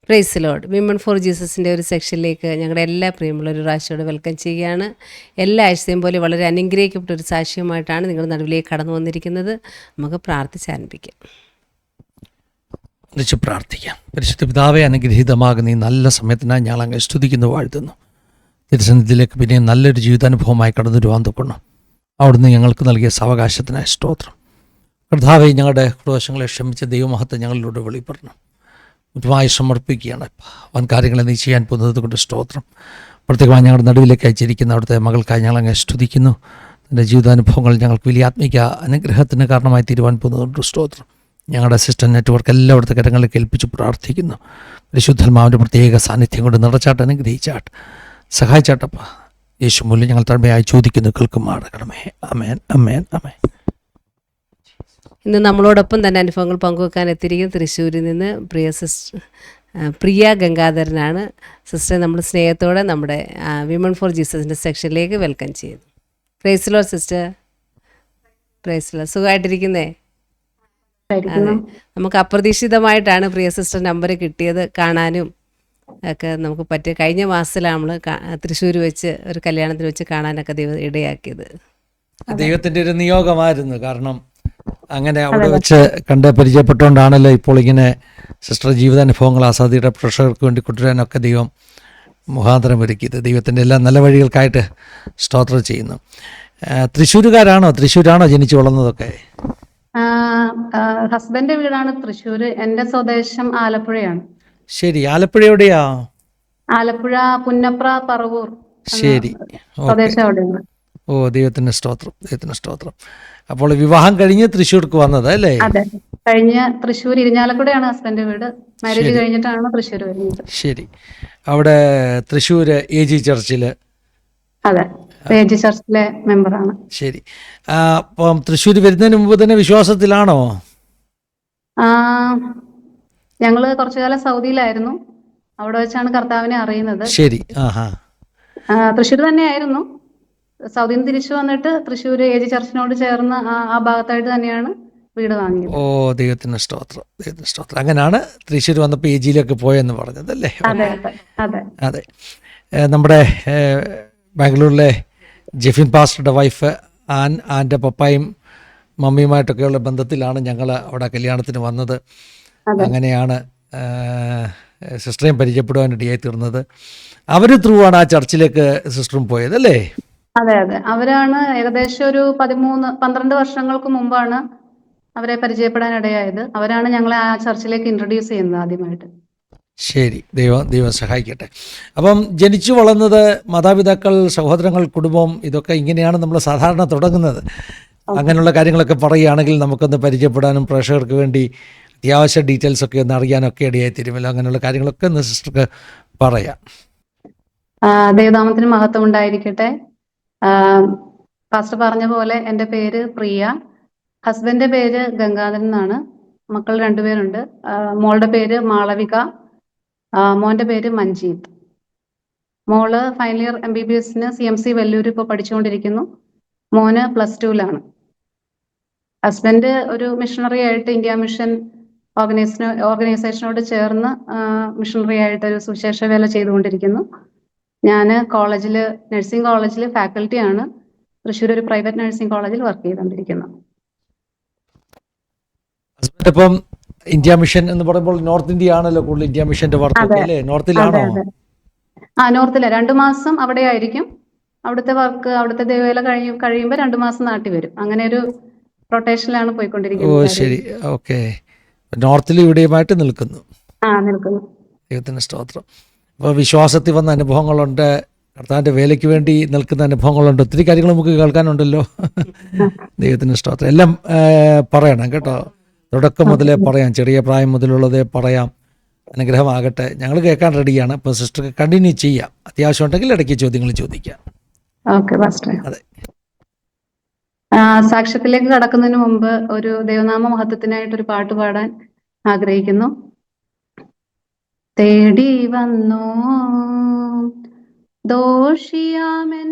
Price lord. Women for ജീസസിൻ്റെ ഒരു സെക്ഷനിലേക്ക് ഞങ്ങളുടെ എല്ലാ പ്രിയമുള്ള ഒരു പ്രാവശ്യമോട് വെൽക്കം ചെയ്യുകയാണ്. എല്ലാ ആഴ്ചയും പോലെ വളരെ അനുഗ്രഹിക്കപ്പെട്ട ഒരു സാക്ഷ്യവുമായിട്ടാണ് നിങ്ങൾ നടുവിലേക്ക് കടന്നു വന്നിരിക്കുന്നത്. നമുക്ക് പ്രാർത്ഥിച്ചാരംഭിക്കാം. പ്രാർത്ഥിക്കാം. പരിശുദ്ധ പിതാവേ, അനുഗ്രഹീതമാകുന്ന ഈ നല്ല സമയത്തിനായി ഞങ്ങൾ അങ്ങ് സ്തുതിക്കുന്നു, വാഴ്ത്തുന്നു. തിരുസന്നിധിയിലേക്ക് പിന്നെ നല്ലൊരു ജീവിതാനുഭവമായി കടന്നു വരുവാൻ തൊക്കണം. അവിടുന്ന് ഞങ്ങൾക്ക് നൽകിയ സാവകാശത്തിനായി സ്തോത്രം. കർത്താവേ, ഞങ്ങളുടെ ക്രോശങ്ങളെ ക്ഷമിച്ച ദൈവമഹത്വം ഞങ്ങളിലൂടെ വെളിപ്പെടണം. മുറ്റുമായി സമർപ്പിക്കുകയാണ്. വൻ കാര്യങ്ങളെ നീ ചെയ്യാൻ പോകുന്നത് കൊണ്ട് സ്തോത്രം. പ്രത്യേകമായി ഞങ്ങളുടെ നടുവിലേക്ക് അയച്ചിരിക്കുന്ന അവിടുത്തെ മകൾക്കായി ഞങ്ങൾ അങ്ങ് സ്തുതിക്കുന്നു. എൻ്റെ ജീവിതാനുഭവങ്ങൾ ഞങ്ങൾക്ക് വലിയ ആത്മീക അനുഗ്രഹത്തിന് കാരണമായി തീരുവാൻ പോകുന്നതുകൊണ്ട് സ്തോത്രം. ഞങ്ങളുടെ സിസ്റ്റം നെറ്റ്വർക്ക് എല്ലായിടത്തെ കരങ്ങളിലേക്ക് ഏൽപ്പിച്ച് പ്രാർത്ഥിക്കുന്നു. പരിശുദ്ധാത്മാവിൻ്റെ പ്രത്യേക സാന്നിധ്യം കൊണ്ട് നിറച്ചാട്ട്, അനുഗ്രഹിച്ചാട്ട്, സഹായിച്ചാട്ടപ്പ. യേശു മൂല്യം ഞങ്ങൾ താഴ്മയായി ചോദിക്കുന്നു, കേൾക്കുമാറണമേ. അമേൻ, അമേൻ, അമേൻ. ഇന്ന് നമ്മളോടൊപ്പം തന്നെ അനുഭവങ്ങൾ പങ്കുവെക്കാൻ എത്തിയിരിക്കുന്ന തൃശ്ശൂരിൽ നിന്ന് പ്രിയ ഗംഗാധരനാണ്. സിസ്റ്റർ നമ്മൾ സ്നേഹത്തോടെ നമ്മുടെ വിമൺ ഫോർ ജീസസിൻ്റെ സെക്ഷനിലേക്ക് വെൽക്കം ചെയ്യുന്നു. Praise lord sister. Praise lord. സുഖമായിട്ടിരിക്കുന്നേ? അതെ, നമുക്ക് അപ്രതീക്ഷിതമായിട്ടാണ് പ്രിയ സിസ്റ്റർ നമ്പർ കിട്ടിയത്. കാണാനും ഒക്കെ നമുക്ക് പറ്റിയ കഴിഞ്ഞ മാസത്തിലാണ് നമ്മൾ തൃശ്ശൂർ വെച്ച് ഒരു കല്യാണത്തിന് വെച്ച് കാണാനൊക്കെ ഇടയാക്കിയത്. ദൈവത്തിൻ്റെ ഒരു നിയോഗമായിരുന്നു. കാരണം അങ്ങനെ അവിടെ വെച്ച് കണ്ട് പരിചയപ്പെട്ടുകൊണ്ടാണല്ലോ ഇപ്പോൾ ഇങ്ങനെ സിസ്റ്റർ ജീവിതാനുഭവങ്ങൾ ആസാദിയുടെ പ്രേക്ഷകർക്ക് വേണ്ടി കൊണ്ടുവരാനൊക്കെ ദൈവം മുഖാന്തരം ഒരുക്കിയത്. ദൈവത്തിൻ്റെ എല്ലാ നല്ല വഴികൾക്കായിട്ട് സ്തോത്രം ചെയ്യുന്നു. തൃശ്ശൂരാണോ ജനിച്ചു വളർന്നതൊക്കെ? ഹസ്ബൻഡ് വീടാണ് തൃശ്ശൂര്, എന്റെ സ്വദേശം ആലപ്പുഴയാണ്. ശരി, ആലപ്പുഴ എവിടെയാ? ആലപ്പുഴ പുന്നപ്ര, പറവൂർ. ശരി, സ്വദേശം അവിടെയാണ്. ഓ, ദൈവത്തിന് സ്തോത്രം, ദൈവത്തിന് സ്തോത്രം. അപ്പോൾ വിവാഹം കഴിഞ്ഞ് തൃശ്ശൂർക്ക് വന്നത് അല്ലേ? അതെ, കഴിഞ്ഞ തൃശ്ശൂർ ഇരിഞ്ഞാലക്കുടയാണ് ഹസ്ബൻഡ് വീട്. മാരേജ് കഴിഞ്ഞിട്ടാണ് തൃശ്ശൂർ വരുന്നത്. ശരി, അവിടെ തൃശ്ശൂർ AG ചർച്ചില്? അതെ, AG ചർച്ചിലെ മെമ്പറാണ്. ശരി, അപ്പം തൃശ്ശൂർ വരുന്നതിന് മുമ്പ് തന്നെ വിശ്വാസത്തിലാണോ? ഞങ്ങള് കുറച്ചു കാലം സൗദിയിലായിരുന്നു. അവിടെ വെച്ചാണ് കർത്താവിനെ അറിയുന്നത്. ശരി, തൃശ്ശൂർ തന്നെയായിരുന്നു. സൗദിയിൽ നിന്ന് തിരിച്ചു വന്നിട്ട് തൃശ്ശൂർ AG ചർച്ചിനോട് ചേർന്ന് ആ ഭാഗത്തായിട്ട് തന്നെയാണ് വീട് വാങ്ങിയത്. ഓ, ദൈവത്തിന് സ്തോത്രം, ദൈവത്തിന് സ്തോത്രം. അങ്ങനെയാണ് തൃശ്ശൂർ വന്നപ്പോൾ AG-യിലേക്ക് പോയെന്ന് പറഞ്ഞതല്ലേ? അതെ അതെ അതെ. നമ്മുടെ ബാംഗ്ലൂരിലെ ജെഫിൻ പാസ്റ്ററുടെ വൈഫ് ആൻ്റെ പപ്പായും മമ്മിയുമായിട്ടൊക്കെയുള്ള ബന്ധത്തിലാണ് ഞങ്ങൾ അവിടെ കല്യാണത്തിന് വന്നത്. അങ്ങനെയാണ് സിസ്റ്ററേയും പരിചയപ്പെടുവാനിടയായി തീർന്നത്. അവർ ത്രൂ ആണ് ആ ചർച്ചിലേക്ക് സിസ്റ്ററും പോയത് അല്ലേ? അതെ അതെ, അവരാണ് ഏകദേശം ഒരു 13-12 വർഷങ്ങൾക്ക് മുമ്പാണ് അവരെ പരിചയപ്പെടാനിടയായത്. അവരാണ് ഞങ്ങളെ ആ ചർച്ചിലേക്ക് ഇൻട്രൊഡ്യൂസ് ചെയ്യുന്നത് ആദ്യമായിട്ട്. ശരി, ദൈവം സഹായിക്കട്ടെ. അപ്പം ജനിച്ചു വളർന്നത്, മാതാപിതാക്കൾ, സഹോദരങ്ങൾ, കുടുംബം, ഇതൊക്കെ ഇങ്ങനെയാണ് നമ്മൾ സാധാരണ തുടങ്ങുന്നത്. അങ്ങനെയുള്ള കാര്യങ്ങളൊക്കെ പറയുകയാണെങ്കിൽ നമുക്കൊന്ന് പരിചയപ്പെടാനും പ്രേക്ഷകർക്ക് വേണ്ടി അത്യാവശ്യ ഡീറ്റെയിൽസൊക്കെ ഒന്ന് അറിയാനൊക്കെ ഇടയായി തീരുമല്ലോ. അങ്ങനെയുള്ള കാര്യങ്ങളൊക്കെ ഒന്ന് സിസ്റ്റർക്ക് പറയാം. ദൈവനാമത്തിന് മഹത്വം ഉണ്ടായിരിക്കട്ടെ. പാസ്റ്റർ പറഞ്ഞ പോലെ എൻ്റെ പേര് പ്രിയ, ഹസ്ബൻഡിന്റെ പേര് ഗംഗാധരൻ എന്നാണ്. മക്കൾ 2 പേരുണ്ട്. മോളുടെ പേര് മാളവിക, മോന്റെ പേര് മഞ്ജീത്. മോള് ഫൈനൽ ഇയർ MBBS-ന് CMC വെല്ലൂർ ഇപ്പോൾ പഠിച്ചുകൊണ്ടിരിക്കുന്നു. മോന് +2-ലാണ്. ഹസ്ബൻഡ് ഒരു മിഷണറി ആയിട്ട് ഇന്ത്യ മിഷൻ ഓർഗനൈസേഷനോട് ചേർന്ന് മിഷണറി ആയിട്ട് ഒരു സുവിശേഷ വേല ചെയ്തുകൊണ്ടിരിക്കുന്നു. ഞാൻ നഴ്സിംഗ് കോളേജിൽ ഫാക്കൽറ്റിയാണ്. തൃശ്ശൂർ ഒരു പ്രൈവറ്റ് നഴ്സിംഗ് കോളേജിൽ വർക്ക് ചെയ്തുകൊണ്ടിരിക്കുന്നു. ഇപ്പം ഇന്ത്യ മിഷൻ എന്ന് പറയുമ്പോൾ നോർത്ത് ഇന്ത്യ ആണല്ലോ കൂടുതൽ ഇന്ത്യ മിഷന്റെ വർക്ക് അല്ലേ? നോർത്തിലാണോ? നോർത്തില 2 മാസം അവിടെ ആയിരിക്കും. അവിടുത്തെ വർക്ക്, അവിടുത്തെ ദൈവവേല കഴിയുമ്പോൾ 2 മാസം നാട്ടിൽ വരും. അങ്ങനെ ഒരു റൊട്ടേഷനിലാണ് പോയിക്കൊണ്ടിരിക്കുന്നത്. ഓ ശരി, ഓക്കെ. നോർത്തിൽ ഇവിടെയുമായിട്ട് നിൽക്കുന്നു. ദൈവത്തിന് സ്തോത്രം. അപ്പോൾ വിശ്വാസത്തിൽ വന്ന അനുഭവങ്ങളുണ്ട്, കർത്താവിൻ്റെ വേലയ്ക്ക് വേണ്ടി നിൽക്കുന്ന അനുഭവങ്ങളുണ്ട്, ഒത്തിരി കാര്യങ്ങൾ നമുക്ക് കേൾക്കാനുണ്ടല്ലോ. ദൈവത്തിന് സ്തോത്രം. എല്ലാം പറയണം കേട്ടോ, തുടക്കം മുതലേ പറയാം, ചെറിയ പ്രായം മുതലുള്ളതേ പറയാം. അനുഗ്രഹമാകട്ടെ. ഞങ്ങൾ കേൾക്കാൻ റെഡിയാണ്. ഇപ്പോൾ സിസ്റ്റർക്ക് കണ്ടിന്യൂ ചെയ്യാം. അത്യാവശ്യം ഉണ്ടെങ്കിൽ ഇടയ്ക്ക് ചോദ്യങ്ങൾ ചോദിക്കാം. അതെ. സാക്ഷ്യത്തിലേക്ക് കടക്കുന്നതിന് മുമ്പ് ഒരു ദൈവനാമ മഹത്വത്തിനായിട്ട് ഒരു പാട്ട് പാടാൻ ആഗ്രഹിക്കുന്നു. തേടി വന്നോ ദോഷിയാമെന്നെയും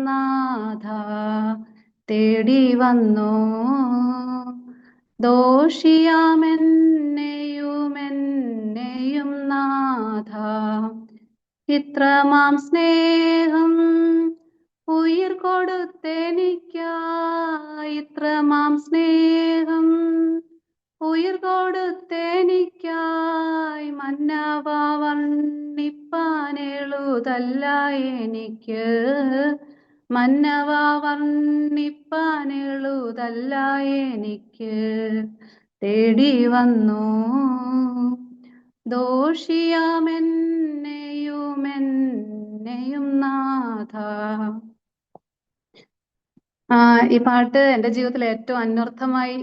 നാഥ, തേടി വന്നോ ദോഷിയാമെന്നെയും ഇത്രമാം സ്നേഹം ഉയിർ കൊടുത്തെനിക്കായി, ഇത്രമാം സ്നേഹം ഉയിർ കൊടുത്തെനിക്കായി, മന്നവ വർണ്ണിപ്പാനെഴുതല്ല എനിക്ക്, മന്നവ വർണ്ണിപ്പാനെഴുതല്ല എനിക്ക്. തേടി വന്നു ദോഷിയാമെന്നെയും നാഥ. ഈ പാട്ട് എൻ്റെ ജീവിതത്തിൽ ഏറ്റവും അന്വർത്ഥമായി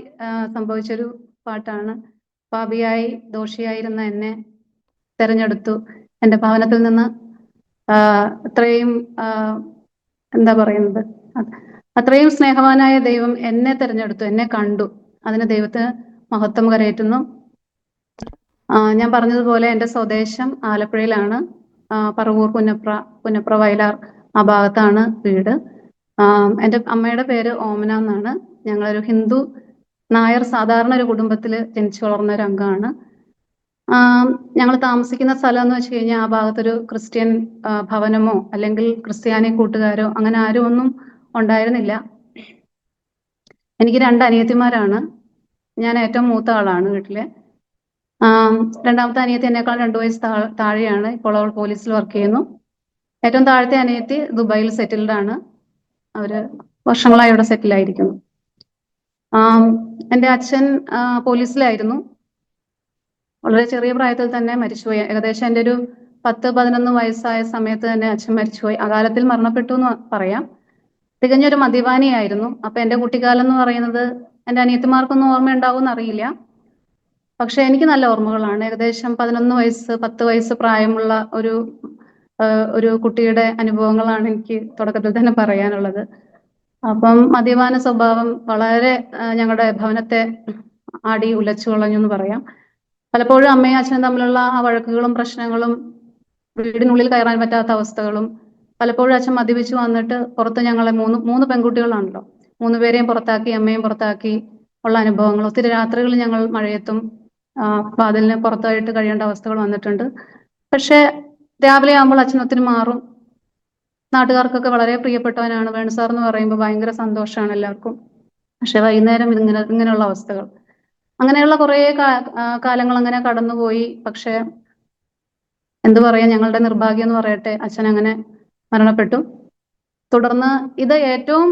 സംഭവിച്ചൊരു പാട്ടാണ്. പാപിയായി ദോഷിയായിരുന്ന എന്നെ തെരഞ്ഞെടുത്തു. എൻ്റെ ഭവനത്തിൽ നിന്ന് അത്രയും എന്താ പറയുന്നത്, അത്രയും സ്നേഹവാനായ ദൈവം എന്നെ തെരഞ്ഞെടുത്തു, എന്നെ കണ്ടു. അതിന് ദൈവത്തിന് മഹത്വം കരയേറ്റുന്നു. ഞാൻ പറഞ്ഞതുപോലെ എൻ്റെ സ്വദേശം ആലപ്പുഴയിലാണ്. പറവൂർ പുന്നപ്ര വയലാർ ആ ഭാഗത്താണ് വീട്. എൻ്റെ അമ്മയുടെ പേര് ഓമന എന്നാണ്. ഞങ്ങളൊരു ഹിന്ദു നായർ സാധാരണ ഒരു കുടുംബത്തിൽ ജനിച്ചു വളർന്ന ഒരു അംഗമാണ്. ഞങ്ങൾ താമസിക്കുന്ന സ്ഥലം എന്ന് വെച്ച് കഴിഞ്ഞാൽ ആ ഭാഗത്തൊരു ക്രിസ്ത്യൻ ഭവനമോ അല്ലെങ്കിൽ ക്രിസ്ത്യാനി കൂട്ടുകാരോ അങ്ങനെ ആരും ഒന്നും ഉണ്ടായിരുന്നില്ല. എനിക്ക് 2 അനിയത്തിമാരാണ്. ഞാൻ ഏറ്റവും മൂത്ത ആളാണ് വീട്ടിലെ. രണ്ടാമത്തെ അനിയത്തി എന്നേക്കാൾ 2 വയസ്സ് താഴെയാണ്. ഇപ്പോൾ അവൾ പോലീസിൽ വർക്ക് ചെയ്യുന്നു. ഏറ്റവും താഴത്തെ അനിയത്തി ദുബായിൽ സെറ്റിൽഡ് ആണ്. അവര് വർഷങ്ങളായി അവിടെ സെറ്റിലായിരിക്കുന്നു. എൻ്റെ അച്ഛൻ പോലീസിലായിരുന്നു. വളരെ ചെറിയ പ്രായത്തിൽ തന്നെ മരിച്ചുപോയി. ഏകദേശം എൻ്റെ ഒരു 10-11 വയസ്സായ സമയത്ത് തന്നെ അച്ഛൻ മരിച്ചുപോയി. അകാലത്തിൽ മരണപ്പെട്ടു എന്ന് പറയാം. തികഞ്ഞൊരു മദ്യപാനിയായിരുന്നു. അപ്പൊ എൻ്റെ കുട്ടിക്കാലം എന്ന് പറയുന്നത് എൻ്റെ അനിയത്തിമാർക്കൊന്നും ഓർമ്മയുണ്ടാവും എന്നറിയില്ല. പക്ഷെ എനിക്ക് നല്ല ഓർമ്മകളാണ്. ഏകദേശം 11 വയസ്സ് 10 വയസ്സ് പ്രായമുള്ള ഒരു കുട്ടിയുടെ അനുഭവങ്ങളാണ് എനിക്ക് തുടക്കത്തിൽ തന്നെ പറയാനുള്ളത്. അപ്പം മദ്യപാന സ്വഭാവം വളരെ ഞങ്ങളുടെ ഭവനത്തെ ആടി ഉലച്ചു കളഞ്ഞു എന്ന് പറയാം. പലപ്പോഴും അമ്മയും അച്ഛനും തമ്മിലുള്ള ആ വഴക്കുകളും പ്രശ്നങ്ങളും, വീടിനുള്ളിൽ കയറാൻ പറ്റാത്ത അവസ്ഥകളും, പലപ്പോഴും അച്ഛൻ മദ്യപിച്ച് വന്നിട്ട് പുറത്ത് ഞങ്ങളെ മൂന്ന് പെൺകുട്ടികളാണല്ലോ, 3 പേരെയും പുറത്താക്കി അമ്മയും പുറത്താക്കി ഉള്ള അനുഭവങ്ങൾ. ഒത്തിരി രാത്രികൾ ഞങ്ങൾ മഴയത്തും വാതിലിന് പുറത്തായിട്ട് കഴിയേണ്ട അവസ്ഥകൾ വന്നിട്ടുണ്ട്. പക്ഷെ രാവിലെ ആകുമ്പോൾ അച്ഛൻ ഒത്തിരി മാറും. നാട്ടുകാർക്കൊക്കെ വളരെ പ്രിയപ്പെട്ടവനാണ്. വേണു സാർ എന്ന് പറയുമ്പോൾ ഭയങ്കര സന്തോഷമാണ് എല്ലാവർക്കും. പക്ഷെ വൈകുന്നേരം ഇങ്ങനെയുള്ള അവസ്ഥകൾ, അങ്ങനെയുള്ള കുറേ കാലങ്ങൾ അങ്ങനെ കടന്നുപോയി. പക്ഷെ എന്തു പറയാ, ഞങ്ങളുടെ നിർഭാഗ്യം എന്ന് പറയട്ടെ, അച്ഛൻ അങ്ങനെ മരണപ്പെട്ടു. തുടർന്ന് ഇത് ഏറ്റവും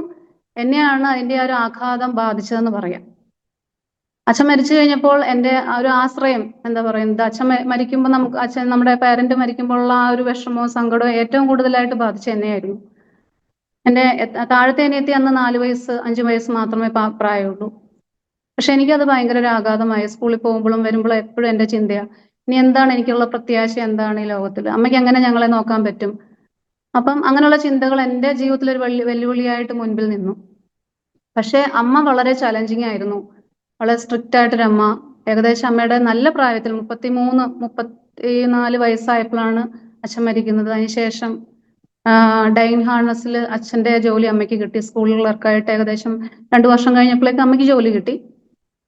എന്നെയാണ് അതിൻ്റെ ആ ഒരു ആഘാതം ബാധിച്ചതെന്ന് പറയാം. അച്ഛൻ മരിച്ചു കഴിഞ്ഞപ്പോൾ എൻ്റെ ആ ഒരു ആശ്രയം, എന്താ പറയുന്നത്, അച്ഛൻ മരിക്കുമ്പോൾ നമ്മുടെ പേരന്റ് മരിക്കുമ്പോഴുള്ള ആ ഒരു വിഷമവും സങ്കടവും ഏറ്റവും കൂടുതലായിട്ട് ബാധിച്ച എന്നെയായിരുന്നു. എൻ്റെ താഴത്തെ അനിയത്തി അന്ന് 4 വയസ്സ് 5 വയസ്സ് മാത്രമേ പ്രായമുള്ളൂ. പക്ഷെ എനിക്കത് ഭയങ്കര ഒരു ആഘാതമായി. സ്കൂളിൽ പോകുമ്പോഴും വരുമ്പോഴും എപ്പോഴും എൻ്റെ ചിന്തയാ, ഇനി എന്താണ് എനിക്കുള്ള പ്രത്യാശ, എന്താണ് ഈ ലോകത്തിൽ, അമ്മയ്ക്ക് എങ്ങനെ ഞങ്ങളെ നോക്കാൻ പറ്റും. അപ്പം അങ്ങനെയുള്ള ചിന്തകൾ എൻ്റെ ജീവിതത്തിൽ ഒരു വെല്ലുവിളിയായിട്ട് മുൻപിൽ നിന്നു. പക്ഷെ അമ്മ വളരെ ചലഞ്ചിങ് ആയിരുന്നു. വളരെ സ്ട്രിക്റ്റ് ആയിട്ടൊരു അമ്മ. ഏകദേശം അമ്മയുടെ നല്ല പ്രായത്തിൽ 33-34 വയസ്സായപ്പോഴാണ് അച്ഛൻ മരിക്കുന്നത്. അതിനുശേഷം ഡൈൻ ഹാർനസിൽ അച്ഛൻ്റെ ജോലി അമ്മയ്ക്ക് കിട്ടി. സ്കൂളിൽ ക്ലർക്കായിട്ട് ഏകദേശം 2 വർഷം കഴിഞ്ഞപ്പോഴേക്ക് അമ്മയ്ക്ക് ജോലി കിട്ടി.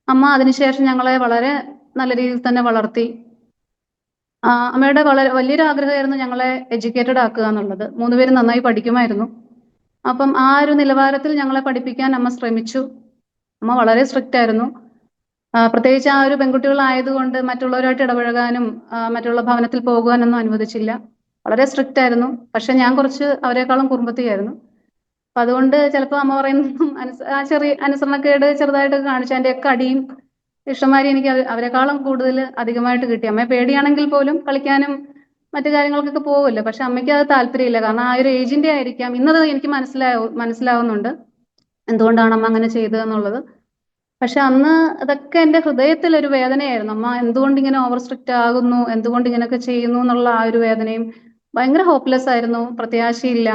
അമ്മ അതിനുശേഷം ഞങ്ങളെ വളരെ നല്ല രീതിയിൽ തന്നെ വളർത്തി. അമ്മയുടെ വളരെ വലിയൊരു ആഗ്രഹമായിരുന്നു ഞങ്ങളെ എഡ്യൂക്കേറ്റഡ് ആക്കുക എന്നുള്ളത്. 3 പേരും നന്നായി പഠിക്കുമായിരുന്നു. അപ്പം ആ ഒരു നിലവാരത്തിൽ ഞങ്ങളെ പഠിപ്പിക്കാൻ അമ്മ ശ്രമിച്ചു. അമ്മ വളരെ സ്ട്രിക്റ്റ് ആയിരുന്നു. പ്രത്യേകിച്ച് ആ ഒരു പെൺകുട്ടികളായതുകൊണ്ട് മറ്റുള്ളവരുമായിട്ട് ഇടപഴകാനും മറ്റുള്ള ഭവനത്തിൽ പോകുവാനൊന്നും അനുവദിച്ചില്ല. വളരെ സ്ട്രിക്റ്റ് ആയിരുന്നു. പക്ഷെ ഞാൻ കുറച്ച് അവരെക്കാളും കുറുമ്പത്തിയായിരുന്നു. അപ്പൊ അതുകൊണ്ട് ചിലപ്പോൾ അമ്മ പറയുന്നതും ചെറിയ അനുസരണക്കേട് ചെറുതായിട്ട് കാണിച്ചു. അതിൻ്റെയൊക്കെ അടിയും ഇഷ്ടംമാതിരി എനിക്ക് അവരെക്കാളും കൂടുതൽ അധികമായിട്ട് കിട്ടി. അമ്മയെ പേടിയാണെങ്കിൽ പോലും കളിക്കാനും മറ്റു കാര്യങ്ങൾക്കൊക്കെ പോകുമല്ലോ. പക്ഷെ അമ്മയ്ക്ക് അത് താല്പര്യമില്ല. കാരണം ആ ഒരു ഏജിന്റെ ആയിരിക്കാം. ഇന്നത് എനിക്ക് മനസ്സിലാവുന്നുണ്ട് എന്തുകൊണ്ടാണ് അമ്മ അങ്ങനെ ചെയ്തതെന്നുള്ളത്. പക്ഷെ അന്ന് അതൊക്കെ എൻ്റെ ഹൃദയത്തിൽ ഒരു വേദനയായിരുന്നു. അമ്മ എന്തുകൊണ്ട് ഇങ്ങനെ ഓവർ സ്ട്രിക്റ്റ് ആകുന്നു, എന്തുകൊണ്ട് ഇങ്ങനെയൊക്കെ ചെയ്യുന്നു എന്നുള്ള ആ ഒരു വേദനയും. ഭയങ്കര ഹോപ്പ്ലെസ് ആയിരുന്നു. പ്രത്യാശയില്ല.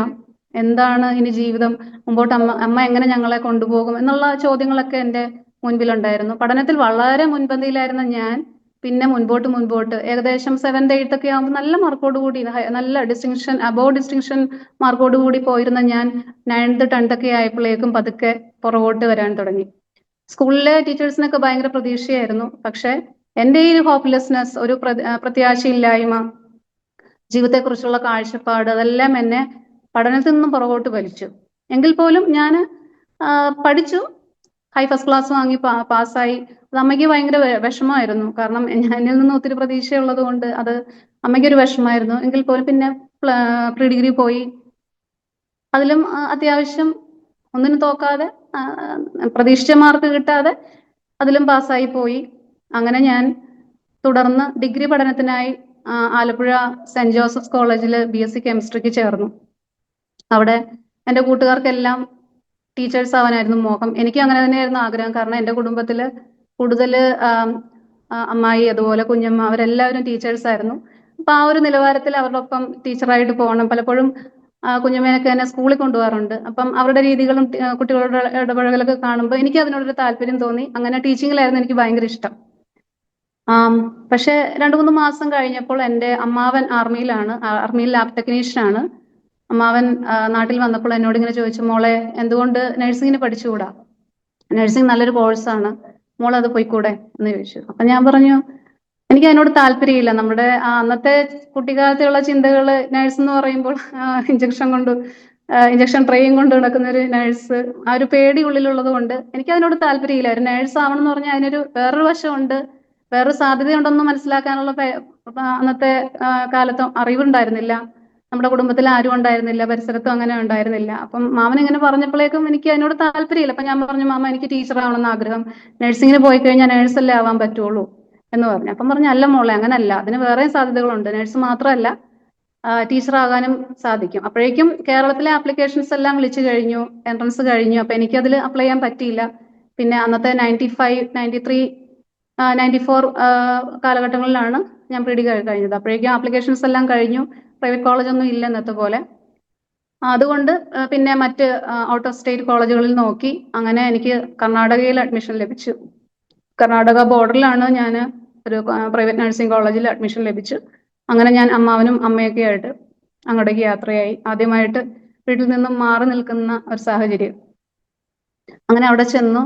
എന്താണ് ഇനി ജീവിതം, മുമ്പോട്ട് അമ്മ എങ്ങനെ ഞങ്ങളെ കൊണ്ടുപോകും എന്നുള്ള ചോദ്യങ്ങളൊക്കെ എൻ്റെ മുൻപിലുണ്ടായിരുന്നു. പഠനത്തിൽ വളരെ മുൻപന്തിയിലായിരുന്ന ഞാൻ പിന്നെ മുൻപോട്ട് ഏകദേശം 7th 8th ഒക്കെ ആകുമ്പോൾ നല്ല മാർക്കോട് കൂടി, നല്ല ഡിസ്റ്റിങ്ഷൻ, അബോവ് ഡിസ്റ്റിങ്ഷൻ മാർക്കോട് കൂടി പോയിരുന്ന ഞാൻ 9th 10th ഒക്കെ ആയപ്പോഴേക്കും പതുക്കെ പുറകോട്ട് വരാൻ തുടങ്ങി. സ്കൂളിലെ ടീച്ചേഴ്സിനൊക്കെ ഭയങ്കര പ്രതീക്ഷയായിരുന്നു. പക്ഷെ എൻ്റെ ഈ ഒരു ഹോപ്പ്ലെസ്നെസ്, ഒരു പ്രത്യാശയില്ലായ്മ, ജീവിതത്തെക്കുറിച്ചുള്ള കാഴ്ചപ്പാട് അതെല്ലാം എന്നെ പഠനത്തിൽ നിന്നും പുറകോട്ട് വലിച്ചു. എങ്കിൽ പോലും ഞാൻ പഠിച്ചു, ഹൈ ഫസ്റ്റ് ക്ലാസ് വാങ്ങി പാസ്സായി. അത് അമ്മയ്ക്ക് ഭയങ്കര വിഷമമായിരുന്നു. കാരണം എന്നിൽ നിന്ന് ഒത്തിരി പ്രതീക്ഷയുള്ളത് കൊണ്ട് അത് അമ്മയ്ക്കൊരു വിഷമമായിരുന്നു. എങ്കിൽ പോലും പിന്നെ പ്രീ ഡിഗ്രി പോയി. അതിലും അത്യാവശ്യം ഒന്നിനും തോക്കാതെ, പ്രതീക്ഷിച്ച മാർക്ക് കിട്ടാതെ അതിലും പാസ്സായി പോയി. അങ്ങനെ ഞാൻ തുടർന്ന് ഡിഗ്രി പഠനത്തിനായി ആലപ്പുഴ സെന്റ് ജോസഫ്സ് കോളേജിൽ BSc കെമിസ്ട്രിക്ക് ചേർന്നു. അവിടെ എൻ്റെ കൂട്ടുകാർക്കെല്ലാം ടീച്ചേഴ്സ് ആവാനായിരുന്നു മോഹം. എനിക്ക് അങ്ങനെ തന്നെയായിരുന്നു ആഗ്രഹം. കാരണം എൻ്റെ കുടുംബത്തിൽ കൂടുതൽ അമ്മായി, അതുപോലെ കുഞ്ഞമ്മ, അവരെല്ലാവരും ടീച്ചേഴ്സ് ആയിരുന്നു. അപ്പം ആ ഒരു നിലവാരത്തിൽ അവരുടെ ഒപ്പം ടീച്ചറായിട്ട് പോകണം. പലപ്പോഴും കുഞ്ഞമ്മേനൊക്കെ എന്നെ സ്കൂളിൽ കൊണ്ടുപോകാറുണ്ട്. അപ്പം അവരുടെ രീതികളും കുട്ടികളുടെ ഇടപഴകലൊക്കെ കാണുമ്പോൾ എനിക്ക് അതിനോടൊരു താല്പര്യം തോന്നി. അങ്ങനെ ടീച്ചിങ്ങിലായിരുന്നു എനിക്ക് ഭയങ്കര ഇഷ്ടം. പക്ഷേ 2-3 മാസം കഴിഞ്ഞപ്പോൾ എൻ്റെ അമ്മാവൻ ആർമിയിൽ ലാബ് ടെക്നീഷ്യനാണ്. അമ്മാവൻ നാട്ടിൽ വന്നപ്പോൾ എന്നോട് ഇങ്ങനെ ചോദിച്ചു, മോളെ എന്തുകൊണ്ട് നഴ്സിങ്ങിന് പഠിച്ചുകൂടാ, നഴ്സിംഗ് നല്ലൊരു കോഴ്സാണ്, മോൾ അത് പോയിക്കൂടെ എന്ന് ചോദിച്ചു. അപ്പം ഞാൻ പറഞ്ഞു, എനിക്ക് അതിനോട് താല്പര്യമില്ല. നമ്മുടെ അന്നത്തെ കുട്ടിക്കാലത്തുള്ള ചിന്തകൾ, നഴ്സ് എന്ന് പറയുമ്പോൾ ഇഞ്ചക്ഷൻ ട്രെയും കൊണ്ട് നടക്കുന്ന ഒരു നഴ്സ്, ആ ഒരു പേടി ഉള്ളിലുള്ളത് കൊണ്ട് എനിക്ക് അതിനോട് താല്പര്യമില്ല. ഒരു നഴ്സ് ആവണം എന്ന് പറഞ്ഞാൽ അതിനൊരു വേറൊരു വശമുണ്ട്, വേറൊരു സാധ്യതയുണ്ടെന്ന് മനസ്സിലാക്കാനുള്ള അന്നത്തെ കാലത്ത് അറിവുണ്ടായിരുന്നില്ല. നമ്മുടെ കുടുംബത്തിൽ ആരും ഉണ്ടായിരുന്നില്ല, പരിസരത്തും അങ്ങനെ ഉണ്ടായിരുന്നില്ല. അപ്പം മാമൻ ഇങ്ങനെ പറഞ്ഞപ്പോഴേക്കും എനിക്ക് അതിനോട് താല്പര്യമില്ല. അപ്പം ഞാൻ പറഞ്ഞു, മാമ എനിക്ക് ടീച്ചർ ആവണമെന്ന് ആഗ്രഹം, നഴ്സിങ്ങിന് പോയി കഴിഞ്ഞാൽ നഴ്സല്ലേ ആവാൻ പറ്റുള്ളൂ എന്ന് പറഞ്ഞു. അപ്പം പറഞ്ഞു, അല്ല മോളെ, അങ്ങനല്ല, അതിന് വേറെയും സാധ്യതകളുണ്ട്, നഴ്സ് മാത്രമല്ല ടീച്ചർ ആകാനും സാധിക്കും. അപ്പോഴേക്കും കേരളത്തിലെ ആപ്ലിക്കേഷൻസ് എല്ലാം വിളിച്ചു കഴിഞ്ഞു, എൻട്രൻസ് കഴിഞ്ഞു. അപ്പം എനിക്കതിൽ അപ്ലൈ ചെയ്യാൻ പറ്റിയില്ല. പിന്നെ അന്നത്തെ 95, 93, 94 കാലഘട്ടങ്ങളിലാണ് ഞാൻ പ്രീ ഡിഗ്രി കഴിഞ്ഞത്. അപ്പോഴേക്കും ആപ്ലിക്കേഷൻസ് എല്ലാം കഴിഞ്ഞു. പ്രൈവറ്റ് കോളേജൊന്നും ഇല്ല ഇന്നത്തെ പോലെ. അതുകൊണ്ട് പിന്നെ മറ്റ് ഔട്ട് ഓഫ് സ്റ്റേറ്റ് കോളേജുകളിൽ നോക്കി. അങ്ങനെ എനിക്ക് കർണാടകയിൽ അഡ്മിഷൻ ലഭിച്ചു. കർണാടക ബോർഡറിലാണ് ഞാൻ ഒരു പ്രൈവറ്റ് നഴ്സിംഗ് കോളേജിൽ അഡ്മിഷൻ ലഭിച്ചു. അങ്ങനെ ഞാൻ അമ്മാവനും അമ്മയൊക്കെ ആയിട്ട് അങ്ങോട്ടേക്ക് യാത്രയായി. ആദ്യമായിട്ട് വീട്ടിൽ നിന്നും മാറി നിൽക്കുന്ന ഒരു സാഹചര്യം. അങ്ങനെ അവിടെ ചെന്നു.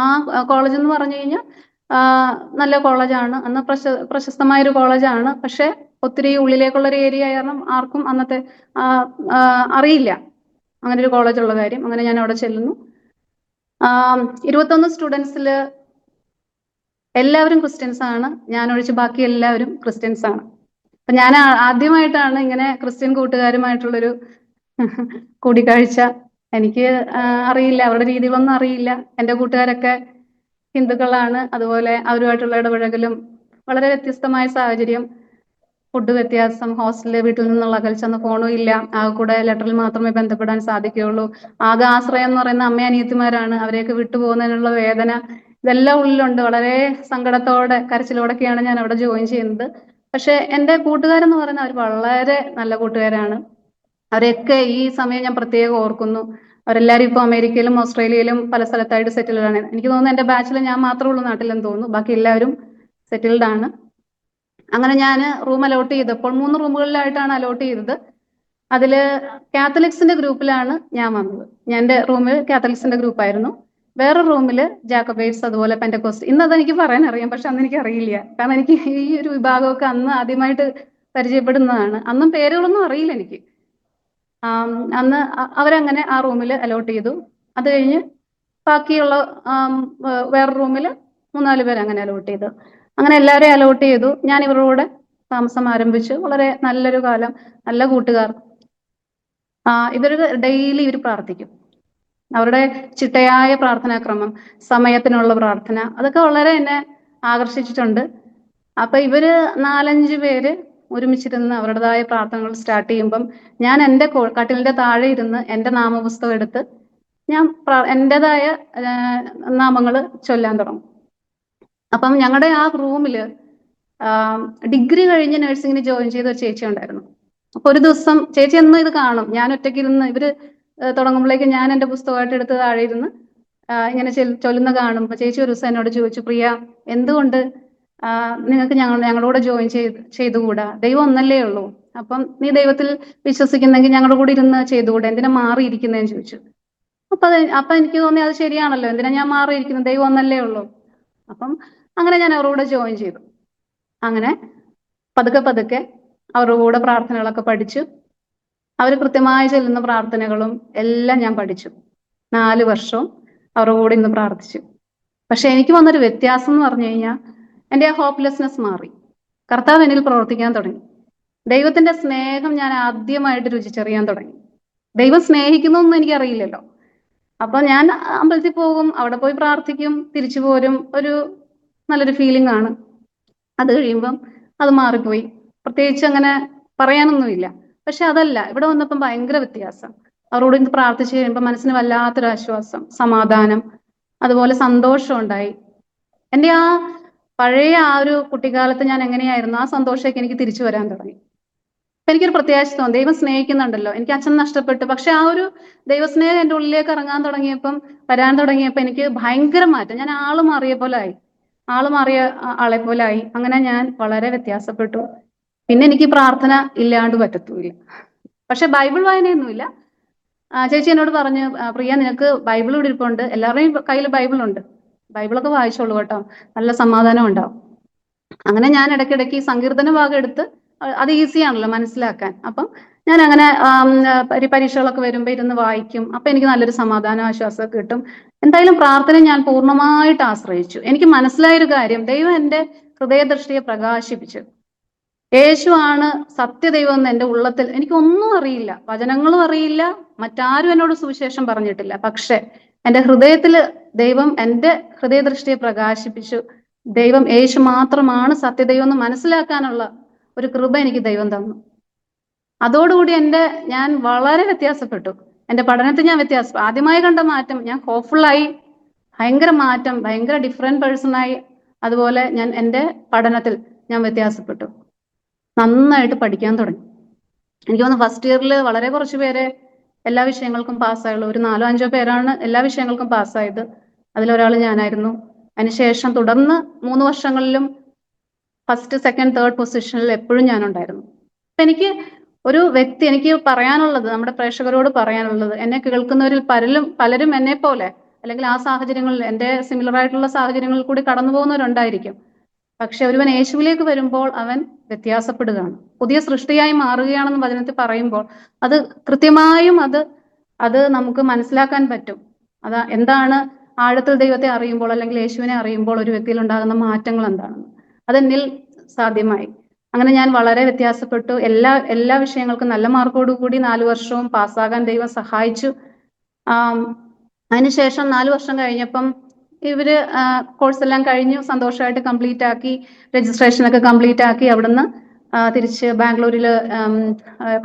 ആ കോളേജ് എന്ന് പറഞ്ഞു കഴിഞ്ഞാൽ നല്ല കോളേജാണ്, അന്ന് പ്രശസ്തമായൊരു കോളേജാണ്. പക്ഷെ ഒത്തിരി ഉള്ളിലേക്കുള്ളൊരു ഏരിയ കാരണം ആർക്കും അന്നത്തെ അറിയില്ല അങ്ങനെ ഒരു കോളേജ് ഉള്ള കാര്യം. അങ്ങനെ ഞാൻ അവിടെ ചെല്ലുന്നു. 21 സ്റ്റുഡൻസിൽ എല്ലാവരും ക്രിസ്ത്യൻസ് ആണ്, ഞാൻ ഒഴിച്ച് ബാക്കി എല്ലാവരും ക്രിസ്ത്യൻസ് ആണ്. അപ്പൊ ഞാൻ ആദ്യമായിട്ടാണ് ഇങ്ങനെ ക്രിസ്ത്യൻ കൂട്ടുകാരുമായിട്ടുള്ളൊരു കൂടിക്കാഴ്ച. എനിക്ക് അറിയില്ല, അവരുടെ രീതികളൊന്നും അറിയില്ല. എൻ്റെ കൂട്ടുകാരൊക്കെ ഹിന്ദുക്കളാണ്. അതുപോലെ അവരുമായിട്ടുള്ള ഇടപഴകലും വളരെ വ്യത്യസ്തമായ സാഹചര്യം. ഫുഡ് വ്യത്യാസം, ഹോസ്റ്റലിലെ വീട്ടിൽ നിന്നുള്ള അകൽച്ച, ഫോണും ഇല്ല, ആകെ കൂടെ ലെറ്ററിൽ മാത്രമേ ബന്ധപ്പെടാൻ സാധിക്കുകയുള്ളൂ. ആകെ ആശ്രയം എന്ന് പറയുന്ന അമ്മ അനിയത്തിമാരാണ്. അവരെയൊക്കെ വിട്ടുപോകുന്നതിനുള്ള വേദന, ഇതെല്ലാം ഉള്ളിലുണ്ട്. വളരെ സങ്കടത്തോടെ, കരച്ചിലോടൊക്കെയാണ് ഞാൻ അവിടെ ജോയിൻ ചെയ്യുന്നത്. പക്ഷെ എൻ്റെ കൂട്ടുകാരെന്ന് പറയുന്നത് അവർ വളരെ നല്ല കൂട്ടുകാരാണ്. അവരെയൊക്കെ ഈ സമയം ഞാൻ പ്രത്യേകം ഓർക്കുന്നു. അവരെല്ലാവരും ഇപ്പോൾ അമേരിക്കയിലും ഓസ്ട്രേലിയയിലും പല സ്ഥലത്തായിട്ട് സെറ്റിൽഡ് ആണ്. എനിക്ക് തോന്നുന്നു എൻ്റെ ബാച്ചിൽ ഞാൻ മാത്രമേ ഉള്ളൂ നാട്ടിലെന്ന് തോന്നുന്നു. ബാക്കി എല്ലാവരും സെറ്റിൽഡ് ആണ്. അങ്ങനെ ഞാൻ റൂം അലോട്ട് ചെയ്തപ്പോൾ 3 റൂമുകളിലായിട്ടാണ് അലോട്ട് ചെയ്തത്. അതിൽ കാത്തലിക്സിന്റെ ഗ്രൂപ്പിലാണ് ഞാൻ വന്നത്. എൻ്റെ റൂമിൽ കാത്തലിക്സിന്റെ ഗ്രൂപ്പായിരുന്നു. വേറെ റൂമിൽ ജാക്കബൈറ്റ്സ്, അതുപോലെ പെന്റക്കോസ്റ്റ്. ഇന്ന് അതെനിക്ക് പറയാൻ അറിയാം, പക്ഷെ അന്ന് എനിക്ക് അറിയില്ല. കാരണം എനിക്ക് ഈ ഒരു വിഭാഗമൊക്കെ അന്ന് ആദ്യമായിട്ട് പരിചയപ്പെടുന്നതാണ്. അന്നും പേരുകളൊന്നും അറിയില്ല എനിക്ക്. അന്ന് അവരങ്ങനെ ആ റൂമിൽ അലോട്ട് ചെയ്തു. അത് കഴിഞ്ഞ് ബാക്കിയുള്ള വേറെ റൂമിൽ 3-4 പേര് അങ്ങനെ അലോട്ട് ചെയ്തു. അങ്ങനെ എല്ലാവരെയും അലോട്ട് ചെയ്തു. ഞാൻ ഇവരുടെ കൂടെ താമസം ആരംഭിച്ചു. വളരെ നല്ലൊരു കാലം, നല്ല കൂട്ടുകാർ. ഇവർ ഡെയിലി ഇവർ പ്രാർത്ഥിക്കും. അവരുടെ ചിട്ടയായ പ്രാർത്ഥനാക്രമം, സമയത്തിനുള്ള പ്രാർത്ഥന, അതൊക്കെ വളരെ എന്നെ ആകർഷിച്ചിട്ടുണ്ട്. അപ്പൊ ഇവര് 4-5 പേര് ഒരുമിച്ചിരുന്ന് അവരുടേതായ പ്രാർത്ഥനകൾ സ്റ്റാർട്ട് ചെയ്യുമ്പം ഞാൻ എൻ്റെ കട്ടിലിന്റെ താഴെ ഇരുന്ന് എൻ്റെ നാമപുസ്തകം എടുത്ത് ഞാൻ എൻ്റെതായ നാമങ്ങൾ ചൊല്ലാൻ തുടങ്ങും. അപ്പം ഞങ്ങളുടെ ആ റൂമിൽ ഡിഗ്രി കഴിഞ്ഞ് നഴ്സിങ്ങിന് ജോയിൻ ചെയ്ത ഒരു ചേച്ചി ഉണ്ടായിരുന്നു. അപ്പൊ ഒരു ദിവസം ചേച്ചി എന്നും ഇത് കാണും. ഞാൻ ഒറ്റയ്ക്ക് ഇരുന്ന് ഇവര് തുടങ്ങുമ്പോഴേക്കും ഞാൻ എൻ്റെ പുസ്തകമായിട്ട് എടുത്ത് താഴെ ഇരുന്ന് ഇങ്ങനെ ചൊല്ലുന്ന കാണുമ്പോൾ ചേച്ചി ഒരു ദിവസം എന്നോട് ചോദിച്ചു, പ്രിയ, എന്തുകൊണ്ട് നിങ്ങൾക്ക് ഞങ്ങളുടെ ജോയിൻ ചെയ്തുകൂടാ? ദൈവം ഒന്നല്ലേ ഉള്ളൂ. അപ്പം നീ ദൈവത്തിൽ വിശ്വസിക്കുന്നെങ്കിൽ ഞങ്ങളുടെ കൂടെ ഇരുന്ന് ചെയ്തുകൂടെ, എന്തിനാ മാറിയിരിക്കുന്നതെന്ന് ചോദിച്ചു. അപ്പൊ എനിക്ക് തോന്നി അത് ശരിയാണല്ലോ, എന്തിനാ ഞാൻ മാറിയിരിക്കുന്നത്, ദൈവം ഒന്നല്ലേ ഉള്ളൂ. അപ്പം അങ്ങനെ ഞാൻ അവരുടെ കൂടെ ജോയിൻ ചെയ്തു. അങ്ങനെ പതുക്കെ പതുക്കെ അവരുടെ കൂടെ പ്രാർത്ഥനകളൊക്കെ പഠിച്ചു. അവർ കൃത്യമായി ചെല്ലുന്ന പ്രാർത്ഥനകളും എല്ലാം ഞാൻ പഠിച്ചു. 4 വർഷവും അവരുടെ കൂടെ ഇന്ന് പ്രാർത്ഥിച്ചു. പക്ഷെ എനിക്ക് വന്നൊരു വ്യത്യാസം എന്ന് പറഞ്ഞു കഴിഞ്ഞാൽ എൻ്റെ ആ ഹോപ്പ്ലെസ്നെസ് മാറി. കർത്താവ് എന്നിൽ പ്രവർത്തിക്കാൻ തുടങ്ങി. ദൈവത്തിന്റെ സ്നേഹം ഞാൻ ആദ്യമായിട്ട് രുചിച്ചറിയാൻ തുടങ്ങി. ദൈവം സ്നേഹിക്കുന്നൊന്നും എനിക്കറിയില്ലല്ലോ. അപ്പൊ ഞാൻ അമ്പലത്തിൽ പോകും, അവിടെ പോയി പ്രാർത്ഥിക്കും, തിരിച്ചു പോരും. ഒരു നല്ലൊരു ഫീലിംഗ് ആണ്. അത് കഴിയുമ്പം അത് മാറിപ്പോയി. പ്രത്യേകിച്ച് അങ്ങനെ പറയാനൊന്നുമില്ല. പക്ഷെ അതല്ല, ഇവിടെ വന്നപ്പം ഭയങ്കര വ്യത്യാസം. അവരോട് ഇന്ന് പ്രാർത്ഥിച്ചു കഴിയുമ്പോൾ മനസ്സിന് വല്ലാത്തൊരു ആശ്വാസം, സമാധാനം, അതുപോലെ സന്തോഷം ഉണ്ടായി. എൻ്റെ ആ പഴയ ആ ഒരു കുട്ടിക്കാലത്ത് ഞാൻ എങ്ങനെയായിരുന്നു ആ സന്തോഷമൊക്കെ എനിക്ക് തിരിച്ചു വരാൻ തുടങ്ങി. അപ്പൊ എനിക്കൊരു പ്രത്യാശ തോന്നി, ദൈവം സ്നേഹിക്കുന്നുണ്ടല്ലോ. എനിക്ക് അച്ഛൻ നഷ്ടപ്പെട്ടു, പക്ഷെ ആ ഒരു ദൈവസ്നേഹം എൻ്റെ ഉള്ളിലേക്ക് ഇറങ്ങാൻ തുടങ്ങിയപ്പം, വരാൻ തുടങ്ങിയപ്പോൾ എനിക്ക് ഭയങ്കര മാറ്റം. ഞാൻ ആള് മാറിയ പോലെ ആയി. ആള് മാറിയ ആളെ പോലെ ആയി. അങ്ങനെ ഞാൻ വളരെ വ്യത്യാസപ്പെട്ടു. പിന്നെ എനിക്ക് പ്രാർത്ഥന ഇല്ലാണ്ട് പറ്റത്തുമില്ല. പക്ഷെ ബൈബിൾ വായനയൊന്നുമില്ല. ചേച്ചി എന്നോട് പറഞ്ഞു, പ്രിയ നിനക്ക് ബൈബിൾ ഇവിടെ ഇരിപ്പുണ്ട്, എല്ലാവരുടെയും കയ്യിൽ ബൈബിളുണ്ട്, ബൈബിളൊക്കെ വായിച്ചോളൂ കേട്ടോ, നല്ല സമാധാനം ഉണ്ടാവും. അങ്ങനെ ഞാൻ ഇടയ്ക്കിടയ്ക്ക് സങ്കീർത്തന ഭാഗം എടുത്ത്, അത് ഈസിയാണല്ലോ മനസ്സിലാക്കാൻ. അപ്പം ഞാൻ അങ്ങനെ പരീക്ഷകളൊക്കെ വരുമ്പോൾ ഇരുന്ന് വായിക്കും. അപ്പൊ എനിക്ക് നല്ലൊരു സമാധാനം, ആശ്വാസമൊക്കെ കിട്ടും. എന്തായാലും പ്രാർത്ഥന ഞാൻ പൂർണ്ണമായിട്ട് ആശ്രയിച്ചു. എനിക്ക് മനസ്സിലായൊരു കാര്യം, ദൈവം എൻ്റെ ഹൃദയദൃഷ്ടിയെ പ്രകാശിപ്പിച്ചു. യേശുവാണ് സത്യദൈവം എന്ന് എൻ്റെ ഉള്ളത്തിൽ, എനിക്കൊന്നും അറിയില്ല, വചനങ്ങളും അറിയില്ല, മറ്റാരും എന്നോട് സുവിശേഷം പറഞ്ഞിട്ടില്ല. പക്ഷെ എൻ്റെ ഹൃദയത്തിൽ ദൈവം എൻ്റെ ഹൃദയദൃഷ്ടിയെ പ്രകാശിപ്പിച്ചു. ദൈവം യേശു മാത്രമാണ് സത്യദൈവം എന്ന് മനസ്സിലാക്കാനുള്ള ഒരു കൃപ എനിക്ക് ദൈവം തന്നു. അതോടുകൂടി ഞാൻ വളരെ വ്യത്യാസപ്പെട്ടു. എൻ്റെ പഠനത്തിൽ ഞാൻ ആദ്യമായി കണ്ട മാറ്റം, ഞാൻ ഹോപ്പ്ഫുള്ളായി, ഭയങ്കര മാറ്റം, ഭയങ്കര ഡിഫറെന്റ് പേഴ്സണായി. അതുപോലെ ഞാൻ എൻ്റെ പഠനത്തിൽ ഞാൻ വ്യത്യാസപ്പെട്ടു. നന്നായിട്ട് പഠിക്കാൻ തുടങ്ങി. എനിക്ക് തോന്നുന്നു ഫസ്റ്റ് ഇയറിൽ വളരെ കുറച്ച് പേരെ എല്ലാ വിഷയങ്ങൾക്കും പാസ്സായുള്ളൂ. ഒരു 4-5 പേരാണ് എല്ലാ വിഷയങ്ങൾക്കും പാസ്സായത്. അതിലൊരാൾ ഞാനായിരുന്നു. അതിനുശേഷം തുടർന്ന് 3 വർഷങ്ങളിലും ഫസ്റ്റ്, സെക്കൻഡ്, തേർഡ് പൊസിഷനിൽ എപ്പോഴും ഞാനുണ്ടായിരുന്നു. അപ്പൊ എനിക്ക് പറയാനുള്ളത്, നമ്മുടെ പ്രേക്ഷകരോട് പറയാനുള്ളത്, എന്നെ കേൾക്കുന്നവരിൽ പലരും എന്നെ പോലെ അല്ലെങ്കിൽ ആ സാഹചര്യങ്ങളിൽ, എൻ്റെ സിമിലർ ആയിട്ടുള്ള സാഹചര്യങ്ങളിൽ കൂടി കടന്നു പോകുന്നവരുണ്ടായിരിക്കും. പക്ഷെ ഒരുവൻ യേശുവിലേക്ക് വരുമ്പോൾ അവൻ വ്യത്യാസപ്പെടുകയാണ്, പുതിയ സൃഷ്ടിയായി മാറുകയാണെന്ന് വചനത്തിൽ പറയുമ്പോൾ അത് കൃത്യമായും അത് നമുക്ക് മനസ്സിലാക്കാൻ പറ്റും. എന്താണ് ആഴത്തിൽ ദൈവത്തെ അറിയുമ്പോൾ അല്ലെങ്കിൽ യേശുവിനെ അറിയുമ്പോൾ ഒരു വ്യക്തിയിൽ ഉണ്ടാകുന്ന മാറ്റങ്ങൾ എന്താണെന്ന് അതെന്നിൽ സാധ്യമായി. അങ്ങനെ ഞാൻ വളരെ വ്യത്യാസപ്പെട്ടു. എല്ലാ വിഷയങ്ങൾക്കും നല്ല മാർക്കോടുകൂടി 4 വർഷവും പാസ്സാകാൻ ദൈവം സഹായിച്ചു. അതിനുശേഷം 4 വർഷം കഴിഞ്ഞപ്പം ഇവര് കോഴ്സ് എല്ലാം കഴിഞ്ഞു, സന്തോഷമായിട്ട് കംപ്ലീറ്റ് ആക്കി, രജിസ്ട്രേഷൻ ഒക്കെ കംപ്ലീറ്റ് ആക്കി. അവിടുന്ന് തിരിച്ച് ബാംഗ്ലൂരിൽ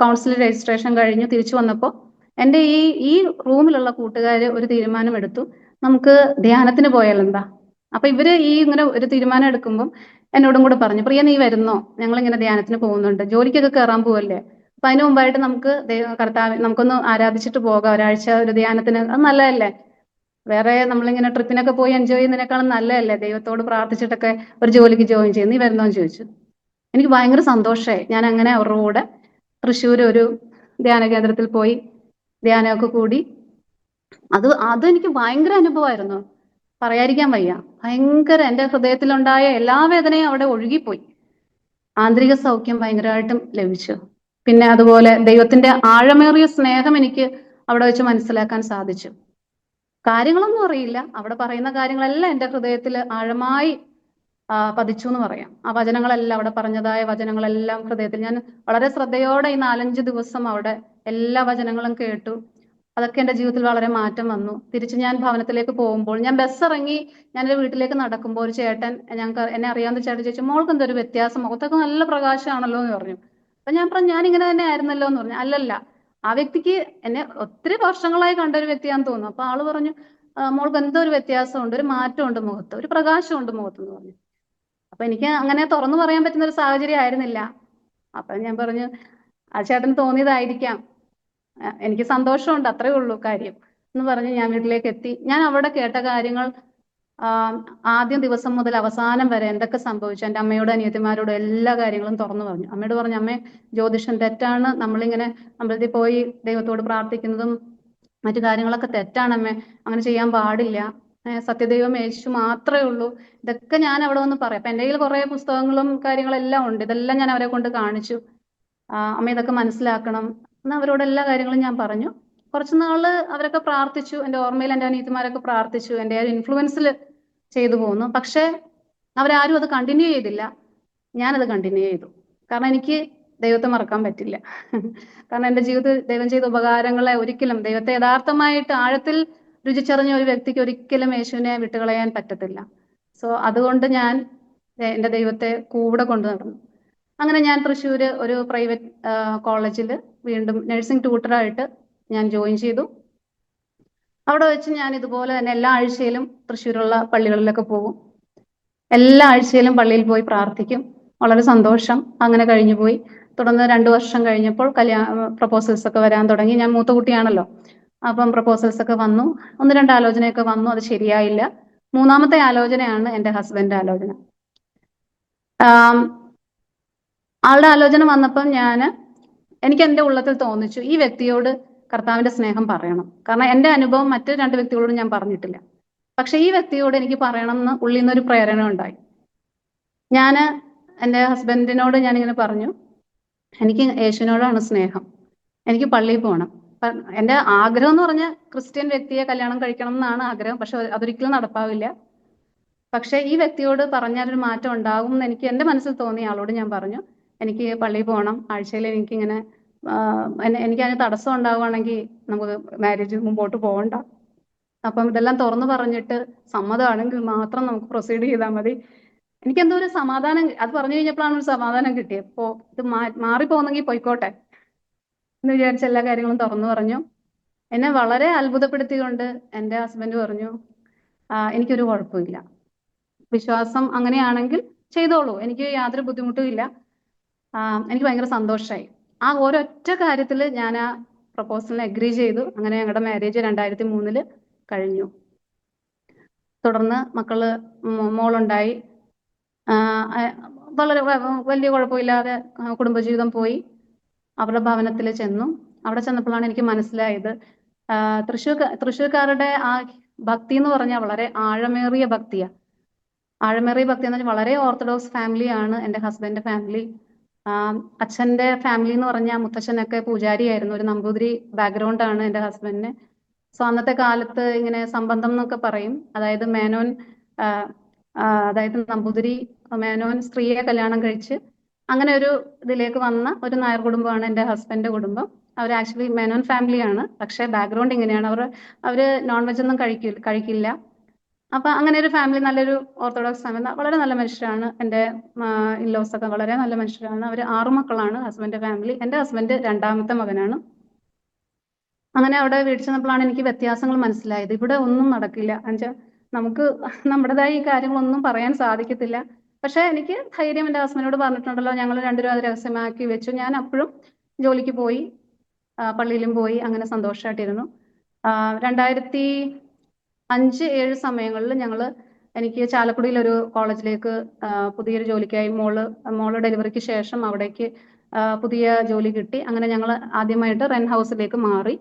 കൗൺസിൽ രജിസ്ട്രേഷൻ കഴിഞ്ഞു തിരിച്ചു വന്നപ്പോൾ എൻ്റെ ഈ റൂമിലുള്ള കൂട്ടുകാർ ഒരു തീരുമാനം എടുത്തു, നമുക്ക് ധ്യാനത്തിന് പോയാൽ എന്താ. അപ്പൊ ഇവര് ഇങ്ങനെ ഒരു തീരുമാനം എടുക്കുമ്പോൾ എന്നോടും കൂടെ പറഞ്ഞു, പ്രിയ നീ വരുന്നോ, ഞങ്ങളിങ്ങനെ ധ്യാനത്തിന് പോകുന്നുണ്ട്, ജോലിക്കൊക്കെ കയറാൻ പോവല്ലേ, അപ്പൊ അതിന് മുമ്പായിട്ട് നമുക്ക് കർത്താവ് നമുക്കൊന്ന് ആരാധിച്ചിട്ട് പോകാം, ഒരാഴ്ച ഒരു ധ്യാനത്തിന്, അത് നല്ലതല്ലേ, വേറെ നമ്മളിങ്ങനെ ട്രിപ്പിനൊക്കെ പോയി എൻജോയ് ചെയ്യുന്നതിനേക്കാളും നല്ലതല്ലേ ദൈവത്തോട് പ്രാർത്ഥിച്ചിട്ടൊക്കെ ഒരു ജോലിക്ക് ജോയിൻ ചെയ്യും, നീ വരുന്നോന്ന് ചോദിച്ചു. എനിക്ക് ഭയങ്കര സന്തോഷമായി. ഞാൻ അങ്ങനെ അവരുടെ കൂടെ തൃശ്ശൂർ ഒരു ധ്യാന കേന്ദ്രത്തിൽ പോയി ധ്യാനമൊക്കെ കൂടി. അതെനിക്ക് ഭയങ്കര അനുഭവമായിരുന്നു, പറയാതിരിക്കാൻ വയ്യ. ഭയങ്കര എൻ്റെ ഹൃദയത്തിലുണ്ടായ എല്ലാ വേദനയും അവിടെ ഒഴുകിപ്പോയി. ആന്തരിക സൗഖ്യം ഭയങ്കരമായിട്ടും ലഭിച്ചു. പിന്നെ അതുപോലെ ദൈവത്തിന്റെ ആഴമേറിയ സ്നേഹം എനിക്ക് അവിടെ വെച്ച് മനസ്സിലാക്കാൻ സാധിച്ചു. കാര്യങ്ങളൊന്നും അറിയില്ല, അവിടെ പറയുന്ന കാര്യങ്ങളെല്ലാം എൻ്റെ ഹൃദയത്തിൽ ആഴമായി പതിച്ചു എന്ന് പറയാം. ആ വചനങ്ങളെല്ലാം, അവിടെ പറഞ്ഞതായ വചനങ്ങളെല്ലാം ഹൃദയത്തിൽ, ഞാൻ വളരെ ശ്രദ്ധയോടെ ഈ 4-5 ദിവസം അവിടെ എല്ലാ വചനങ്ങളും കേട്ടു. അതൊക്കെ എൻ്റെ ജീവിതത്തിൽ വളരെ മാറ്റം വന്നു. തിരിച്ച് ഞാൻ ഭവനത്തിലേക്ക് പോകുമ്പോൾ, ഞാൻ ബസ് ഇറങ്ങി ഞാൻ എൻ്റെ വീട്ടിലേക്ക് നടക്കുമ്പോൾ ഒരു ചേട്ടൻ, എന്നെ അറിയാവുന്ന ചേട്ടൻ ചോദിച്ചു, മോൾക്ക് എന്തൊരു വ്യത്യാസം, മുഖത്തൊക്കെ നല്ല പ്രകാശമാണല്ലോ എന്ന് പറഞ്ഞു. അപ്പൊ ഞാൻ പറഞ്ഞു, ഞാൻ ഇങ്ങനെ തന്നെ ആയിരുന്നല്ലോ എന്ന് പറഞ്ഞു. അല്ലല്ല, ആ വ്യക്തിക്ക് എന്നെ ഒത്തിരി വർഷങ്ങളായി കണ്ട ഒരു വ്യക്തിയാന്ന് തോന്നുന്നു. അപ്പൊ ആള് പറഞ്ഞു, മോൾക്ക് എന്തോ ഒരു വ്യത്യാസമുണ്ട്, ഒരു മാറ്റമുണ്ട് മുഖത്ത്, ഒരു പ്രകാശമുണ്ട് മുഖത്ത് എന്ന് പറഞ്ഞു. അപ്പൊ എനിക്ക് അങ്ങനെ തുറന്നു പറയാൻ പറ്റുന്ന ഒരു സാഹചര്യം ആയിരുന്നില്ല. അപ്പൊ ഞാൻ പറഞ്ഞു, ആ ചേട്ടന് തോന്നിയതായിരിക്കാം, എനിക്ക് സന്തോഷമുണ്ട്, അത്രേ ഉള്ളൂ കാര്യം എന്ന് പറഞ്ഞ് ഞാൻ വീട്ടിലേക്ക് എത്തി. ഞാൻ അവിടെ കേട്ട കാര്യങ്ങൾ ആദ്യം ദിവസം മുതൽ അവസാനം വരെ എന്തൊക്കെ സംഭവിച്ചു, എൻ്റെ അമ്മയോടും അനിയത്തിമാരോടും എല്ലാ കാര്യങ്ങളും തുറന്നു പറഞ്ഞു. അമ്മയോട് പറഞ്ഞു, അമ്മേ ജ്യോതിഷം തെറ്റാണ്, നമ്മളിങ്ങനെ അമ്പലത്തിൽ പോയി ദൈവത്തോട് പ്രാർത്ഥിക്കുന്നതും മറ്റു കാര്യങ്ങളൊക്കെ തെറ്റാണ് അമ്മേ, അങ്ങനെ ചെയ്യാൻ പാടില്ല, സത്യദൈവം യേശു മാത്രമേ ഉള്ളൂ. ഇതൊക്കെ ഞാൻ അവിടെ വന്ന് പറയാം. അപ്പൊ എൻ്റെ കയ്യിൽ കുറെ പുസ്തകങ്ങളും കാര്യങ്ങളെല്ലാം ഉണ്ട്, ഇതെല്ലാം ഞാൻ അവരെ കൊണ്ട് കാണിച്ചു. അമ്മ ഇതൊക്കെ മനസ്സിലാക്കണം എന്ന് അവരോട് എല്ലാ കാര്യങ്ങളും ഞാൻ പറഞ്ഞു. കുറച്ച് നാള് അവരൊക്കെ പ്രാർത്ഥിച്ചു. എൻ്റെ ഓർമ്മയിൽ എൻ്റെ അനിയത്തിമാരൊക്കെ പ്രാർത്ഥിച്ചു. എൻ്റെ ആ ഒരു ഇൻഫ്ലുവൻസിൽ ചെയ്തു പോന്നു. പക്ഷേ അവരാരും അത് കണ്ടിന്യൂ ചെയ്തില്ല. ഞാനത് കണ്ടിന്യൂ ചെയ്തു. കാരണം എനിക്ക് ദൈവത്തെ മറക്കാൻ പറ്റില്ല. കാരണം എൻ്റെ ജീവിതത്തിൽ ദൈവം ചെയ്ത ഉപകാരങ്ങളെ ഒരിക്കലും, ദൈവത്തെ യഥാർത്ഥമായിട്ട് ആഴത്തിൽ രുചിച്ചറിഞ്ഞ ഒരു വ്യക്തിക്ക് ഒരിക്കലും യേശുവിനെ വിട്ടുകളയാൻ പറ്റത്തില്ല. സോ അതുകൊണ്ട് ഞാൻ എൻ്റെ ദൈവത്തെ കൂടെ കൊണ്ടു നടന്നു. അങ്ങനെ ഞാൻ തൃശ്ശൂർ ഒരു പ്രൈവറ്റ് കോളേജിൽ വീണ്ടും നഴ്സിംഗ് ട്യൂട്ടറായിട്ട് ഞാൻ ജോയിൻ ചെയ്തു. അവിടെ വെച്ച് ഞാൻ ഇതുപോലെ തന്നെ എല്ലാ ആഴ്ചയിലും തൃശ്ശൂരുള്ള പള്ളികളിലൊക്കെ പോകും. എല്ലാ ആഴ്ചയിലും പള്ളിയിൽ പോയി പ്രാർത്ഥിക്കും. വളരെ സന്തോഷം. അങ്ങനെ കഴിഞ്ഞു പോയി. തുടർന്ന് 2 വർഷം കഴിഞ്ഞപ്പോൾ പ്രപ്പോസൽസ് ഒക്കെ വരാൻ തുടങ്ങി. ഞാൻ മൂത്ത കുട്ടിയാണല്ലോ. അപ്പം പ്രപ്പോസൽസ് ഒക്കെ വന്നു. 1-2 ആലോചനയൊക്കെ വന്നു. അത് ശരിയായില്ല. 3-മത്തെ ആലോചനയാണ് എൻ്റെ ഹസ്ബൻഡ് ആലോചന. ആളുടെ ആലോചന വന്നപ്പം എനിക്ക് എൻ്റെ ഉള്ളത്തിൽ തോന്നിച്ചു, ഈ വ്യക്തിയോട് കർത്താവിന്റെ സ്നേഹം പറയണം. കാരണം എൻ്റെ അനുഭവം മറ്റ് 2 വ്യക്തികളോടും ഞാൻ പറഞ്ഞിട്ടില്ല. പക്ഷെ ഈ വ്യക്തിയോട് എനിക്ക് പറയണം എന്ന് ഉള്ളിൽ നിന്നൊരു പ്രേരണ ഉണ്ടായി. ഞാൻ എൻ്റെ ഹസ്ബൻഡിനോട് ഞാനിങ്ങനെ പറഞ്ഞു, എനിക്ക് യേശുവിനോടാണ് സ്നേഹം, എനിക്ക് പള്ളിയിൽ പോകണം. എൻ്റെ ആഗ്രഹം എന്ന് പറഞ്ഞാൽ ക്രിസ്ത്യൻ വ്യക്തിയെ കല്യാണം കഴിക്കണം എന്നാണ് ആഗ്രഹം. പക്ഷെ അതൊരിക്കലും നടപ്പാവില്ല. പക്ഷെ ഈ വ്യക്തിയോട് പറഞ്ഞാലൊരു മാറ്റം ഉണ്ടാകും എന്ന് എനിക്ക് എൻ്റെ മനസ്സിൽ തോന്നി. ആളോട് ഞാൻ പറഞ്ഞു, എനിക്ക് പള്ളിയിൽ പോകണം, ആഴ്ചയിൽ എനിക്കിങ്ങനെ എനിക്കതിന് തടസ്സം ഉണ്ടാവുകയാണെങ്കിൽ നമുക്ക് മാരേജ് മുമ്പോട്ട് പോകണ്ട. അപ്പം ഇതെല്ലാം തുറന്നു പറഞ്ഞിട്ട് സമ്മതമാണെങ്കിൽ മാത്രം നമുക്ക് പ്രൊസീഡ് ചെയ്താൽ മതി. എനിക്കെന്തോ ഒരു സമാധാനം, അത് പറഞ്ഞു കഴിഞ്ഞപ്പോഴാണ് ഒരു സമാധാനം കിട്ടിയത്. അപ്പോൾ ഇത് മാറിപ്പോകുന്നെങ്കിൽ പോയിക്കോട്ടെ എന്ന് വിചാരിച്ച എല്ലാ കാര്യങ്ങളും തുറന്നു പറഞ്ഞു. എന്നെ വളരെ അത്ഭുതപ്പെടുത്തിക്കൊണ്ട് എൻ്റെ ഹസ്ബൻഡ് പറഞ്ഞു, എനിക്കൊരു കുഴപ്പമില്ല, വിശ്വാസം അങ്ങനെയാണെങ്കിൽ ചെയ്തോളൂ, എനിക്ക് യാതൊരു ബുദ്ധിമുട്ടും ഇല്ല. എനിക്ക് ഭയങ്കര സന്തോഷമായി. ആ ഒരൊറ്റ കാര്യത്തിൽ ഞാൻ ആ പ്രപ്പോസലിന് അഗ്രി ചെയ്തു. അങ്ങനെ ഞങ്ങളുടെ മാരേജ് 2003 കഴിഞ്ഞു. തുടർന്ന് മോളുണ്ടായി. വളരെ വലിയ കുഴപ്പമില്ലാതെ കുടുംബജീവിതം പോയി. അവരുടെ ഭവനത്തിൽ ചെന്നു. അവിടെ ചെന്നപ്പോഴാണ് എനിക്ക് മനസ്സിലായത്, തൃശ്ശൂർക്കാരുടെ ആ ഭക്തി എന്ന് പറഞ്ഞാൽ വളരെ ആഴമേറിയ ഭക്തിയാണ്. ആഴമേറിയ ഭക്തി എന്ന് പറഞ്ഞാൽ വളരെ ഓർത്തഡോക്സ് ഫാമിലിയാണ് എൻ്റെ ഹസ്ബൻഡിന്റെ ഫാമിലി. അച്ഛൻ്റെ ഫാമിലി എന്ന് പറഞ്ഞാൽ മുത്തച്ഛനൊക്കെ പൂജാരിയായിരുന്നു. ഒരു നമ്പൂതിരി ബാക്ക്ഗ്രൗണ്ടാണ് എൻ്റെ ഹസ്ബൻഡിന്. സോ അന്നത്തെ കാലത്ത് ഇങ്ങനെ സംബന്ധം എന്നൊക്കെ പറയും. അതായത് അതായത് നമ്പൂതിരി മേനോൻ സ്ത്രീയെ കല്യാണം കഴിച്ച് അങ്ങനെ ഒരു ഇതിലേക്ക് വന്ന ഒരു നായർ കുടുംബമാണ് എൻ്റെ ഹസ്ബൻഡിന്റെ കുടുംബം. അവർ ആക്ച്വലി മേനോൻ ഫാമിലിയാണ്. പക്ഷേ ബാക്ക്ഗ്രൗണ്ട് ഇങ്ങനെയാണ്. അവര് നോൺ വെജ് ഒന്നും കഴിക്കില്ല. അപ്പൊ അങ്ങനെ ഒരു ഫാമിലി, നല്ലൊരു ഓർത്തഡോക്സ് ഫാമിലി, വളരെ നല്ല മനുഷ്യരാണ്. എൻ്റെ ഇൻലോസ് ഒക്കെ വളരെ നല്ല മനുഷ്യരാണ്. അവർ 6 മക്കളാണ് ഹസ്ബൻഡിന്റെ ഫാമിലി. എൻ്റെ ഹസ്ബൻഡ് 2-മത്തെ മകനാണ്. അങ്ങനെ അവിടെ വീട്ടിൽ ചെന്നപ്പോഴാണ് എനിക്ക് വ്യത്യാസങ്ങൾ മനസ്സിലായത്. ഇവിടെ ഒന്നും നടക്കില്ല. എന്നുവെച്ചാൽ നമുക്ക് നമ്മുടേതായ ഈ കാര്യങ്ങളൊന്നും പറയാൻ സാധിക്കത്തില്ല. പക്ഷെ എനിക്ക് ധൈര്യം എൻ്റെ ഹസ്ബൻഡിനോട് പറഞ്ഞിട്ടുണ്ടല്ലോ, ഞങ്ങൾ രണ്ടുപേരും അത് രഹസ്യമാക്കി വെച്ചു. ഞാൻ അപ്പോഴും ജോലിക്ക് പോയി, പള്ളിയിലും പോയി, അങ്ങനെ സന്തോഷമായിട്ടിരുന്നു. 2005-2007 സമയങ്ങളിൽ എനിക്ക് ചാലക്കുടിയിൽ ഒരു കോളേജിലേക്ക് പുതിയൊരു ജോലിക്കായി, മോള് ഡെലിവറിക്ക് ശേഷം അവിടേക്ക് പുതിയ ജോലി കിട്ടി. അങ്ങനെ ഞങ്ങൾ ആദ്യമായിട്ട് റെന്റ് ഹൗസിലേക്ക് മാറി.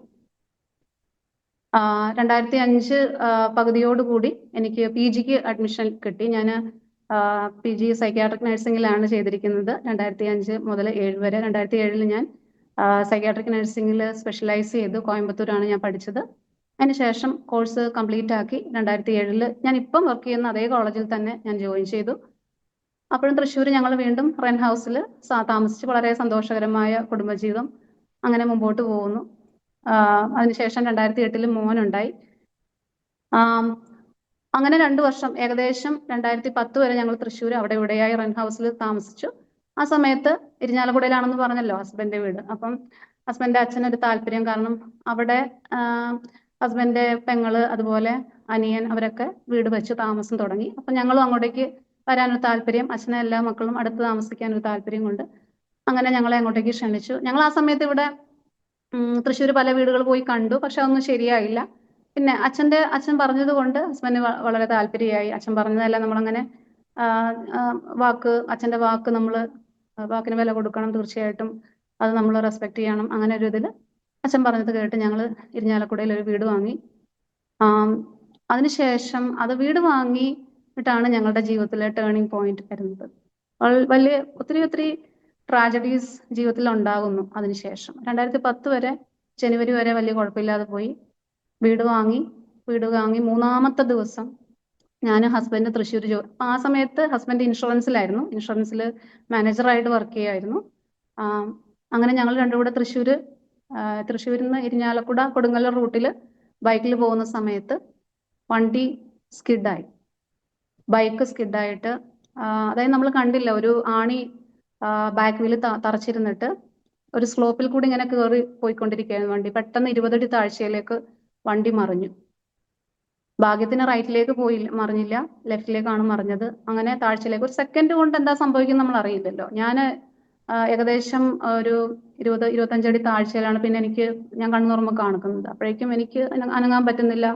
2005 പകുതിയോടുകൂടി എനിക്ക് PGക്ക് അഡ്മിഷൻ കിട്ടി. ഞാൻ PG സൈക്യാട്രിക് നഴ്സിംഗിലാണ് ചെയ്തിരിക്കുന്നത് 2005 മുതൽ 7 വരെ. 2007 ഞാൻ സൈക്യാട്രിക് നഴ്സിംഗിൽ സ്പെഷ്യലൈസ് ചെയ്തു. കോയമ്പത്തൂരാണ് ഞാൻ പഠിച്ചത്. അതിനുശേഷം കോഴ്സ് കംപ്ലീറ്റ് ആക്കി 2007 ഞാൻ ഇപ്പം വർക്ക് ചെയ്യുന്ന അതേ കോളേജിൽ തന്നെ ഞാൻ ജോയിൻ ചെയ്തു. അപ്പോഴും തൃശ്ശൂർ ഞങ്ങൾ വീണ്ടും റെന്റ് ഹൗസിൽ താമസിച്ച് വളരെ സന്തോഷകരമായ കുടുംബജീവിതം അങ്ങനെ മുമ്പോട്ട് പോകുന്നു. അതിനുശേഷം 2008 മോനുണ്ടായി. അങ്ങനെ 2 വർഷം, ഏകദേശം 2010 വരെ ഞങ്ങൾ തൃശ്ശൂർ അവിടെ ഇവിടെയായി റെന്റ് ഹൗസിൽ താമസിച്ചു. ആ സമയത്ത് ഇരിഞ്ഞാലക്കുടയിലാണെന്ന് പറഞ്ഞല്ലോ ഹസ്ബൻഡിന്റെ വീട്. അപ്പം ഹസ്ബൻഡിന്റെ അച്ഛനൊരു താല്പര്യം, കാരണം അവിടെ ഹസ്ബൻഡിന്റെ പെങ്ങള് അതുപോലെ അനിയൻ അവരൊക്കെ വീട് വെച്ച് താമസം തുടങ്ങി. അപ്പം ഞങ്ങളും അങ്ങോട്ടേക്ക് വരാനൊരു താല്പര്യം, അച്ഛനെ എല്ലാ മക്കളും അടുത്ത് താമസിക്കാനൊരു താല്പര്യം കൊണ്ട് അങ്ങനെ ഞങ്ങളെ അങ്ങോട്ടേക്ക് ക്ഷണിച്ചു. ഞങ്ങൾ ആ സമയത്ത് ഇവിടെ തൃശ്ശൂർ പല വീടുകൾ പോയി കണ്ടു. പക്ഷെ അതൊന്നും ശരിയായില്ല. പിന്നെ അച്ഛൻ പറഞ്ഞത് കൊണ്ട് ഹസ്ബൻഡിന് വളരെ താല്പര്യമായി. അച്ഛൻ പറഞ്ഞതല്ല നമ്മളങ്ങനെ അച്ഛന്റെ വാക്ക് വാക്കിന് വില കൊടുക്കണം, തീർച്ചയായിട്ടും അത് നമ്മൾ റെസ്പെക്ട് ചെയ്യണം. അങ്ങനെ ഒരു ഇതിൽ അച്ഛൻ പറഞ്ഞത് കേട്ട് ഞങ്ങൾ ഇരിഞ്ഞാലക്കുടയിൽ ഒരു വീട് വാങ്ങി. അതിനുശേഷം അത് വീട് വാങ്ങിയിട്ടാണ് ഞങ്ങളുടെ ജീവിതത്തിലെ ടേണിംഗ് പോയിന്റ് വരുന്നത്. ഒത്തിരി ട്രാജഡീസ് ജീവിതത്തിൽ ഉണ്ടാകുന്നു. അതിനുശേഷം 2010 വരെ, ജനുവരി വരെ വലിയ കുഴപ്പമില്ലാതെ പോയി. വീട് വാങ്ങി 3-ാമത്തെ ദിവസം ഞാൻ ഹസ്ബൻഡ് തൃശ്ശൂർ ആ സമയത്ത് ഹസ്ബൻഡ് ഇൻഷുറൻസിലായിരുന്നു. ഇൻഷുറൻസിൽ മാനേജറായിട്ട് വർക്ക് ചെയ്യുമായിരുന്നു. അങ്ങനെ ഞങ്ങൾ രണ്ടും കൂടെ തൃശ്ശൂരിൽ നിന്ന് ഇരിഞ്ഞാലക്കുട കൊടുങ്ങല്ലൂർ റൂട്ടിൽ ബൈക്കിൽ പോകുന്ന സമയത്ത് വണ്ടി സ്കിഡായി. ബൈക്ക് സ്കിഡായിട്ട്, അതായത് നമ്മൾ കണ്ടില്ല, ഒരു ആണി ബാക്ക് വീല് തറച്ചിരുന്നിട്ട് ഒരു സ്ലോപ്പിൽ കൂടി ഇങ്ങനെ കയറി പോയിക്കൊണ്ടിരിക്കുകയായിരുന്നു വണ്ടി. പെട്ടെന്ന് 20 അടി താഴ്ചയിലേക്ക് വണ്ടി മറിഞ്ഞു. ഭാഗ്യത്തിന് റൈറ്റിലേക്ക് മറിഞ്ഞില്ല, ലെഫ്റ്റിലേക്കാണ് മറിഞ്ഞത്. അങ്ങനെ താഴ്ചയിലേക്ക് ഒരു സെക്കൻഡ് കൊണ്ട് എന്താ സംഭവിക്കുന്നത് നമ്മൾ അറിയില്ലല്ലോ. ഞാൻ ഏകദേശം ഒരു 20-25 അടി താഴ്ചയിലാണ്. പിന്നെ ഞാൻ കണ്ണു തുറന്ന് കാണിക്കുന്നത്. അപ്പോഴേക്കും എനിക്ക് അനങ്ങാൻ പറ്റുന്നില്ല,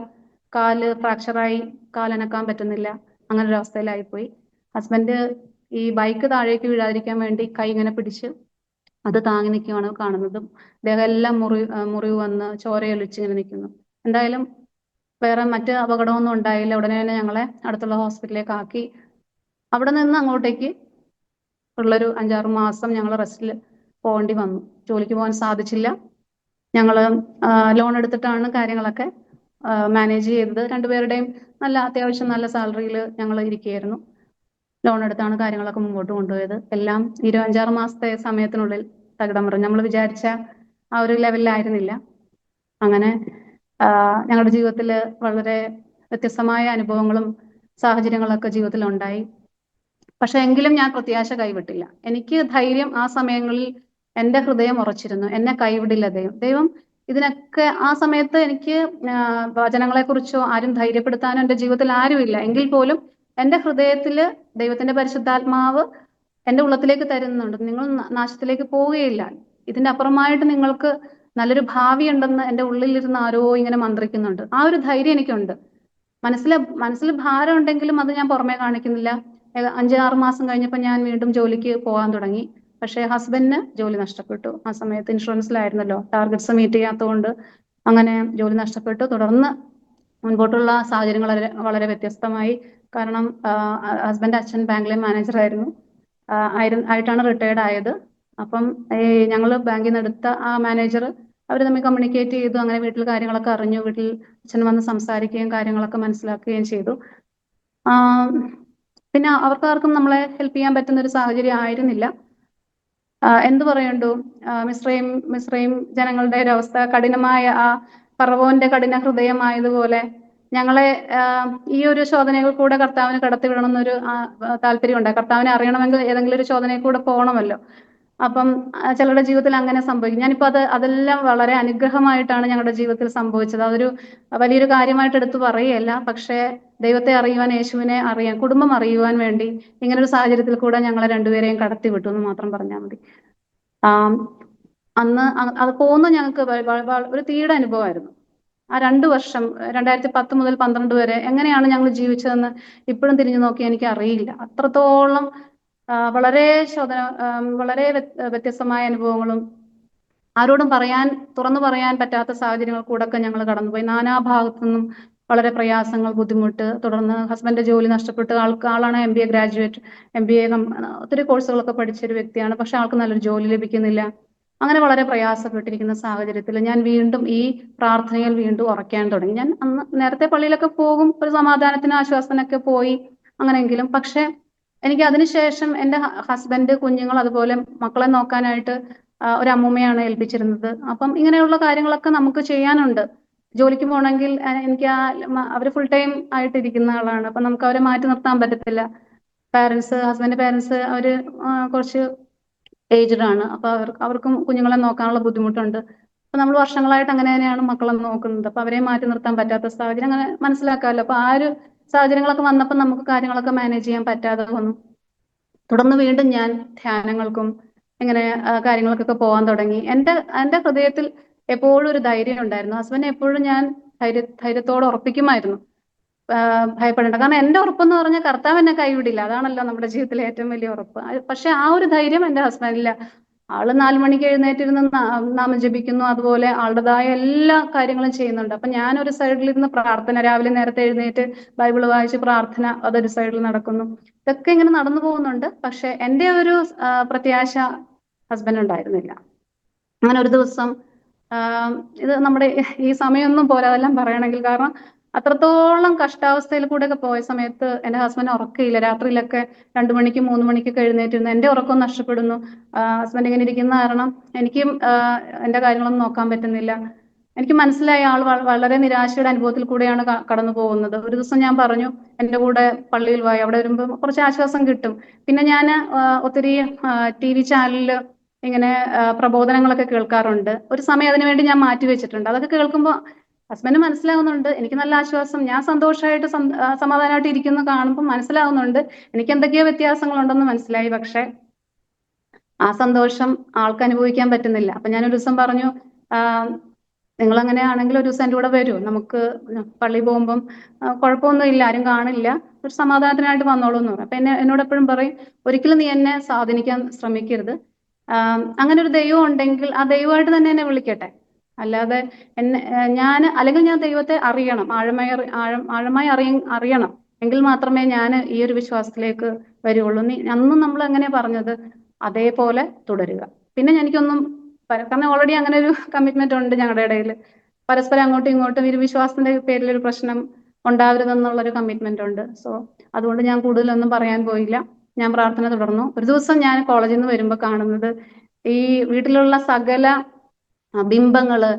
കാല് ഫ്രാക്ചറായി, കാലനക്കാൻ പറ്റുന്നില്ല. അങ്ങനെ ഒരു അവസ്ഥയിലായിപ്പോയി. ഹസ്ബൻഡ് ഈ ബൈക്ക് താഴേക്ക് വീഴാതിരിക്കാൻ വേണ്ടി കൈ ഇങ്ങനെ പിടിച്ച് അത് താങ്ങി നിൽക്കുകയാണ് കാണുന്നത്. ദേഹം എല്ലാം മുറിവ് വന്ന് ചോരയൊലിച്ച് ഇങ്ങനെ നിൽക്കുന്നു. എന്തായാലും വേറെ മറ്റ് അപകടമൊന്നും ഉണ്ടായില്ല. ഉടനെ തന്നെ ഞങ്ങളെ അടുത്തുള്ള ഹോസ്പിറ്റലിലേക്ക് ആക്കി. അവിടെ നിന്ന് അങ്ങോട്ടേക്ക് ഉള്ളൊരു 5-6 മാസം ഞങ്ങൾ റെസ്റ്റിൽ പോകേണ്ടി വന്നു. ജോലിക്ക് പോകാൻ സാധിച്ചില്ല. ഞങ്ങൾ ലോൺ എടുത്തിട്ടാണ് കാര്യങ്ങളൊക്കെ മാനേജ് ചെയ്തത്. രണ്ടുപേരുടെയും അത്യാവശ്യം നല്ല സാലറിയിൽ ഞങ്ങൾ ഇരിക്കുകയായിരുന്നു. ലോൺ എടുത്താണ് കാര്യങ്ങളൊക്കെ മുമ്പോട്ട് കൊണ്ടുപോയത്. എല്ലാം 5-6 മാസത്തെ സമയത്തിനുള്ളിൽ തകിടം മറിഞ്ഞു. നമ്മൾ വിചാരിച്ച ആ ഒരു ലെവലിലായിരുന്നില്ല. അങ്ങനെ ഞങ്ങളുടെ ജീവിതത്തിൽ വളരെ വ്യത്യസ്തമായ അനുഭവങ്ങളും സാഹചര്യങ്ങളൊക്കെ ജീവിതത്തിൽ ഉണ്ടായി. പക്ഷെ എങ്കിലും ഞാൻ പ്രത്യാശ കൈവിട്ടില്ല. എനിക്ക് ധൈര്യം ആ സമയങ്ങളിൽ എൻ്റെ ഹൃദയം ഉറച്ചിരുന്നു. എന്നെ കൈവിടില്ല ദൈവം. ഇതിനൊക്കെ ആ സമയത്ത് എനിക്ക് വചനങ്ങളെക്കുറിച്ചോ ആരും ധൈര്യപ്പെടുത്താനോ എൻ്റെ ജീവിതത്തിൽ ആരുമില്ല. എങ്കിൽ പോലും എൻ്റെ ഹൃദയത്തിൽ ദൈവത്തിന്റെ പരിശുദ്ധാത്മാവ് എൻ്റെ ഉള്ളത്തിലേക്ക് തരുന്നുണ്ട്. നിങ്ങൾ നാശത്തിലേക്ക് പോവുകയില്ല, ഇതിന്റെ അപ്പുറമായിട്ട് നിങ്ങൾക്ക് നല്ലൊരു ഭാവി ഉണ്ടെന്ന് എൻ്റെ ഉള്ളിലിരുന്ന് ആരോ ഇങ്ങനെ മന്ത്രിക്കുന്നുണ്ട്. ആ ഒരു ധൈര്യം എനിക്കുണ്ട്. മനസ്സിൽ ഭാരം ഉണ്ടെങ്കിലും അത് ഞാൻ പുറമേ കാണിക്കുന്നില്ല. 5-6 മാസം കഴിഞ്ഞപ്പോൾ ഞാൻ വീണ്ടും ജോലിക്ക് പോകാൻ തുടങ്ങി. പക്ഷേ ഹസ്ബൻഡിന് ജോലി നഷ്ടപ്പെട്ടു. ആ സമയത്ത് ഇൻഷുറൻസിലായിരുന്നല്ലോ, ടാർഗറ്റ്സ് മീറ്റ് ചെയ്യാത്തതുകൊണ്ട് അങ്ങനെ ജോലി നഷ്ടപ്പെട്ടു. തുടർന്ന് മുൻപോട്ടുള്ള സാഹചര്യങ്ങൾ വളരെ വ്യത്യസ്തമായി. കാരണം ഹസ്ബൻഡ് അച്ഛൻ ബാങ്കിലെ മാനേജറായിരുന്നു, ആയിട്ടാണ് റിട്ടയർഡ് ആയത്. അപ്പം ഞങ്ങൾ ബാങ്കിൽ നിന്ന് എടുത്ത ആ മാനേജർ അവർ തമ്മിൽ കമ്മ്യൂണിക്കേറ്റ് ചെയ്തു. അങ്ങനെ വീട്ടിൽ കാര്യങ്ങളൊക്കെ അറിഞ്ഞു. വീട്ടിൽ അച്ഛൻ വന്ന് സംസാരിക്കുകയും കാര്യങ്ങളൊക്കെ മനസ്സിലാക്കുകയും ചെയ്തു. പിന്നെ അവർക്കാർക്കും നമ്മളെ ഹെൽപ്പ് ചെയ്യാൻ പറ്റുന്ന ഒരു സാഹചര്യം ആയിരുന്നില്ല. എന്തു പറയണ്ടു, മിസ്രൈം ജനങ്ങളുടെ ഒരു അവസ്ഥ കഠിനമായ, ആ ഫറവോന്റെ കഠിന ഹൃദയമായതുപോലെ ഞങ്ങളെ ഈ ഒരു ശോധനയിൽ കൂടെ കർത്താവിന് കടത്തിവിടണം എന്നൊരു താല്പര്യമുണ്ട്. കർത്താവിനെ അറിയണമെങ്കിൽ ഏതെങ്കിലും ഒരു ശോധനയിൽ കൂടെ പോകണമല്ലോ. അപ്പം ചിലരുടെ ജീവിതത്തിൽ അങ്ങനെ സംഭവിക്കും. ഞാനിപ്പോൾ അതെല്ലാം വളരെ അനുഗ്രഹമായിട്ടാണ് ഞങ്ങളുടെ ജീവിതത്തിൽ സംഭവിച്ചത്. അതൊരു വലിയൊരു കാര്യമായിട്ട് എടുത്തു പറയുകയല്ല. പക്ഷേ ദൈവത്തെ അറിയുവാൻ, യേശുവിനെ അറിയാൻ, കുടുംബം അറിയുവാൻ വേണ്ടി ഇങ്ങനൊരു സാഹചര്യത്തിൽ കൂടെ ഞങ്ങളെ രണ്ടുപേരെയും കടത്തി വിട്ടു എന്ന് മാത്രം പറഞ്ഞാൽ മതി. അന്ന് അത് പോകുന്ന ഞങ്ങൾക്ക് ഒരു തീയുടെ അനുഭവമായിരുന്നു. ആ 2 വർഷം 2010 മുതൽ 12 വരെ എങ്ങനെയാണ് ഞങ്ങൾ ജീവിച്ചതെന്ന് ഇപ്പോഴും തിരിഞ്ഞു നോക്കി എനിക്ക് അറിയില്ല. അത്രത്തോളം വളരെ വളരെ വ്യത്യസ്തമായ അനുഭവങ്ങളും ആരോടും തുറന്നു പറയാൻ പറ്റാത്ത സാഹചര്യങ്ങൾ കൂടെ ഞങ്ങൾ കടന്നുപോയി. നാനാഭാഗത്തു നിന്നും വളരെ പ്രയാസങ്ങൾ, ബുദ്ധിമുട്ട്. തുടർന്ന് ഹസ്ബൻഡ് ജോലി നഷ്ടപ്പെട്ട് ആളാണ് MBA ഗ്രാജുവേറ്റ്, MBA ഒത്തിരി കോഴ്സുകളൊക്കെ പഠിച്ചൊരു വ്യക്തിയാണ്. പക്ഷെ ആൾക്ക് നല്ലൊരു ജോലി ലഭിക്കുന്നില്ല. അങ്ങനെ വളരെ പ്രയാസപ്പെട്ടിരിക്കുന്ന സാഹചര്യത്തിൽ ഞാൻ വീണ്ടും ഈ പ്രാർത്ഥനയിൽ വീണ്ടും ഉറക്കാൻ തുടങ്ങി. ഞാൻ നേരത്തെ പള്ളിയിലൊക്കെ പോകും, ഒരു സമാധാനത്തിനും ആശ്വാസത്തിനൊക്കെ പോയി അങ്ങനെയെങ്കിലും. പക്ഷെ എനിക്ക് അതിനുശേഷം എൻ്റെ ഹസ്ബൻഡ്, കുഞ്ഞുങ്ങൾ, അതുപോലെ മക്കളെ നോക്കാനായിട്ട് ഒരു അമ്മൂമ്മയാണ് ഏൽപ്പിച്ചിരുന്നത്. അപ്പം ഇങ്ങനെയുള്ള കാര്യങ്ങളൊക്കെ നമുക്ക് ചെയ്യാനുണ്ട്. ജോലിക്ക് പോകണമെങ്കിൽ എനിക്ക് അവർ ഫുൾ ടൈം ആയിട്ടിരിക്കുന്ന ആളാണ്. അപ്പം നമുക്ക് അവരെ മാറ്റി നിർത്താൻ പറ്റത്തില്ല. ഹസ്ബൻഡ് പാരൻസ് അവർ കുറച്ച് ഏജ്ഡ് ആണ്. അപ്പൊ അവർക്കും കുഞ്ഞുങ്ങളെ നോക്കാനുള്ള ബുദ്ധിമുട്ടുണ്ട്. അപ്പൊ നമ്മൾ വർഷങ്ങളായിട്ട് അങ്ങനെ തന്നെയാണ് മക്കളെ നോക്കുന്നത്. അപ്പൊ അവരെ മാറ്റി നിർത്താൻ പറ്റാത്ത സാഹചര്യം അങ്ങനെ മനസ്സിലാക്കാമല്ലോ. അപ്പൊ ആ ഒരു സാഹചര്യങ്ങളൊക്കെ വന്നപ്പോൾ നമുക്ക് കാര്യങ്ങളൊക്കെ മാനേജ് ചെയ്യാൻ പറ്റാതെ വന്നു. തുടർന്ന് വീണ്ടും ഞാൻ ധ്യാനങ്ങൾക്കും ഇങ്ങനെ കാര്യങ്ങൾക്കൊക്കെ പോകാൻ തുടങ്ങി. എൻ്റെ ഹൃദയത്തിൽ എപ്പോഴും ഒരു ധൈര്യം ഉണ്ടായിരുന്നു. ഹസ്ബൻഡ് എപ്പോഴും ഞാൻ ധൈര്യത്തോടെ ഉറപ്പിക്കുമായിരുന്നു, ഭയപ്പെടേണ്ട. കാരണം എൻ്റെ ഉറപ്പെന്ന് പറഞ്ഞാൽ കർത്താവ് എന്നെ കൈവിടില്ല. അതാണല്ലോ നമ്മുടെ ജീവിതത്തിലെ ഏറ്റവും വലിയ ഉറപ്പ്. പക്ഷെ ആ ഒരു ധൈര്യം എൻ്റെ ഹസ്ബൻഡില്ല. ആള് 4 മണിക്ക് എഴുന്നേറ്റിരുന്ന് നാമം ജപിക്കുന്നു, അതുപോലെ ആളുടേതായ എല്ലാ കാര്യങ്ങളും ചെയ്യുന്നുണ്ട്. അപ്പൊ ഞാൻ ഒരു സൈഡിലിരുന്ന് പ്രാർത്ഥന, രാവിലെ നേരത്തെ എഴുന്നേറ്റ് ബൈബിള് വായിച്ച് പ്രാർത്ഥന അതൊരു സൈഡിൽ നടക്കുന്നു. ഇതൊക്കെ ഇങ്ങനെ നടന്നു പോകുന്നുണ്ട്. പക്ഷെ എൻ്റെ ഒരു പ്രത്യാശ ഹസ്ബൻഡ് ഉണ്ടായിരുന്നില്ല. അങ്ങനെ ഒരു ദിവസം ഇത് നമ്മുടെ ഈ സമയമൊന്നും പോരാ അതെല്ലാം പറയണമെങ്കിൽ, കാരണം അത്രത്തോളം കഷ്ടാവസ്ഥയിൽ കൂടെയൊക്കെ പോയ സമയത്ത് എൻ്റെ ഹസ്ബൻഡ് ഉറക്കയില്ല. രാത്രിയിലൊക്കെ 2 മണിക്ക് 3 മണിക്കൊക്കെ എഴുന്നേറ്റിരുന്നു. എൻ്റെ ഉറക്കം നഷ്ടപ്പെടുന്നു. ഹസ്ബൻഡ് ഇങ്ങനെ ഇരിക്കുന്ന കാരണം എനിക്കും എൻ്റെ കാര്യങ്ങളൊന്നും നോക്കാൻ പറ്റുന്നില്ല. എനിക്ക് മനസ്സിലായി ആൾ വളരെ നിരാശയുടെ അനുഭവത്തിൽ കൂടെയാണ് കടന്നു പോകുന്നത്. ഒരു ദിവസം ഞാൻ പറഞ്ഞു, എൻ്റെ കൂടെ പള്ളിയിൽ പോയി, അവിടെ വരുമ്പോൾ കുറച്ച് ആശ്വാസം കിട്ടും. പിന്നെ ഞാൻ ഒത്തിരി TV ചാനലിൽ ഇങ്ങനെ പ്രബോധനങ്ങളൊക്കെ കേൾക്കാറുണ്ട്. ഒരു സമയം അതിനു വേണ്ടി ഞാൻ മാറ്റി വെച്ചിട്ടുണ്ട്. അതൊക്കെ കേൾക്കുമ്പോൾ ഹസ്ബൻഡ് മനസ്സിലാവുന്നുണ്ട് എനിക്ക് നല്ല ആശ്വാസം, ഞാൻ സന്തോഷമായിട്ട് സമാധാനമായിട്ട് ഇരിക്കുന്നു കാണുമ്പോൾ മനസ്സിലാവുന്നുണ്ട് എനിക്ക് എന്തൊക്കെയോ വ്യത്യാസങ്ങളുണ്ടെന്ന് മനസ്സിലായി. പക്ഷെ ആ സന്തോഷം ആൾക്ക് അനുഭവിക്കാൻ പറ്റുന്നില്ല. അപ്പൊ ഞാനൊരു ദിവസം പറഞ്ഞു, നിങ്ങൾ അങ്ങനെയാണെങ്കിൽ ഒരു ദിവസം എൻ്റെ കൂടെ വരൂ, നമുക്ക് പള്ളി പോകുമ്പം കുഴപ്പമൊന്നുമില്ല, ആരും കാണില്ല, ഒരു സമാധാനത്തിനായിട്ട് വന്നോളൂ എന്ന് പറയും. അപ്പൊ എന്നോട് എപ്പോഴും പറയും, ഒരിക്കലും നീ എന്നെ സ്വാധീനിക്കാൻ ശ്രമിക്കരുത്. അങ്ങനെ ഒരു ദൈവം ഉണ്ടെങ്കിൽ ആ ദൈവമായിട്ട് തന്നെ എന്നെ വിളിക്കട്ടെ, അല്ലാതെ അല്ലെങ്കിൽ ഞാൻ ദൈവത്തെ അറിയണം, ആഴമായി അറിയണം, എങ്കിൽ മാത്രമേ ഞാൻ ഈ ഒരു വിശ്വാസത്തിലേക്ക് വരുള്ളൂ. അന്നും നമ്മൾ എങ്ങനെയാ പറഞ്ഞത്, അതേപോലെ തുടരുക. പിന്നെ എനിക്കൊന്നും കാരണം ഓൾറെഡി അങ്ങനെ ഒരു കമ്മിറ്റ്മെന്റ് ഉണ്ട് ഞങ്ങളുടെ ഇടയിൽ. പരസ്പരം അങ്ങോട്ടും ഇങ്ങോട്ടും ഒരു വിശ്വാസത്തിന്റെ പേരിൽ ഒരു പ്രശ്നം ഉണ്ടാവരുതെന്നുള്ളൊരു കമ്മിറ്റ്മെന്റ് ഉണ്ട്. സോ അതുകൊണ്ട് ഞാൻ കൂടുതലൊന്നും പറയാൻ പോയില്ല. ഞാൻ പ്രാർത്ഥന തുടർന്നു. ഒരു ദിവസം ഞാൻ കോളേജിൽ നിന്ന് വരുമ്പോൾ കാണുന്നത്, ഈ വീട്ടിലുള്ള സകല ബിംബങ്ങള്,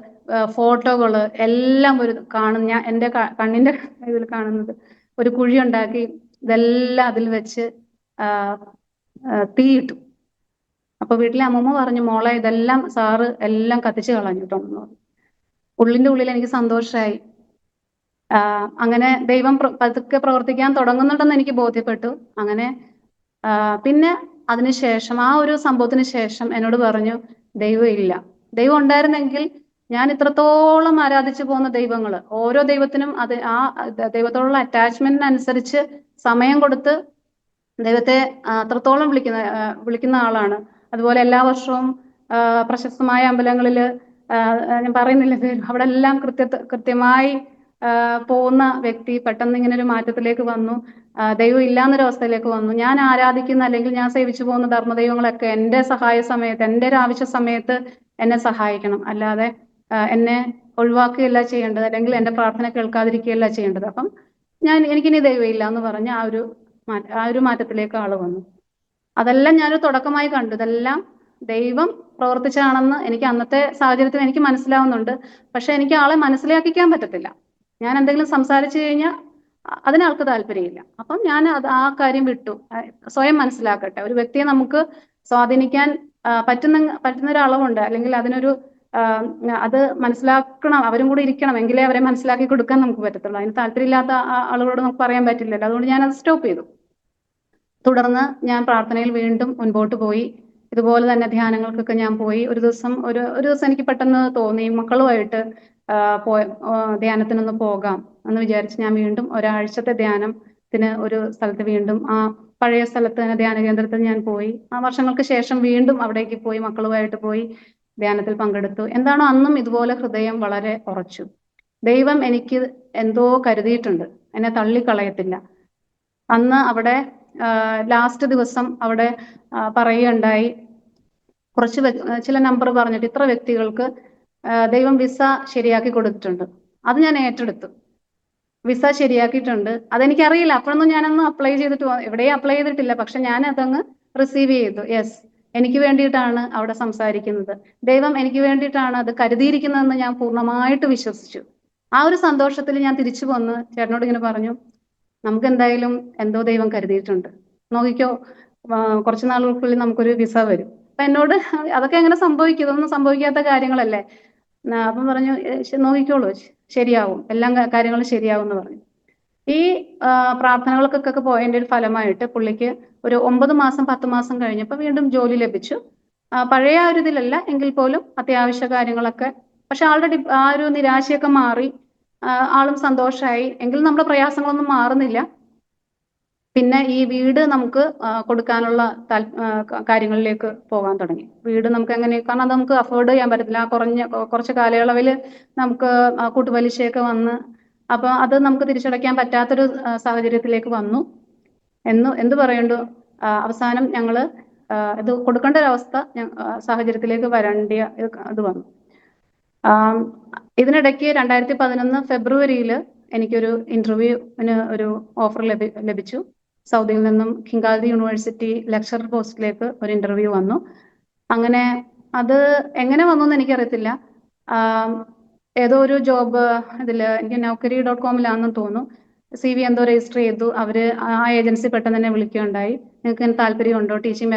ഫോട്ടോകള് എല്ലാം ഞാൻ എൻ്റെ കണ്ണിന്റെ ഇതിൽ കാണുന്നത് ഒരു കുഴി ഉണ്ടാക്കി ഇതെല്ലാം അതിൽ വെച്ച് തീയിട്ടു. അപ്പൊ വീട്ടിലെ അമ്മൂമ്മ പറഞ്ഞു, മോളെ ഇതെല്ലാം സാറ് എല്ലാം കത്തിച്ച് കളഞ്ഞിട്ടുണ്ടെന്ന് പറഞ്ഞു. ഉള്ളിന്റെ ഉള്ളിൽ എനിക്ക് സന്തോഷമായി. അങ്ങനെ ദൈവം പതുക്കെ പ്രവർത്തിക്കാൻ തുടങ്ങുന്നുണ്ടെന്ന് എനിക്ക് ബോധ്യപ്പെട്ടു. അങ്ങനെ പിന്നെ അതിനുശേഷം ആ ഒരു സംഭവത്തിന് ശേഷം എന്നോട് പറഞ്ഞു, ദൈവം ഇല്ല. ദൈവം ഉണ്ടായിരുന്നെങ്കിൽ ഞാൻ ഇത്രത്തോളം ആരാധിച്ചു പോകുന്ന ദൈവങ്ങള്, ഓരോ ദൈവത്തിനും അത് ആ ദൈവത്തോടുള്ള അറ്റാച്ച്മെന്റിനനുസരിച്ച് സമയം കൊടുത്ത് ദൈവത്തെ അത്രത്തോളം വിളിക്കുന്ന ആളാണ്. അതുപോലെ എല്ലാ വർഷവും പ്രശസ്തമായ അമ്പലങ്ങളിൽ ഞാൻ പറയുന്നില്ല പേര്, അവിടെ എല്ലാം കൃത്യമായി പോകുന്ന വ്യക്തി പെട്ടെന്ന് ഇങ്ങനെ ഒരു മാറ്റത്തിലേക്ക് വന്നു. ദൈവം ഇല്ലാന്നൊരവസ്ഥയിലേക്ക് വന്നു. ഞാൻ ആരാധിക്കുന്ന അല്ലെങ്കിൽ ഞാൻ സേവിച്ചു പോകുന്ന ധർമ്മദൈവങ്ങളൊക്കെ എൻ്റെ സഹായ സമയത്ത്, എൻ്റെ ഒരു ആവശ്യ സമയത്ത് എന്നെ സഹായിക്കണം, അല്ലാതെ എന്നെ ഒഴിവാക്കുകയല്ല ചെയ്യേണ്ടത്, അല്ലെങ്കിൽ എൻ്റെ പ്രാർത്ഥന കേൾക്കാതിരിക്കുകയല്ല ചെയ്യേണ്ടത്. അപ്പം എനിക്കിനി ദൈവം ഇല്ല എന്ന് പറഞ്ഞ് ആ ഒരു മാറ്റത്തിലേക്ക് ആള് വന്നു. അതെല്ലാം ഞാനൊരു തുടക്കമായി കണ്ടു. ഇതെല്ലാം ദൈവം പ്രവർത്തിച്ചാണെന്ന് എനിക്ക് അന്നത്തെ സാഹചര്യത്തിൽ എനിക്ക് മനസ്സിലാവുന്നുണ്ട്. പക്ഷെ എനിക്ക് ആളെ മനസ്സിലാക്കിക്കാൻ പറ്റത്തില്ല. ഞാൻ എന്തെങ്കിലും സംസാരിച്ചു കഴിഞ്ഞാൽ അതിനാൾക്ക് താല്പര്യമില്ല. അപ്പം ഞാൻ ആ കാര്യം വിട്ടു. സ്വയം മനസ്സിലാക്കട്ടെ. ഒരു വ്യക്തിയെ നമുക്ക് സ്വാധീനിക്കാൻ പറ്റുന്ന ഒരു അളവുണ്ട്, അല്ലെങ്കിൽ അതിനൊരു അത് മനസ്സിലാക്കണം, അവരും കൂടി ഇരിക്കണം, എങ്കിലേ അവരെ മനസ്സിലാക്കി കൊടുക്കാൻ നമുക്ക് പറ്റത്തുള്ളൂ. അതിന് താല്പര്യമില്ലാത്ത ആളുകളോട് നമുക്ക് പറയാൻ പറ്റില്ലല്ലോ. അതുകൊണ്ട് ഞാൻ അത് സ്റ്റോപ്പ് ചെയ്തു. തുടർന്ന് ഞാൻ പ്രാർത്ഥനയിൽ വീണ്ടും മുൻപോട്ട് പോയി. ഇതുപോലെ തന്നെ ധ്യാനങ്ങൾക്കൊക്കെ ഞാൻ പോയി. ഒരു ദിവസം എനിക്ക് പെട്ടെന്ന് തോന്നി, മക്കളുമായിട്ട് ധ്യാനത്തിനൊന്ന് പോകാം എന്ന് വിചാരിച്ച് ഞാൻ വീണ്ടും ഒരാഴ്ചത്തെ ധ്യാനത്തിന് ഒരു സ്ഥലത്ത് വീണ്ടും ആ പഴയ സ്ഥലത്ത് തന്നെ ധ്യാന കേന്ദ്രത്തിൽ ഞാൻ പോയി. ആ വർഷങ്ങൾക്ക് ശേഷം വീണ്ടും അവിടേക്ക് പോയി, മക്കളുമായിട്ട് പോയി ധ്യാനത്തിൽ പങ്കെടുത്തു. എന്താണോ അന്നും ഇതുപോലെ ഹൃദയം വളരെ ഉറച്ചു. ദൈവം എനിക്ക് എന്തോ കരുതിയിട്ടുണ്ട്, എന്നെ തള്ളിക്കളയത്തില്ല. അന്ന് അവിടെ ലാസ്റ്റ് ദിവസം അവിടെ പറയുകയുണ്ടായി, ചില നമ്പർ പറഞ്ഞിട്ട് ഇത്ര വ്യക്തികൾക്ക് ദൈവം വിസ ശരിയാക്കി കൊടുത്തിട്ടുണ്ട്. അത് ഞാൻ ഏറ്റെടുത്തു. വിസ ശരിയാക്കിയിട്ടുണ്ട്. അതെനിക്കറിയില്ല, അപ്പോഴൊന്നും ഞാനൊന്നും അപ്ലൈ ചെയ്തിട്ട് എവിടെയും അപ്ലൈ ചെയ്തിട്ടില്ല. പക്ഷെ ഞാൻ അതങ്ങ് റിസീവ് ചെയ്തു. യെസ്, എനിക്ക് വേണ്ടിയിട്ടാണ് അവിടെ സംസാരിക്കുന്നത്, ദൈവം എനിക്ക് വേണ്ടിയിട്ടാണ് അത് കരുതിയിരിക്കുന്നതെന്ന് ഞാൻ പൂർണ്ണമായിട്ട് വിശ്വസിച്ചു. ആ ഒരു സന്തോഷത്തിൽ ഞാൻ തിരിച്ചു വന്ന് ചേട്ടനോട് ഇങ്ങനെ പറഞ്ഞു, നമുക്ക് എന്തായാലും എന്തോ ദൈവം കരുതിയിട്ടുണ്ട്, നോക്കിക്കോ, കുറച്ച് നാളുകൾക്കുള്ളിൽ നമുക്കൊരു വിസ വരും. അപ്പൊ എന്നോട് അതൊക്കെ എങ്ങനെ സംഭവിക്കും, ഇതൊന്നും സംഭവിക്കാത്ത കാര്യങ്ങളല്ലേ. അപ്പം പറഞ്ഞു, നോക്കിക്കോളൂ, ശരിയാവും, എല്ലാ കാര്യങ്ങളും ശരിയാവും എന്ന് പറഞ്ഞു. ഈ പ്രാർത്ഥനകൾക്കൊക്കെ പോയതിൻ്റെ ഒരു ഫലമായിട്ട് പുള്ളിക്ക് ഒരു 9 മാസം 10 മാസം കഴിഞ്ഞപ്പോൾ വീണ്ടും ജോലി ലഭിച്ചു. പഴയ ഒരു ഇതിലല്ല എങ്കിൽ പോലും അത്യാവശ്യ കാര്യങ്ങളൊക്കെ. പക്ഷെ ആളുടെ ആ ഒരു നിരാശയൊക്കെ മാറി, ആളും സന്തോഷമായി. എങ്കിലും നമ്മുടെ പ്രയാസങ്ങളൊന്നും മാറുന്നില്ല. പിന്നെ ഈ വീട് നമുക്ക് കൊടുക്കാനുള്ള കാര്യങ്ങളിലേക്ക് പോകാൻ തുടങ്ങി. വീട് നമുക്ക് എങ്ങനെ, കാരണം അത് നമുക്ക് അഫോർഡ് ചെയ്യാൻ പറ്റത്തില്ല. കുറച്ച് കാലയളവിൽ നമുക്ക് കൂട്ടുപലിശയൊക്കെ വന്ന്, അപ്പൊ അത് നമുക്ക് തിരിച്ചടയ്ക്കാൻ പറ്റാത്തൊരു സാഹചര്യത്തിലേക്ക് വന്നു. എന്ത് പറയണ്ടു, അവസാനം ഞങ്ങള് ഇത് കൊടുക്കേണ്ട ഒരു അവസ്ഥ സാഹചര്യത്തിലേക്ക് വരേണ്ടിയ ഇത് വന്നു. ഇതിനിടയ്ക്ക് 2011 ഫെബ്രുവരിയിൽ എനിക്കൊരു ഇന്റർവ്യൂവിന് ഒരു ഓഫർ ലഭിച്ചു. സൗദിയിൽ നിന്നും കിങ്കാദി യൂണിവേഴ്സിറ്റി ലെക്ചറർ പോസ്റ്റിലേക്ക് ഒരു ഇന്റർവ്യൂ വന്നു. അങ്ങനെ അത് എങ്ങനെ വന്നു എന്ന് എനിക്കറിയത്തില്ല. ഏതോ ഒരു ജോബ് എനിക്ക് naukri.com-ലാണെന്ന് തോന്നുന്നു. CV എന്തോ രജിസ്റ്റർ ചെയ്തു. ആ ഏജൻസി പെട്ടെന്ന് തന്നെ വിളിക്കുകയുണ്ടായി. നിങ്ങൾക്ക് താല്പര്യമുണ്ടോ? ടീച്ചിങ്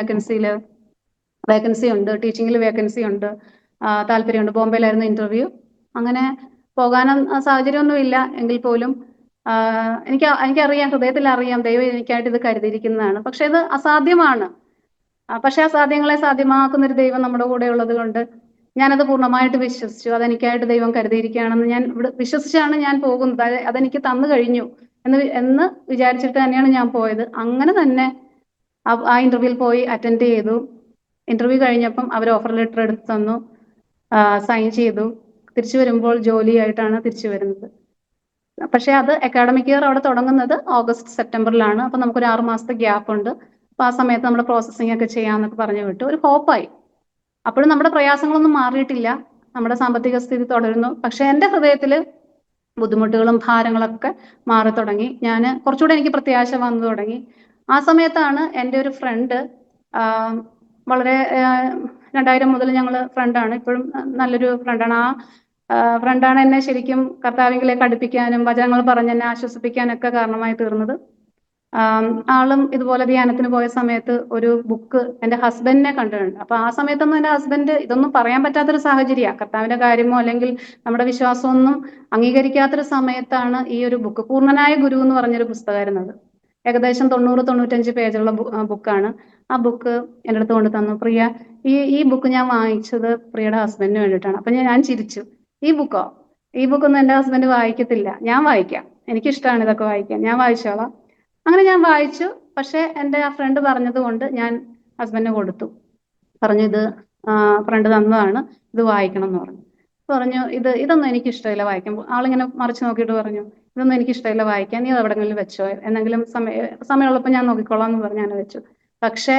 വേക്കൻസി ഉണ്ട്, ടീച്ചിങ്ങിൽ വേക്കൻസി ഉണ്ട്, താല്പര്യമുണ്ട്. ബോംബെയിലായിരുന്നു ഇന്റർവ്യൂ. അങ്ങനെ പോകാനും സാഹചര്യമൊന്നുമില്ല എങ്കിൽ പോലും എനിക്കറിയാം, ഹൃദയത്തിൽ അറിയാം ദൈവം എനിക്കായിട്ട് ഇത് കരുതിയിരിക്കുന്നതാണ്. പക്ഷെ ഇത് അസാധ്യമാണ്. പക്ഷെ ആ സാധ്യങ്ങളെ സാധ്യമാക്കുന്ന ഒരു ദൈവം നമ്മുടെ കൂടെ ഉള്ളത് കൊണ്ട് ഞാനത് പൂർണ്ണമായിട്ട് വിശ്വസിച്ചു. അതെനിക്കായിട്ട് ദൈവം കരുതിയിരിക്കുകയാണെന്ന് ഞാൻ വിശ്വസിച്ചാണ് ഞാൻ പോകുന്നത്. അതെനിക്ക് തന്നു കഴിഞ്ഞു എന്ന് വിചാരിച്ചിട്ട് തന്നെയാണ് ഞാൻ പോയത്. അങ്ങനെ തന്നെ ആ ഇന്റർവ്യൂവിൽ പോയി അറ്റൻഡ് ചെയ്തു. ഇന്റർവ്യൂ കഴിഞ്ഞപ്പം അവർ ഓഫർ ലെറ്റർ എടുത്ത് തന്നു, സൈൻ ചെയ്തു. തിരിച്ചു വരുമ്പോൾ ജോലിയായിട്ടാണ് തിരിച്ചു വരുന്നത്. പക്ഷെ അത് അക്കാഡമിക് ഇയർ അവിടെ തുടങ്ങുന്നത് ഓഗസ്റ്റ് സെപ്റ്റംബറിലാണ്. അപ്പൊ നമുക്കൊരു 6 മാസത്തെ ഗ്യാപ്പ് ഉണ്ട്. അപ്പൊ ആ സമയത്ത് നമ്മൾ പ്രോസസ്സിംഗ് ഒക്കെ ചെയ്യാന്നൊക്കെ പറഞ്ഞു വിട്ടു. ഒരു ഹോപ്പായി. അപ്പോഴും നമ്മുടെ പ്രയാസങ്ങളൊന്നും മാറിയിട്ടില്ല. നമ്മുടെ സാമ്പത്തിക സ്ഥിതി തുടരുന്നു. പക്ഷെ എൻ്റെ ഹൃദയത്തില് ബുദ്ധിമുട്ടുകളും ഭാരങ്ങളൊക്കെ മാറി തുടങ്ങി. കുറച്ചുകൂടെ എനിക്ക് പ്രത്യാശ വന്നു തുടങ്ങി. ആ സമയത്താണ് എൻ്റെ ഒരു ഫ്രണ്ട്, വളരെ 2000 മുതൽ ഞങ്ങൾ ഫ്രണ്ടാണ്, ഇപ്പോഴും നല്ലൊരു ഫ്രണ്ടാണ്. ഫ്രണ്ടാണ് എന്നെ ശരിക്കും കർത്താവിലേക്ക് അടുപ്പിക്കാനും വചനങ്ങൾ പറഞ്ഞ് എന്നെ ആശ്വസിപ്പിക്കാനൊക്കെ കാരണമായി തീർന്നത്. ആളും ഇതുപോലെ ധ്യാനത്തിന് പോയ സമയത്ത് ഒരു ബുക്ക് എൻ്റെ ഹസ്ബൻഡിനെ കണ്ടിട്ടുണ്ട്. അപ്പൊ ആ സമയത്തൊന്നും എൻ്റെ ഹസ്ബൻഡ് ഇതൊന്നും പറയാൻ പറ്റാത്തൊരു സാഹചര്യമാണ്. കർത്താവിന്റെ കാര്യമോ അല്ലെങ്കിൽ നമ്മുടെ വിശ്വാസമൊന്നും അംഗീകരിക്കാത്തൊരു സമയത്താണ് ഈ ഒരു ബുക്ക്, പൂർണ്ണനായ ഗുരു എന്ന് പറഞ്ഞൊരു പുസ്തകമായിരുന്നത്. ഏകദേശം 90-95 പേജുള്ള ബുക്കാണ്. ആ ബുക്ക് എൻ്റെ അടുത്ത് കൊണ്ട് തന്നു. പ്രിയ, ഈ ബുക്ക് ഞാൻ വാങ്ങിച്ചത് പ്രിയയുടെ ഹസ്ബൻഡിന് വേണ്ടിയിട്ടാണ്. അപ്പൊ ഞാൻ ചിരിച്ചു. ഈ ബുക്കൊന്നും എൻ്റെ ഹസ്ബൻഡ് വായിക്കത്തില്ല, ഞാൻ വായിക്കാം, എനിക്കിഷ്ടമാണ് ഇതൊക്കെ വായിക്കാൻ, ഞാൻ വായിച്ചോളാം. അങ്ങനെ ഞാൻ വായിച്ചു. പക്ഷെ എൻ്റെ ആ ഫ്രണ്ട് പറഞ്ഞത് കൊണ്ട് ഞാൻ ഹസ്ബൻഡിന് കൊടുത്തു. പറഞ്ഞു, ഇത് ഫ്രണ്ട് തന്നതാണ്, ഇത് വായിക്കണം എന്ന് പറഞ്ഞു. ഇതൊന്നും എനിക്ക് ഇഷ്ടമില്ല വായിക്കുമ്പോൾ. ആളിങ്ങനെ മറിച്ച് നോക്കിയിട്ട് പറഞ്ഞു, ഇതൊന്നും എനിക്ക് ഇഷ്ടമില്ല വായിക്കാൻ, നീ എവിടെങ്കിലും വെച്ചോ, എന്തെങ്കിലും സമയമുള്ളപ്പോൾ ഞാൻ നോക്കിക്കോളാം എന്ന് പറഞ്ഞ് ഞാൻ വെച്ചു. പക്ഷെ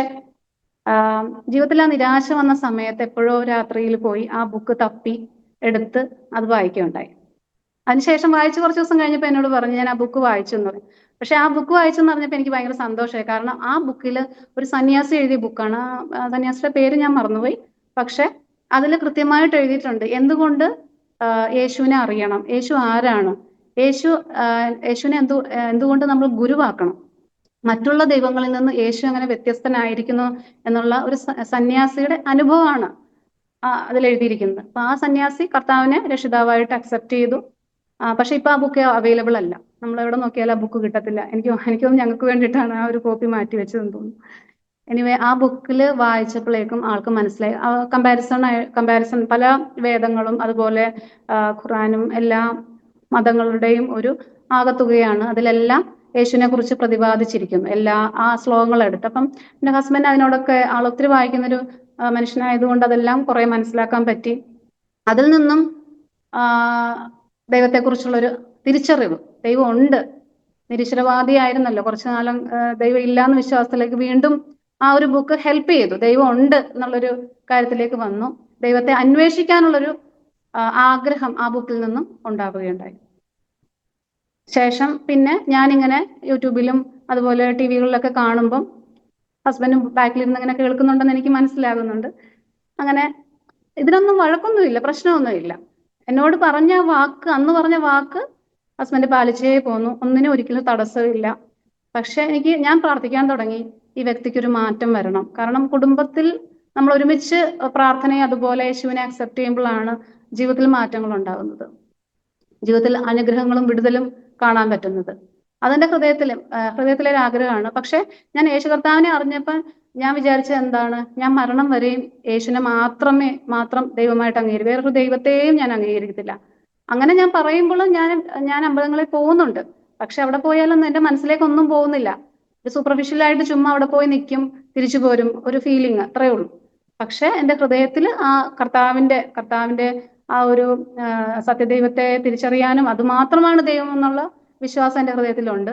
ജീവിതത്തിൽ ആ നിരാശ വന്ന സമയത്ത് എപ്പോഴോ രാത്രിയിൽ പോയി ആ ബുക്ക് തപ്പി എടുത്ത് അത് വായിക്കുകയുണ്ടായി. അതിനുശേഷം വായിച്ച് കുറച്ച് ദിവസം കഴിഞ്ഞപ്പോൾ എന്നോട് പറഞ്ഞു, ഞാൻ ആ ബുക്ക് വായിച്ചു എന്ന് പറഞ്ഞു. പക്ഷെ ആ ബുക്ക് വായിച്ചെന്ന് പറഞ്ഞപ്പോൾ എനിക്ക് ഭയങ്കര സന്തോഷമായി. കാരണം ആ ബുക്കിൽ ഒരു സന്യാസി എഴുതിയ ബുക്കാണ്. ആ സന്യാസിയുടെ പേര് ഞാൻ മറന്നുപോയി. പക്ഷെ അതിൽ കൃത്യമായിട്ട് എഴുതിയിട്ടുണ്ട് എന്തുകൊണ്ട് യേശുവിനെ അറിയണം, യേശു ആരാണ്, യേശുവിനെ എന്തുകൊണ്ട് നമ്മൾ ഗുരുവാക്കണം, മറ്റുള്ള ദൈവങ്ങളിൽ നിന്ന് യേശു അങ്ങനെ വ്യത്യസ്തനായിരിക്കുന്നു എന്നുള്ള ഒരു സന്യാസിയുടെ അനുഭവമാണ് അതിൽ എഴുതിയിരിക്കുന്നത്. അപ്പൊ ആ സന്യാസി കർത്താവിനെ രക്ഷിതാവായിട്ട് അക്സെപ്റ്റ് ചെയ്തു. പക്ഷെ ഇപ്പൊ ആ ബുക്ക് അവൈലബിൾ അല്ല. നമ്മൾ എവിടെ നോക്കിയാലും ആ ബുക്ക് കിട്ടത്തില്ല. എനിക്കൊന്നും ഞങ്ങൾക്ക് വേണ്ടിയിട്ടാണ് ആ ഒരു കോപ്പി മാറ്റി വെച്ചതെന്ന് തോന്നുന്നു. എനിവേ, ആ ബുക്കിൽ വായിച്ചപ്പോഴേക്കും ആൾക്ക് മനസ്സിലായി. കമ്പാരിസൺ പല വേദങ്ങളും അതുപോലെ ഖുറാനും എല്ലാ മതങ്ങളുടെയും ഒരു ആകത്തുകയാണ്. അതിലെല്ലാം യേശുവിനെ കുറിച്ച് പ്രതിപാദിച്ചിരിക്കുന്നു, ആ ശ്ലോകങ്ങൾ എടുത്ത്. അപ്പം എൻ്റെ ഹസ്ബൻഡ് അതിനോടൊക്കെ ഒത്തിരി വായിക്കുന്നൊരു മനുഷ്യനായതുകൊണ്ട് അതെല്ലാം കുറെ മനസ്സിലാക്കാൻ പറ്റി. അതിൽ നിന്നും ദൈവത്തെക്കുറിച്ചുള്ളൊരു തിരിച്ചറിവ്, ദൈവം ഉണ്ട്. നിരീശ്വരവാദിയായിരുന്നല്ലോ കുറച്ചു കാലം, ദൈവം ഇല്ലാന്ന് വിശ്വാസത്തിലേക്ക് വീണ്ടും ആ ഒരു ബുക്ക് ഹെൽപ്പ് ചെയ്തു. ദൈവം ഉണ്ട് എന്നുള്ളൊരു കാര്യത്തിലേക്ക് വന്നു. ദൈവത്തെ അന്വേഷിക്കാനുള്ളൊരു ആഗ്രഹം ആ ബുക്കിൽ നിന്നും ഉണ്ടാവുകയുണ്ടായി. ശേഷം പിന്നെ ഞാനിങ്ങനെ യൂട്യൂബിലും അതുപോലെ TV-കളിലൊക്കെ കാണുമ്പം ഹസ്ബൻഡും ബാക്കിലിരുന്ന് ഇങ്ങനെ കേൾക്കുന്നുണ്ടെന്ന് എനിക്ക് മനസ്സിലാകുന്നുണ്ട്. അങ്ങനെ ഇതിനൊന്നും വഴക്കൊന്നുമില്ല, പ്രശ്നമൊന്നുമില്ല. എന്നോട് അന്ന് പറഞ്ഞ വാക്ക് ഹസ്ബൻഡ് പാലിച്ചേ പോന്നു. ഒന്നിനും ഒരിക്കലും തടസ്സമില്ല. പക്ഷെ ഞാൻ പ്രാർത്ഥിക്കാൻ തുടങ്ങി, ഈ വ്യക്തിക്കൊരു മാറ്റം വരണം. കാരണം കുടുംബത്തിൽ നമ്മൾ ഒരുമിച്ച് പ്രാർത്ഥനയും അതുപോലെ യേശുവിനെ അക്സെപ്റ്റ് ചെയ്യുമ്പോഴാണ് ജീവിതത്തിൽ മാറ്റങ്ങൾ ഉണ്ടാകുന്നത്, ജീവിതത്തിൽ അനുഗ്രഹങ്ങളും വിടുതലും കാണാൻ പറ്റുന്നത്. അതെന്റെ ഹൃദയത്തിലെ ഒരു ആഗ്രഹമാണ്. പക്ഷെ ഞാൻ യേശു കർത്താവിനെ അറിഞ്ഞപ്പോൾ ഞാൻ വിചാരിച്ചത് എന്താണ്, ഞാൻ മരണം വരെയും യേശുവിനെ മാത്രം ദൈവമായിട്ട് അംഗീകരിക്കും, വേറൊരു ദൈവത്തെയും ഞാൻ അംഗീകരിക്കത്തില്ല. അങ്ങനെ ഞാൻ പറയുമ്പോഴും ഞാൻ അമ്പലങ്ങളിൽ പോകുന്നുണ്ട്. പക്ഷെ അവിടെ പോയാലൊന്നും എൻ്റെ മനസ്സിലേക്ക് ഒന്നും പോകുന്നില്ല. ഒരു സൂപ്പർഫിഷ്യലായിട്ട് ചുമ്മാ അവിടെ പോയി നിൽക്കും, തിരിച്ചു പോരും, ഒരു ഫീലിംഗ്, അത്രേ ഉള്ളൂ. പക്ഷെ എൻ്റെ ഹൃദയത്തിൽ ആ കർത്താവിന്റെ ആ ഒരു സത്യദൈവത്തെ തിരിച്ചറിയാനും അത് മാത്രമാണ് ദൈവം എന്നുള്ള വിശ്വാസം എൻ്റെ ഹൃദയത്തിലുണ്ട്.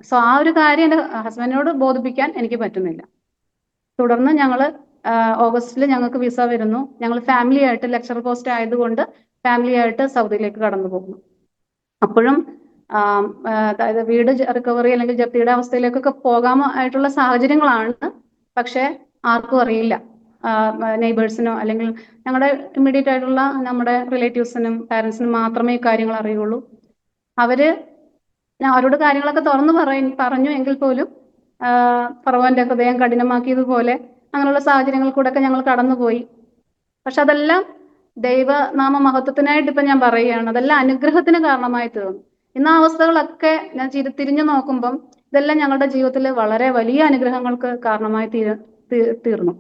സോ ആ ഒരു കാര്യം എൻ്റെ ഹസ്ബൻഡിനോട് ബോധിപ്പിക്കാൻ എനിക്ക് പറ്റുന്നില്ല. തുടർന്ന് ഞങ്ങൾ ഓഗസ്റ്റിൽ ഞങ്ങൾക്ക് വിസ വരുന്നു. ഞങ്ങൾ ഫാമിലി ആയിട്ട് ലെക്ചർ പോസ്റ്റ് ആയതുകൊണ്ട് ഫാമിലി ആയിട്ട് സൗദിയിലേക്ക് കടന്നു പോകുന്നു. അപ്പോഴും അതായത് വീട് റിക്കവറി അല്ലെങ്കിൽ ജപ്തിയുടെ അവസ്ഥയിലേക്കൊക്കെ പോകാമായിട്ടുള്ള സാഹചര്യങ്ങളാണ്. പക്ഷെ ആർക്കും അറിയില്ല. നെയ്ബേഴ്സിനോ അല്ലെങ്കിൽ ഞങ്ങളുടെ ഇമ്മീഡിയറ്റ് ആയിട്ടുള്ള നമ്മുടെ റിലേറ്റീവ്സിനും പാരൻസിനും മാത്രമേ ഈ കാര്യങ്ങൾ അറിയുള്ളൂ. ഞാൻ അവരോട് കാര്യങ്ങളൊക്കെ തുറന്നു പറഞ്ഞു എങ്കിൽ പോലും ഫറവോന്റെ ഹൃദയം കഠിനമാക്കിയതുപോലെ അങ്ങനെയുള്ള സാഹചര്യങ്ങൾ കൂടെ ഒക്കെ ഞങ്ങൾ കടന്നുപോയി. പക്ഷെ അതെല്ലാം ദൈവനാമ മഹത്വത്തിനായിട്ട് ഇപ്പൊ ഞാൻ പറയുകയാണ്, അതെല്ലാം അനുഗ്രഹത്തിന് കാരണമായി തീർന്നു. ഇന്ന് ആ അവസ്ഥകളൊക്കെ ഞാൻ തിരിഞ്ഞു നോക്കുമ്പം ഇതെല്ലാം ഞങ്ങളുടെ ജീവിതത്തിൽ വളരെ വലിയ അനുഗ്രഹങ്ങൾക്ക് കാരണമായി തീർന്നു.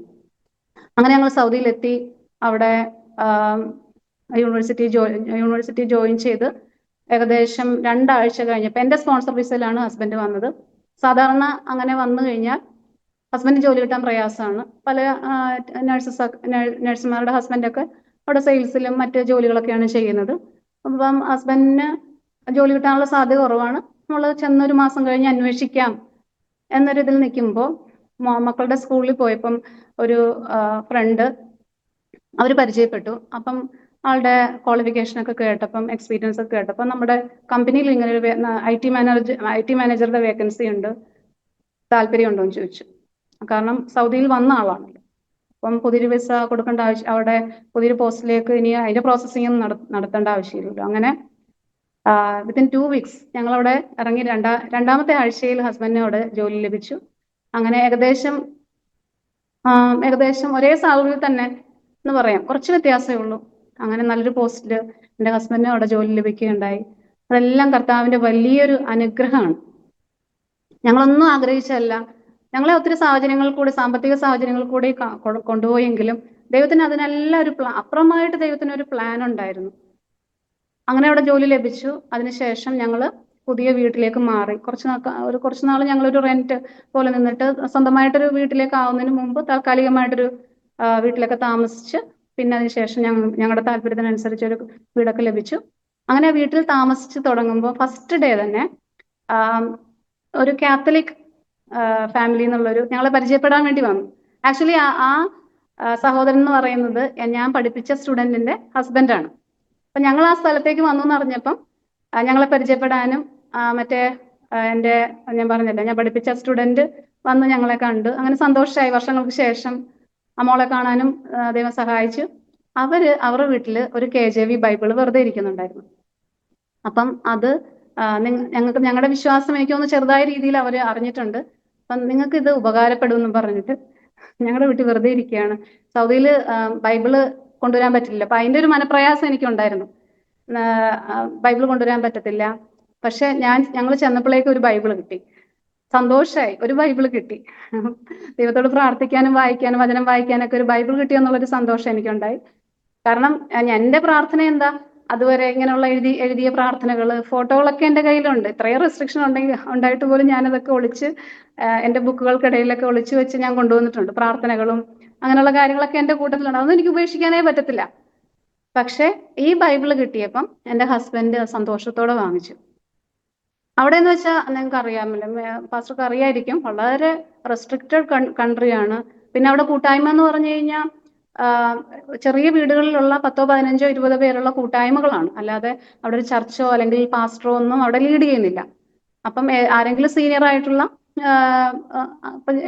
അങ്ങനെ ഞങ്ങൾ സൗദിയിലെത്തി. അവിടെ യൂണിവേഴ്സിറ്റി ജോയിൻ ചെയ്ത് ഏകദേശം 2 ആഴ്ച കഴിഞ്ഞപ്പോൾ എൻ്റെ സ്പോൺസർ വിസയിലാണ് ഹസ്ബൻഡ് വന്നത്. സാധാരണ അങ്ങനെ വന്നു കഴിഞ്ഞാൽ ഹസ്ബൻഡ് ജോലി കിട്ടാൻ പ്രയാസമാണ്. പല നഴ്സുമാരുടെ ഹസ്ബൻഡൊക്കെ അവിടെ സെയിൽസിലും മറ്റ് ജോലികളൊക്കെയാണ് ചെയ്യുന്നത്. അപ്പം ഹസ്ബൻഡിന് ജോലി കിട്ടാനുള്ള സാധ്യത കുറവാണ്. നമ്മൾ ചെന്നൊരു മാസം കഴിഞ്ഞ് അന്വേഷിക്കാം എന്നൊരിതിൽ നിൽക്കുമ്പോൾ മക്കളുടെ സ്കൂളിൽ പോയപ്പം ഒരു ഫ്രണ്ട് അവർ പരിചയപ്പെട്ടു. അപ്പം ആളുടെ ക്വാളിഫിക്കേഷനൊക്കെ കേട്ടപ്പം എക്സ്പീരിയൻസ് ഒക്കെ കേട്ടപ്പം നമ്മുടെ കമ്പനിയിൽ ഇങ്ങനെ ഒരു IT മാനേജറുടെ വേക്കൻസി ഉണ്ട്, താല്പര്യമുണ്ടോ എന്ന് ചോദിച്ചു. കാരണം സൗദിയിൽ വന്ന ആളാണല്ലോ. അപ്പം പുതിയൊരു വിസ കൊടുക്കേണ്ട ആവശ്യം, അവിടെ പുതിയൊരു പോസ്റ്റിലേക്ക് ഇനി അതിന്റെ പ്രോസസ്സിംഗ് ഒന്നും നടത്തേണ്ട ആവശ്യമില്ലല്ലോ. അങ്ങനെ വിത്തിൻ 2 വീക്സ് ഞങ്ങളവിടെ ഇറങ്ങി. രണ്ടാമത്തെ ആഴ്ചയിൽ ഹസ്ബൻഡിന് അവിടെ ജോലി ലഭിച്ചു. അങ്ങനെ ഏകദേശം ഒരേ സാലറിയിൽ തന്നെ എന്ന് പറയാം, കുറച്ച് വ്യത്യാസമേ ഉള്ളൂ. അങ്ങനെ നല്ലൊരു പോസ്റ്റിൽ എൻ്റെ ഹസ്ബൻഡിന് അവിടെ ജോലി ലഭിക്കുകയുണ്ടായി. അതെല്ലാം കർത്താവിന്റെ വലിയൊരു അനുഗ്രഹമാണ്. ഞങ്ങളൊന്നും ആഗ്രഹിച്ചല്ല. ഞങ്ങളെ ഒത്തിരി സാമ്പത്തിക സാഹചര്യങ്ങൾ കൂടി കൊണ്ടുപോയെങ്കിലും ദൈവത്തിന് അതിനെല്ലാം അപ്പുറമായിട്ട് ദൈവത്തിന് ഒരു പ്ലാൻ ഉണ്ടായിരുന്നു. അങ്ങനെ അവിടെ ജോലി ലഭിച്ചു. അതിനുശേഷം ഞങ്ങൾ പുതിയ വീട്ടിലേക്ക് മാറി. കുറച്ച് നാൾ ഞങ്ങളൊരു റെന്റ് പോലെ നിന്നിട്ട് സ്വന്തമായിട്ടൊരു വീട്ടിലേക്ക് ആവുന്നതിന് മുമ്പ് താൽക്കാലികമായിട്ടൊരു വീട്ടിലൊക്കെ താമസിച്ച്, പിന്നെ അതിനുശേഷം ഞങ്ങളുടെ താല്പര്യത്തിനനുസരിച്ച് ഒരു വീടൊക്കെ ലഭിച്ചു. അങ്ങനെ വീട്ടിൽ താമസിച്ച് തുടങ്ങുമ്പോൾ ഫസ്റ്റ് ഡേ തന്നെ ഒരു കാത്തലിക് ഫാമിലി എന്നുള്ളൊരു ഞങ്ങളെ പരിചയപ്പെടാൻ വേണ്ടി വന്നു. ആക്ച്വലി ആ സഹോദരൻ എന്ന് പറയുന്നത് ഞാൻ പഠിപ്പിച്ച സ്റ്റുഡൻറ്റിന്റെ ഹസ്ബൻഡാണ്. അപ്പം ഞങ്ങൾ ആ സ്ഥലത്തേക്ക് വന്നു എന്ന് അറിഞ്ഞപ്പം ഞങ്ങളെ പരിചയപ്പെടാനും ഞാൻ പറഞ്ഞല്ലോ, ഞാൻ പഠിപ്പിച്ച സ്റ്റുഡൻറ്റ് വന്ന് ഞങ്ങളെ കണ്ടു. അങ്ങനെ സന്തോഷമായി. വർഷങ്ങൾക്ക് ശേഷം മോളെ കാണാനും ദൈവം സഹായിച്ചു. അവരുടെ വീട്ടിൽ ഒരു KJV ബൈബിൾ വെറുതെ ഇരിക്കുന്നുണ്ടായിരുന്നു. അപ്പം അത് ഞങ്ങളുടെ വിശ്വാസം എനിക്ക് തോന്നുന്നു ചെറുതായ രീതിയിൽ അവർ അറിഞ്ഞിട്ടുണ്ട്. അപ്പം നിങ്ങൾക്ക് ഇത് ഉപകാരപ്പെടുമെന്ന് പറഞ്ഞിട്ട് ഞങ്ങളുടെ വീട്ടിൽ വെറുതെ ഇരിക്കുകയാണ്. സൗദിയിൽ ബൈബിള് കൊണ്ടുവരാൻ പറ്റില്ല. അപ്പം അതിൻ്റെ ഒരു മനപ്രയാസം എനിക്കുണ്ടായിരുന്നു. ബൈബിൾ കൊണ്ടുവരാൻ പറ്റത്തില്ല. പക്ഷെ ഞങ്ങൾ ചെന്നപ്പോഴേക്ക് ഒരു ബൈബിൾ കിട്ടി. സന്തോഷമായി. ഒരു ബൈബിൾ കിട്ടി. ദൈവത്തോട് പ്രാർത്ഥിക്കാനും വായിക്കാനും വചനം വായിക്കാനൊക്കെ ഒരു ബൈബിൾ കിട്ടിയെന്നുള്ളൊരു സന്തോഷം എനിക്കുണ്ടായി. കാരണം എൻ്റെ പ്രാർത്ഥന എന്താ, അതുവരെ ഇങ്ങനെയുള്ള എഴുതിയ പ്രാർത്ഥനകൾ, ഫോട്ടോകളൊക്കെ എൻ്റെ കയ്യിലുണ്ട്. ഇത്രയും റെസ്ട്രിക്ഷൻ ഉണ്ടായിട്ട് പോലും ഞാനതൊക്കെ ഒളിച്ച് എൻ്റെ ബുക്കുകൾക്കിടയിലൊക്കെ ഒളിച്ചു വെച്ച് ഞാൻ കൊണ്ടുവന്നിട്ടുണ്ട്. പ്രാർത്ഥനകളും അങ്ങനെയുള്ള കാര്യങ്ങളൊക്കെ എൻ്റെ കൂട്ടത്തിലുണ്ട്. അതൊന്നും എനിക്ക് ഉപേക്ഷിക്കാനേ പറ്റത്തില്ല. പക്ഷെ ഈ ബൈബിള് കിട്ടിയപ്പം എൻ്റെ ഹസ്ബൻഡ് സന്തോഷത്തോടെ വാങ്ങിച്ചു. അവിടെ എന്ന് വെച്ചാൽ നിങ്ങൾക്ക് അറിയാമല്ലോ, പാസ്റ്റർക്ക് അറിയായിരിക്കും, വളരെ റെസ്ട്രിക്റ്റഡ് കൺട്രിയാണ്. പിന്നെ അവിടെ കൂട്ടായ്മ എന്ന് പറഞ്ഞു കഴിഞ്ഞാൽ ചെറിയ വീടുകളിലുള്ള 10, 15, 20 പേരുള്ള കൂട്ടായ്മകളാണ്. അല്ലാതെ അവിടെ ഒരു ചർച്ചോ അല്ലെങ്കിൽ പാസ്റ്ററോ ഒന്നും അവിടെ ലീഡ് ചെയ്യുന്നില്ല. അപ്പം ആരെങ്കിലും സീനിയർ ആയിട്ടുള്ള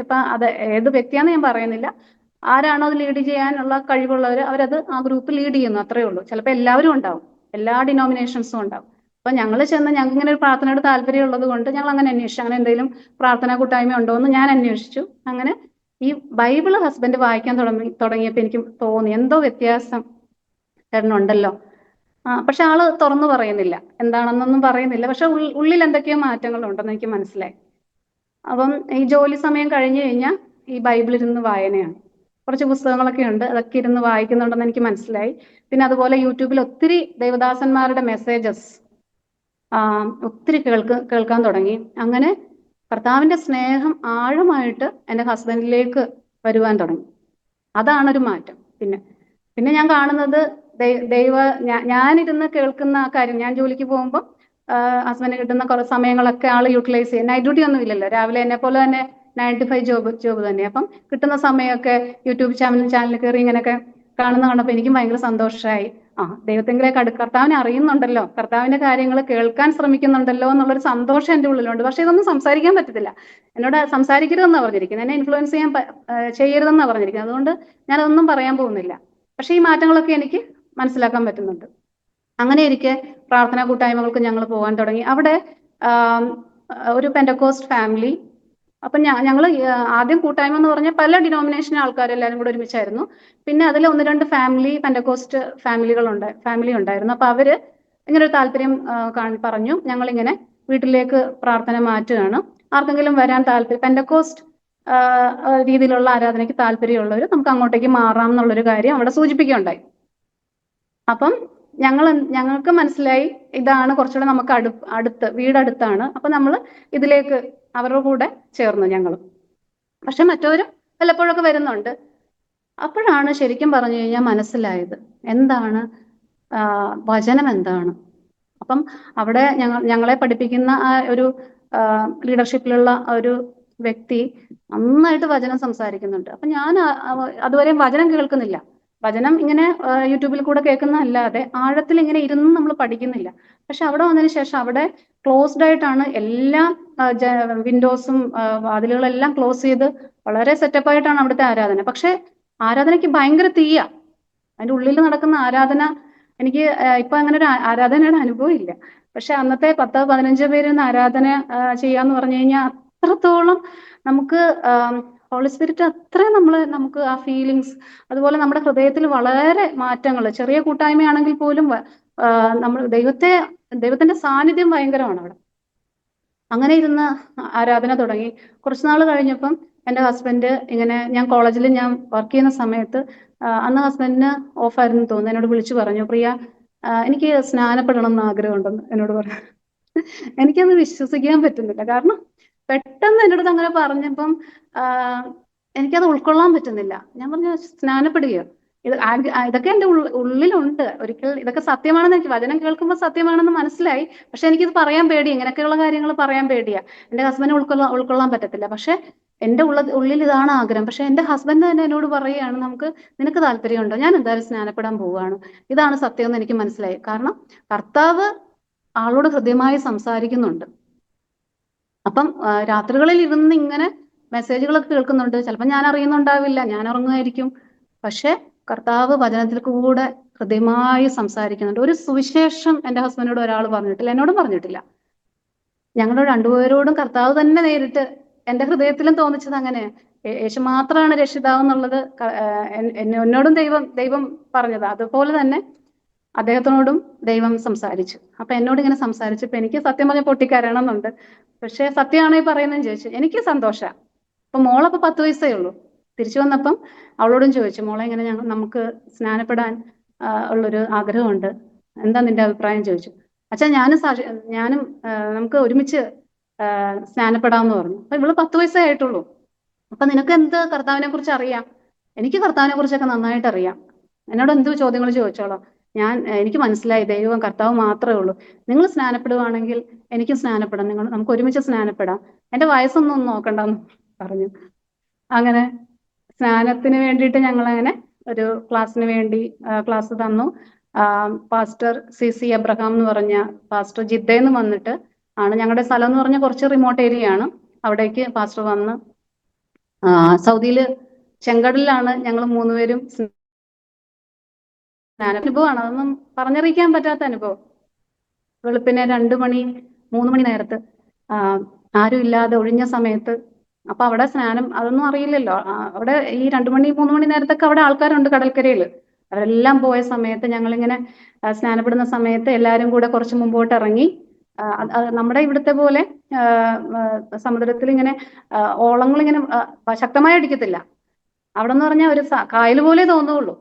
ഇപ്പൊ അത് ഏത് വ്യക്തിയാണെന്ന് ഞാൻ പറയുന്നില്ല, ആരാണോ അത് ലീഡ് ചെയ്യാനുള്ള കഴിവുള്ളവർ അവരത് ആ ഗ്രൂപ്പ് ലീഡ് ചെയ്യുന്നു, അത്രേ ഉള്ളൂ. ചിലപ്പോൾ എല്ലാവരും ഉണ്ടാവും, എല്ലാ ഡിനോമിനേഷൻസും ഉണ്ടാവും. അപ്പൊ ഞങ്ങൾ ചെന്ന് ഞങ്ങൾക്ക് ഇങ്ങനെ ഒരു പ്രാർത്ഥനയോട് താല്പര്യം ഉള്ളത് കൊണ്ട് ഞങ്ങൾ അങ്ങനെ അന്വേഷിച്ചു. അങ്ങനെ എന്തെങ്കിലും പ്രാർത്ഥനാ കൂട്ടായ്മ ഉണ്ടോ എന്ന് ഞാൻ അന്വേഷിച്ചു. അങ്ങനെ ഈ ബൈബിള് ഹസ്ബൻഡ് വായിക്കാൻ തുടങ്ങിയപ്പോൾ എനിക്ക് തോന്നി എന്തോ വ്യത്യാസം ഉണ്ടല്ലോ. പക്ഷെ ആള് തുറന്നു പറയുന്നില്ല, എന്താണെന്നൊന്നും പറയുന്നില്ല. പക്ഷെ ഉള്ളിൽ എന്തൊക്കെയോ മാറ്റങ്ങൾ ഉണ്ടെന്ന് എനിക്ക് മനസ്സിലായി. അപ്പം ഈ ജോലി സമയം കഴിഞ്ഞു കഴിഞ്ഞാൽ ഈ ബൈബിൾ ഇരുന്ന് വായനയാണ്. കുറച്ച് പുസ്തകങ്ങളൊക്കെ ഉണ്ട്, അതൊക്കെ ഇരുന്ന് വായിക്കുന്നുണ്ടെന്ന് എനിക്ക് മനസ്സിലായി. പിന്നെ അതുപോലെ യൂട്യൂബിൽ ഒത്തിരി ദേവദാസന്മാരുടെ മെസ്സേജസ് ഒത്തിരി കേൾക്കാൻ തുടങ്ങി. അങ്ങനെ കർത്താവിന്റെ സ്നേഹം ആഴമായിട്ട് എൻ്റെ ഹസ്ബൻഡിലേക്ക് വരുവാൻ തുടങ്ങി. അതാണൊരു മാറ്റം. പിന്നെ ഞാൻ കാണുന്നത് ഞാനിരുന്ന് കേൾക്കുന്ന കാര്യം, ഞാൻ ജോലിക്ക് പോകുമ്പോൾ ഹസ്ബൻഡ് കിട്ടുന്ന കുറേ സമയങ്ങളൊക്കെ ആൾ യൂട്ടിലൈസ് ചെയ്യും. നൈറ്റ് ഡ്യൂട്ടി ഒന്നും ഇല്ലല്ലോ, രാവിലെ എന്നെ പോലെ തന്നെ 9 to 5 ജോബ് തന്നെ. അപ്പം കിട്ടുന്ന സമയമൊക്കെ യൂട്യൂബ് ചാനൽ കയറി ഇങ്ങനെയൊക്കെ കാണുന്ന കണ്ടപ്പോൾ എനിക്കും ഭയങ്കര സന്തോഷമായി. ദൈവത്തെങ്കിലേക്ക് കർത്താവിനെ അറിയുന്നുണ്ടല്ലോ, കർത്താവിന്റെ കാര്യങ്ങൾ കേൾക്കാൻ ശ്രമിക്കുന്നുണ്ടല്ലോ എന്നുള്ളൊരു സന്തോഷം എൻ്റെ ഉള്ളിലുണ്ട്. പക്ഷെ ഇതൊന്നും സംസാരിക്കാൻ പറ്റത്തില്ല. എന്നോട് സംസാരിക്കരുതെന്നാണ് പറഞ്ഞിരിക്കുന്നത്, എന്നെ ഇൻഫ്ലുവൻസ് ചെയ്യരുതെന്നാണ് പറഞ്ഞിരിക്കുന്നത്. അതുകൊണ്ട് ഞാനതൊന്നും പറയാൻ പോകുന്നില്ല. പക്ഷെ ഈ മാറ്റങ്ങളൊക്കെ എനിക്ക് മനസ്സിലാക്കാൻ പറ്റുന്നുണ്ട്. അങ്ങനെ ഇരിക്കെ പ്രാർത്ഥനാ കൂട്ടായ്മകൾക്ക് ഞങ്ങൾ പോകാൻ തുടങ്ങി. അവിടെ ഒരു പെൻഡക്കോസ്റ്റ് ഫാമിലി, അപ്പം ഞങ്ങൾ ആദ്യം കൂട്ടായ്മ എന്ന് പറഞ്ഞാൽ പല ഡിനോമിനേഷൻ ആൾക്കാരെല്ലാവരും കൂടെ ഒരുമിച്ചായിരുന്നു. പിന്നെ അതിൽ 1-2 പെൻഡക്കോസ്റ്റ് ഫാമിലി ഉണ്ടായിരുന്നു. അപ്പൊ അവര് ഇങ്ങനെ ഒരു താല്പര്യം പറഞ്ഞു, ഞങ്ങളിങ്ങനെ വീട്ടിലേക്ക് പ്രാർത്ഥന മാറ്റുകയാണ്, ആർക്കെങ്കിലും വരാൻ പെൻഡക്കോസ്റ്റ് രീതിയിലുള്ള ആരാധനയ്ക്ക് താല്പര്യമുള്ളവർ നമുക്ക് അങ്ങോട്ടേക്ക് മാറാം എന്നുള്ളൊരു കാര്യം അവിടെ സൂചിപ്പിക്കുകയുണ്ടായി. അപ്പം ഞങ്ങൾക്ക് മനസ്സിലായി ഇതാണ് കുറച്ചുകൂടെ നമുക്ക് അടുത്ത് വീടടുത്താണ്, അപ്പൊ നമ്മൾ ഇതിലേക്ക് അവരുടെ കൂടെ ചേർന്നു ഞങ്ങൾ. പക്ഷെ മറ്റവരും വല്ലപ്പോഴൊക്കെ വരുന്നുണ്ട്. അപ്പോഴാണ് ശരിക്കും പറഞ്ഞു കഴിഞ്ഞാൽ മനസ്സിലായത് എന്താണ് വചനം എന്താണ്. അപ്പം അവിടെ ഞങ്ങളെ പഠിപ്പിക്കുന്ന ആ ഒരു ലീഡർഷിപ്പിലുള്ള ഒരു വ്യക്തി നന്നായിട്ട് വചനം സംസാരിക്കുന്നുണ്ട്. അപ്പൊ ഞാൻ അതുവരെ വചനം കേൾക്കുന്നില്ല. വചനം ഇങ്ങനെ യൂട്യൂബിൽ കൂടെ കേൾക്കുന്നതല്ലാതെ ആഴത്തിൽ ഇങ്ങനെ ഇരുന്ന് നമ്മൾ പഠിക്കുന്നില്ല. പക്ഷെ അവിടെ വന്നതിന് ശേഷം അവിടെ ക്ലോസ്ഡ് ആയിട്ടാണ് എല്ലാ വിൻഡോസും വാതിലുകളെല്ലാം ക്ലോസ് ചെയ്ത് വളരെ സെറ്റപ്പായിട്ടാണ് അവിടുത്തെ ആരാധന. പക്ഷെ ആരാധനയ്ക്ക് ഭയങ്കര തീയാ. അതിന്റെ ഉള്ളിൽ നടക്കുന്ന ആരാധന എനിക്ക് ഇപ്പൊ അങ്ങനെ ഒരു ആരാധനയുടെ അനുഭവം ഇല്ല. പക്ഷെ അന്നത്തെ 10-15 പേര് ആരാധന ചെയ്യാന്ന് പറഞ്ഞു കഴിഞ്ഞാൽ അത്രത്തോളം നമുക്ക് ഹോളി സ്പിരിറ്റ് അത്രയും നമുക്ക് ആ ഫീലിങ്സ്, അതുപോലെ നമ്മുടെ ഹൃദയത്തിൽ വളരെ മാറ്റങ്ങൾ, ചെറിയ കൂട്ടായ്മയാണെങ്കിൽ പോലും നമ്മൾ ദൈവത്തിന്റെ സാന്നിധ്യം ഭയങ്കരമാണ് അവിടെ. അങ്ങനെ ഇരുന്ന് ആരാധന തുടങ്ങി. കുറച്ചുനാൾ കഴിഞ്ഞപ്പം എൻ്റെ ഹസ്ബൻഡ് ഇങ്ങനെ, ഞാൻ കോളേജിൽ വർക്ക് ചെയ്യുന്ന സമയത്ത് അന്ന് ഹസ്ബൻഡിന് ഓഫായിരുന്നു തോന്നുന്നു, എന്നോട് വിളിച്ചു പറഞ്ഞു, പ്രിയ എനിക്ക് സ്നാനപ്പെടണം എന്ന് ആഗ്രഹമുണ്ടെന്ന് എന്നോട് പറഞ്ഞു. എനിക്കത് വിശ്വസിക്കാൻ പറ്റുന്നില്ല. കാരണം പെട്ടെന്ന് എൻ്റെ അടുത്ത് അങ്ങനെ പറഞ്ഞപ്പം എനിക്കത് ഉൾക്കൊള്ളാൻ പറ്റുന്നില്ല. ഞാൻ പറഞ്ഞു, സ്നാനപ്പെടുകയോ? ഇതൊക്കെ എൻ്റെ ഉള്ളിലുണ്ട്. ഒരിക്കൽ ഇതൊക്കെ സത്യമാണെന്ന് എനിക്ക് വചനം കേൾക്കുമ്പോൾ സത്യമാണെന്ന് മനസ്സിലായി. പക്ഷെ എനിക്കിത് പറയാൻ പേടി, ഇങ്ങനെയൊക്കെയുള്ള കാര്യങ്ങൾ പറയാൻ പേടിയാ. എൻ്റെ ഹസ്ബൻഡിനെ ഉൾക്കൊള്ളാൻ പറ്റത്തില്ല. പക്ഷെ എൻ്റെ ഉള്ളിൽ ഇതാണ് ആഗ്രഹം. പക്ഷെ എൻ്റെ ഹസ്ബൻഡ് തന്നെ എന്നോട് പറയുകയാണ്, നിനക്ക് താല്പര്യമുണ്ടോ? ഞാൻ എന്തായാലും സ്നാനപ്പെടാൻ പോവുകയാണ്, ഇതാണ് സത്യം എന്ന് എനിക്ക് മനസ്സിലായി. കാരണം കർത്താവ് ആളോട് ഹൃദ്യമായി സംസാരിക്കുന്നുണ്ട്. അപ്പം രാത്രികളിൽ ഇരുന്ന് ഇങ്ങനെ മെസ്സേജുകളൊക്കെ കേൾക്കുന്നുണ്ട്. ചിലപ്പോൾ ഞാൻ അറിയുന്നുണ്ടാവില്ല, ഞാൻ ഉറങ്ങുമായിരിക്കും. പക്ഷെ കർത്താവ് വചനത്തിൽ കൂടെ ഹൃദ്യമായി സംസാരിക്കുന്നുണ്ട്. ഒരു സുവിശേഷം എൻ്റെ ഹസ്ബൻഡിനോട് ഒരാൾ പറഞ്ഞിട്ടില്ല, എന്നോടും പറഞ്ഞിട്ടില്ല. ഞങ്ങളുടെ രണ്ടുപേരോടും കർത്താവ് തന്നെ നേരിട്ട് എൻ്റെ ഹൃദയത്തിലും തോന്നിച്ചത് അങ്ങനെ. യേശു മാത്രമാണ് രക്ഷിതാവ് എന്നുള്ളത് എന്നോടും ദൈവം പറഞ്ഞത്. അതുപോലെ തന്നെ അദ്ദേഹത്തിനോടും ദൈവം സംസാരിച്ചു. അപ്പൊ എന്നോട് ഇങ്ങനെ സംസാരിച്ചപ്പോ എനിക്ക് സത്യം പറഞ്ഞ പൊട്ടിക്കരയണമെന്നുണ്ട്. പക്ഷെ സത്യമാണോ ഈ പറയുന്നതെന്ന് ചോദിച്ചു. എനിക്ക് സന്തോഷമാണ്. അപ്പൊ മോളപ്പൊ 10 വയസ്സേ ഉള്ളൂ. തിരിച്ചു വന്നപ്പം അവളോടും ചോദിച്ചു, മോളെ ഇങ്ങനെ നമുക്ക് സ്നാനപ്പെടാൻ ഉള്ളൊരു ആഗ്രഹമുണ്ട്, എന്താ നിന്റെ അഭിപ്രായം ചോദിച്ചു. അച്ഛാ ഞാനും നമുക്ക് ഒരുമിച്ച് സ്നാനപ്പെടാമെന്ന് പറഞ്ഞു. അപ്പൊ ഇവള് 10 വയസ്സേ ആയിട്ടുള്ളൂ. അപ്പൊ നിനക്ക് എന്ത് കർത്താവിനെ കുറിച്ച് അറിയാം? എനിക്ക് കർത്താവിനെ കുറിച്ചൊക്കെ നന്നായിട്ട് അറിയാം, എന്നോട് എന്ത് ചോദ്യങ്ങൾ ചോദിച്ചോളാം. എനിക്ക് മനസ്സിലായി ദൈവം കർത്താവ് മാത്രമേ ഉള്ളൂ. നിങ്ങൾ സ്നാനപ്പെടുവാണെങ്കിൽ എനിക്ക് സ്നാനപ്പെടാം, നമുക്ക് ഒരുമിച്ച് സ്നാനപ്പെടാം, എൻ്റെ വയസ്സൊന്നും നോക്കണ്ടെന്ന് പറഞ്ഞു. അങ്ങനെ സ്നാനത്തിന് വേണ്ടിയിട്ട് ഞങ്ങൾ അങ്ങനെ ഒരു ക്ലാസ്സിന് വേണ്ടി ക്ലാസ് തന്നു. പാസ്റ്റർ CC എബ്രഹാം എന്ന് പറഞ്ഞ പാസ്റ്റർ ജിദ്ദയിൽ നിന്ന് വന്നിട്ട് ആണ്, ഞങ്ങളുടെ സ്ഥലം എന്ന് പറഞ്ഞാൽ കുറച്ച് റിമോട്ട് ഏരിയ ആണ്, അവിടേക്ക് പാസ്റ്റർ വന്ന് സൗദിയില് ചെങ്കടലിലാണ് ഞങ്ങൾ 3 പേരും അനുഭവമാണ്. അതൊന്നും പറഞ്ഞറിയിക്കാൻ പറ്റാത്ത അനുഭവം. വെളുപ്പിനെ 2 മണി 3 മണി നേരത്ത് ആരും ഇല്ലാതെ ഒഴിഞ്ഞ സമയത്ത്, അപ്പൊ അവിടെ സ്നാനം അതൊന്നും അറിയില്ലല്ലോ. അവിടെ ഈ 2 മണി 3 മണി നേരത്തൊക്കെ അവിടെ ആൾക്കാരുണ്ട് കടൽക്കരയിൽ. അവരെല്ലാം പോയ സമയത്ത് ഞങ്ങളിങ്ങനെ സ്നാനപ്പെടുന്ന സമയത്ത് എല്ലാവരും കൂടെ കുറച്ച് മുമ്പോട്ട് ഇറങ്ങി. നമ്മുടെ ഇവിടുത്തെ പോലെ സമുദ്രത്തിൽ ഇങ്ങനെ ഓളങ്ങൾ ഇങ്ങനെ ശക്തമായി അടിക്കത്തില്ല. അവിടെ എന്ന് പറഞ്ഞാൽ ഒരു കായൽ പോലെ തോന്നുള്ളൂ.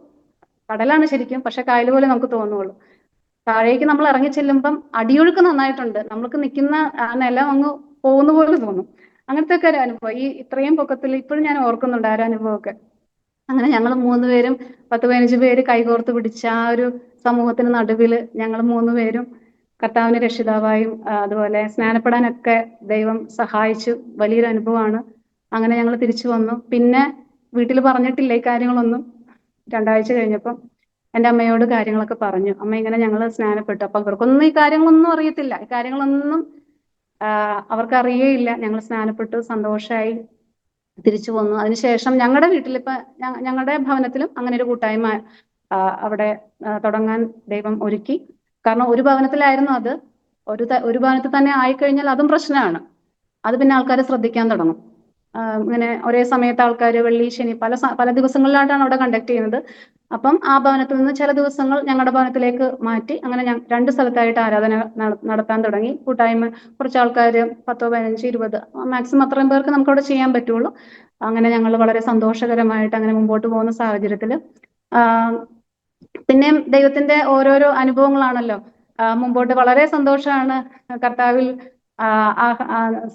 കടലാണ് ശരിക്കും, പക്ഷെ കായൽ പോലെ നമുക്ക് തോന്നുള്ളൂ. താഴേക്ക് നമ്മൾ ഇറങ്ങി ചെല്ലുമ്പം അടിയൊഴുക്ക് നന്നായിട്ടുണ്ട്. നമുക്ക് നിൽക്കുന്ന ആ നിലം അങ്ങ് പോകുന്ന പോലെ തോന്നും. അങ്ങനത്തെ ഒക്കെ ഒരു അനുഭവം ഈ ഇത്രയും പൊക്കത്തിൽ ഇപ്പോഴും ഞാൻ ഓർക്കുന്നുണ്ട് ആ ഒരു അനുഭവമൊക്കെ. അങ്ങനെ ഞങ്ങൾ 3 പേരും 10-15 പേര് കൈകോർത്ത് പിടിച്ച ആ ഒരു സമൂഹത്തിന് നടുവിൽ ഞങ്ങൾ 3 പേരും കർത്താവിനെ രക്ഷിതാവായും അതുപോലെ സ്നാനപ്പെടാനൊക്കെ ദൈവം സഹായിച്ചു. വലിയൊരു അനുഭവമാണ്. അങ്ങനെ ഞങ്ങൾ തിരിച്ചു വന്നു. പിന്നെ വീട്ടിൽ പറഞ്ഞിട്ടില്ല ഈ കാര്യങ്ങളൊന്നും. 2 ആഴ്ച കഴിഞ്ഞപ്പം എൻ്റെ അമ്മയോട് കാര്യങ്ങളൊക്കെ പറഞ്ഞു. അമ്മ ഇങ്ങനെ ഞങ്ങൾ സ്നാനപ്പെട്ടു. അപ്പൊ അവർക്കൊന്നും ഈ കാര്യങ്ങളൊന്നും അറിയത്തില്ല. ഈ കാര്യങ്ങളൊന്നും അവർക്ക് അറിയേയില്ല. ഞങ്ങൾ സ്നാനപ്പെട്ടു, സന്തോഷമായി തിരിച്ചു വന്നു. അതിനുശേഷം ഞങ്ങളുടെ വീട്ടിൽ ഞങ്ങളുടെ ഭവനത്തിലും അങ്ങനെ ഒരു കൂട്ടായ്മ അവിടെ തുടങ്ങാൻ ദൈവം ഒരുക്കി. കാരണം ഒരു ഭവനത്തിലായിരുന്നു അത്. ഒരു ഭവനത്തിൽ തന്നെ ആയിക്കഴിഞ്ഞാൽ അതും പ്രശ്നമാണ്. അത് പിന്നെ ആൾക്കാർ ശ്രദ്ധിക്കാൻ തുടങ്ങും. ഇങ്ങനെ ഒരേ സമയത്ത് ആൾക്കാർ വെള്ളി ശനി പല ദിവസങ്ങളിലായിട്ടാണ് അവിടെ കണ്ടക്ട് ചെയ്യുന്നത്. അപ്പം ആ ഭവനത്തിൽ നിന്ന് ചില ദിവസങ്ങൾ ഞങ്ങളുടെ ഭവനത്തിലേക്ക് മാറ്റി അങ്ങനെ 2 സ്ഥലത്തായിട്ട് ആരാധന നടത്താൻ തുടങ്ങി. കൂട്ടായ്മ കുറച്ച് ആൾക്കാർ 10, 15, 20 മാക്സിമം അത്രയും പേർക്ക് നമുക്ക് അവിടെ ചെയ്യാൻ പറ്റുള്ളൂ. അങ്ങനെ ഞങ്ങൾ വളരെ സന്തോഷകരമായിട്ട് അങ്ങനെ മുമ്പോട്ട് പോകുന്ന സാഹചര്യത്തിൽ പിന്നെയും ദൈവത്തിന്റെ ഓരോരോ അനുഭവങ്ങളാണല്ലോ. മുമ്പോട്ട് വളരെ സന്തോഷമാണ് കർത്താവിൽ.